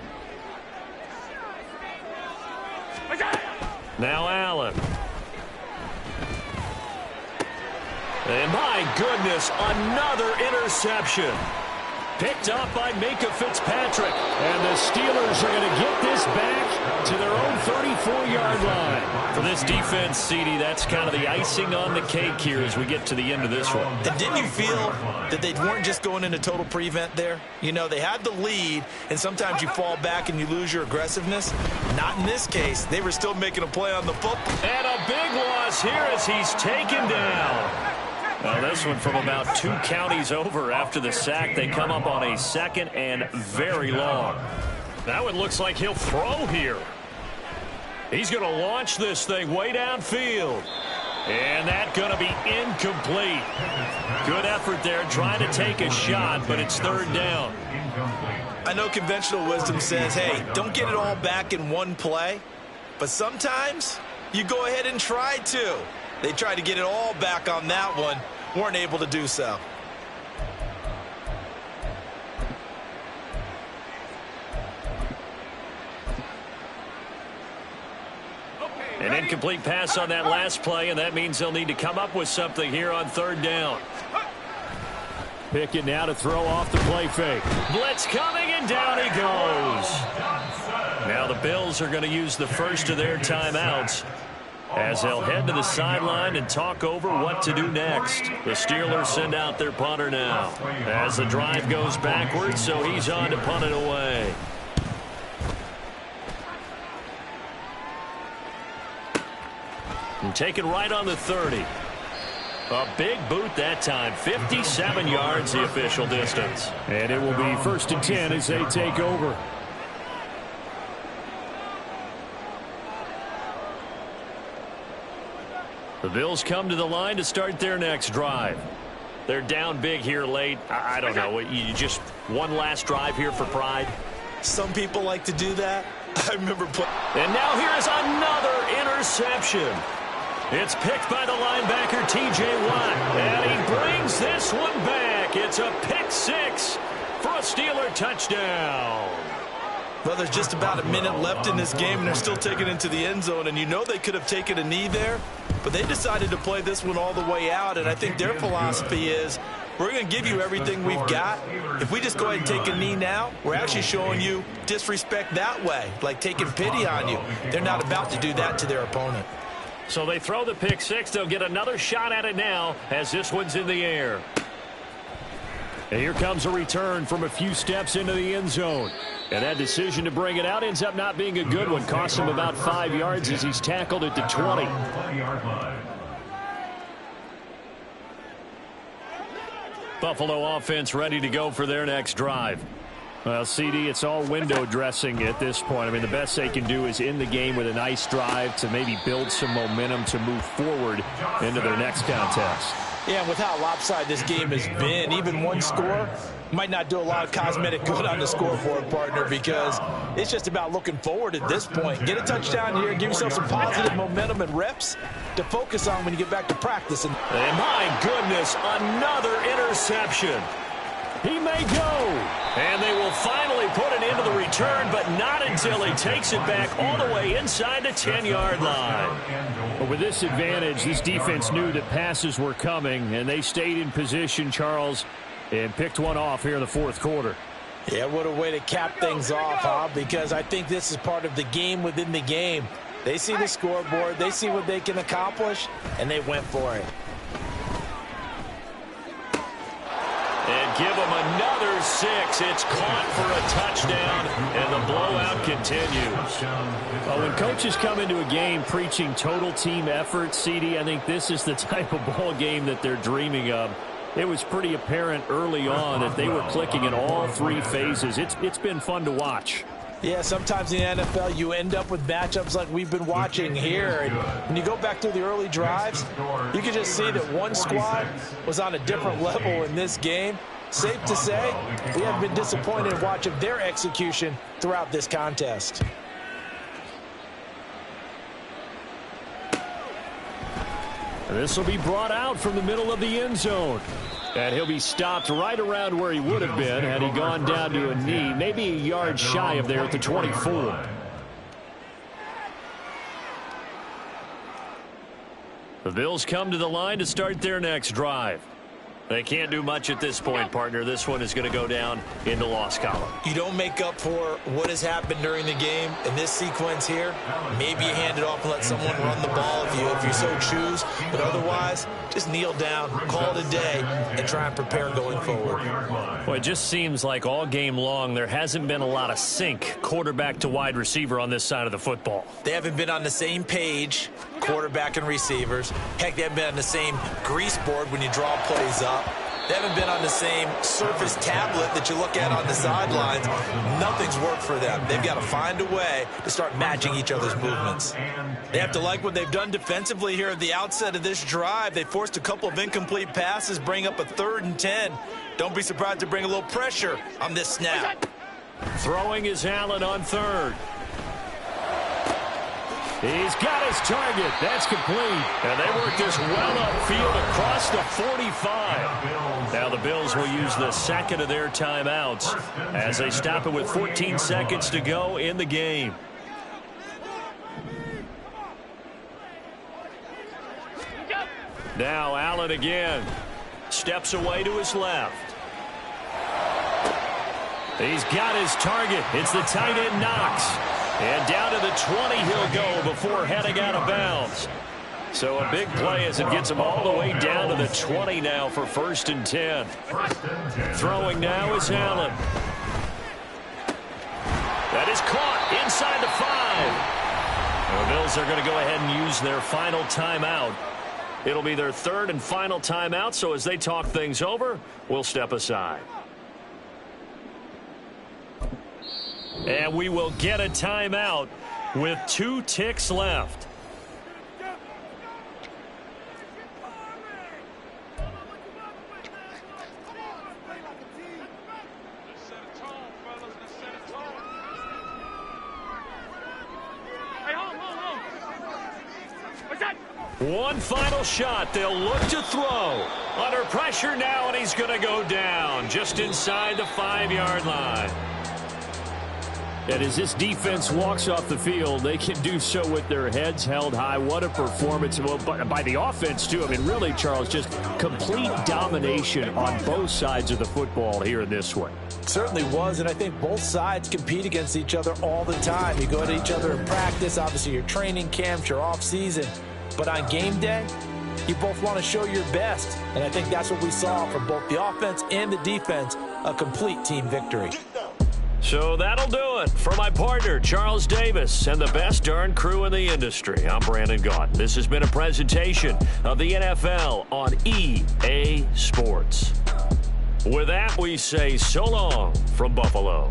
Now Allen. And my goodness, another interception. Picked up by Minka Fitzpatrick. And the Steelers are going to get this back to their own 34-yard line. For this defense, CD, that's kind of the icing on the cake here as we get to the end of this one. And didn't you feel that they weren't just going into total prevent there? You know, they had the lead, and sometimes you fall back and you lose your aggressiveness. Not in this case. They were still making a play on the football. And a big loss here as he's taken down. Well, this one from about 2 counties over after the sack. They come up on a 2nd and very long. That one looks like he'll throw here. He's going to launch this thing way downfield. And that's going to be incomplete. Good effort there trying to take a shot, but it's 3rd down. I know conventional wisdom says, hey, don't get it all back in one play. But sometimes you go ahead and try to. They tried to get it all back on that one. Weren't able to do so. An incomplete pass on that last play, and that means they'll need to come up with something here on 3rd down. Pickett now to throw off the play fake. Blitz coming, and down he goes. Now the Bills are going to use the first of their timeouts as they'll head to the sideline and talk over what to do next. The Steelers send out their punter now as the drive goes backwards, so he's on to punt it away. And taken right on the 30. A big boot that time. 57 yards the official distance. And it will be 1st and 10 as they take over. The Bills come to the line to start their next drive. They're down big here late. I don't know. You just one last drive here for pride. Some people like to do that. I remember and now here's another interception. It's picked by the linebacker, T.J. Watt. And he brings this one back. It's a pick 6 for a Steeler touchdown. Well, there's just about a minute left in this game, and they're still taking it into the end zone. And you know they could have taken a knee there, but they decided to play this one all the way out. And I think their philosophy is, we're going to give you everything we've got. If we just go ahead and take a knee now, we're actually showing you disrespect that way, like taking pity on you. They're not about to do that to their opponent. So they throw the pick 6. They'll get another shot at it now as this one's in the air. And here comes a return from a few steps into the end zone. And that decision to bring it out ends up not being a good one. Cost him about 5 yards as he's tackled at the 20. Buffalo offense ready to go for their next drive. Well, CD, it's all window dressing at this point. I mean, the best they can do is end the game with a nice drive to maybe build some momentum to move forward into their next contest. Yeah, and with how lopsided this game has been, even one score might not do a lot of cosmetic good on the scoreboard, partner, because it's just about looking forward at this point. Get a touchdown here, give yourself some positive momentum and reps to focus on when you get back to practice. And my goodness, another interception. He may go. And they will finally put it into the return, but not until he takes it back all the way inside the 10-yard line. But with this advantage, this defense knew that passes were coming, and they stayed in position, Charles, and picked one off here in the 4th quarter. Yeah, what a way to cap things off, huh? Because I think this is part of the game within the game. They see the scoreboard, they see what they can accomplish, and they went for it. And give them another 6. It's caught for a touchdown, and the blowout continues. Well, when coaches come into a game preaching total team effort, CD, I think this is the type of ball game that they're dreaming of. It was pretty apparent early on that they were clicking in all 3 phases. It's been fun to watch. Yeah, sometimes in the NFL you end up with matchups like we've been watching here. And when you go back to the early drives, you can just see that one squad was on a different level in this game. Safe to say, we have been disappointed in watching their execution throughout this contest. This will be brought out from the middle of the end zone. And he'll be stopped right around where he would have been had he gone down to a knee, maybe a yard shy of there at the 24. The Bills come to the line to start their next drive. They can't do much at this point, partner. This one is going to go down in the loss column. You don't make up for what has happened during the game in this sequence here. Maybe you hand it off and let someone run the ball if you so choose. But otherwise, just kneel down, call it a day, and try and prepare going forward. Well, it just seems like all game long there hasn't been a lot of sync quarterback to wide receiver on this side of the football. They haven't been on the same page, quarterback and receivers. Heck, they haven't been on the same grease board when you draw plays up. They haven't been on the same Surface tablet that you look at on the sidelines. Nothing's worked for them. They've got to find a way to start matching each other's movements. They have to like what they've done defensively here at the outset of this drive. They forced a couple of incomplete passes, bring up a 3rd and 10. Don't be surprised to bring a little pressure on this snap. Throwing is Allen on 3rd. He's got his target. That's complete. And they work this well upfield across the 45. Now the Bills will use the second of their timeouts as they stop it with 14 seconds to go in the game. Now Allen again. Steps away to his left. He's got his target. It's the tight end Knox. And down to the 20 he'll go before heading out of bounds. So a big play as it gets him all the way down to the 20 now for 1st and 10. Throwing now is Allen. That is caught inside the 5. The Bills are going to go ahead and use their final timeout. It'll be their 3rd and final timeout, so as they talk things over, we'll step aside. And we will get a timeout with 2 ticks left. One final shot. They'll look to throw. Under pressure now, and he's going to go down just inside the 5-yard line. And as this defense walks off the field, they can do so with their heads held high. What a performance by the offense, too. I mean, really, Charles, just complete domination on both sides of the football here in this one. Certainly was, and I think both sides compete against each other all the time. You go at each other in practice, obviously your training camps, your off-season. But on game day, you both want to show your best. And I think that's what we saw from both the offense and the defense, a complete team victory. So that'll do it for my partner, Charles Davis, and the best darn crew in the industry. I'm Brandon Gaudin. This has been a presentation of the NFL on EA Sports. With that, we say so long from Buffalo.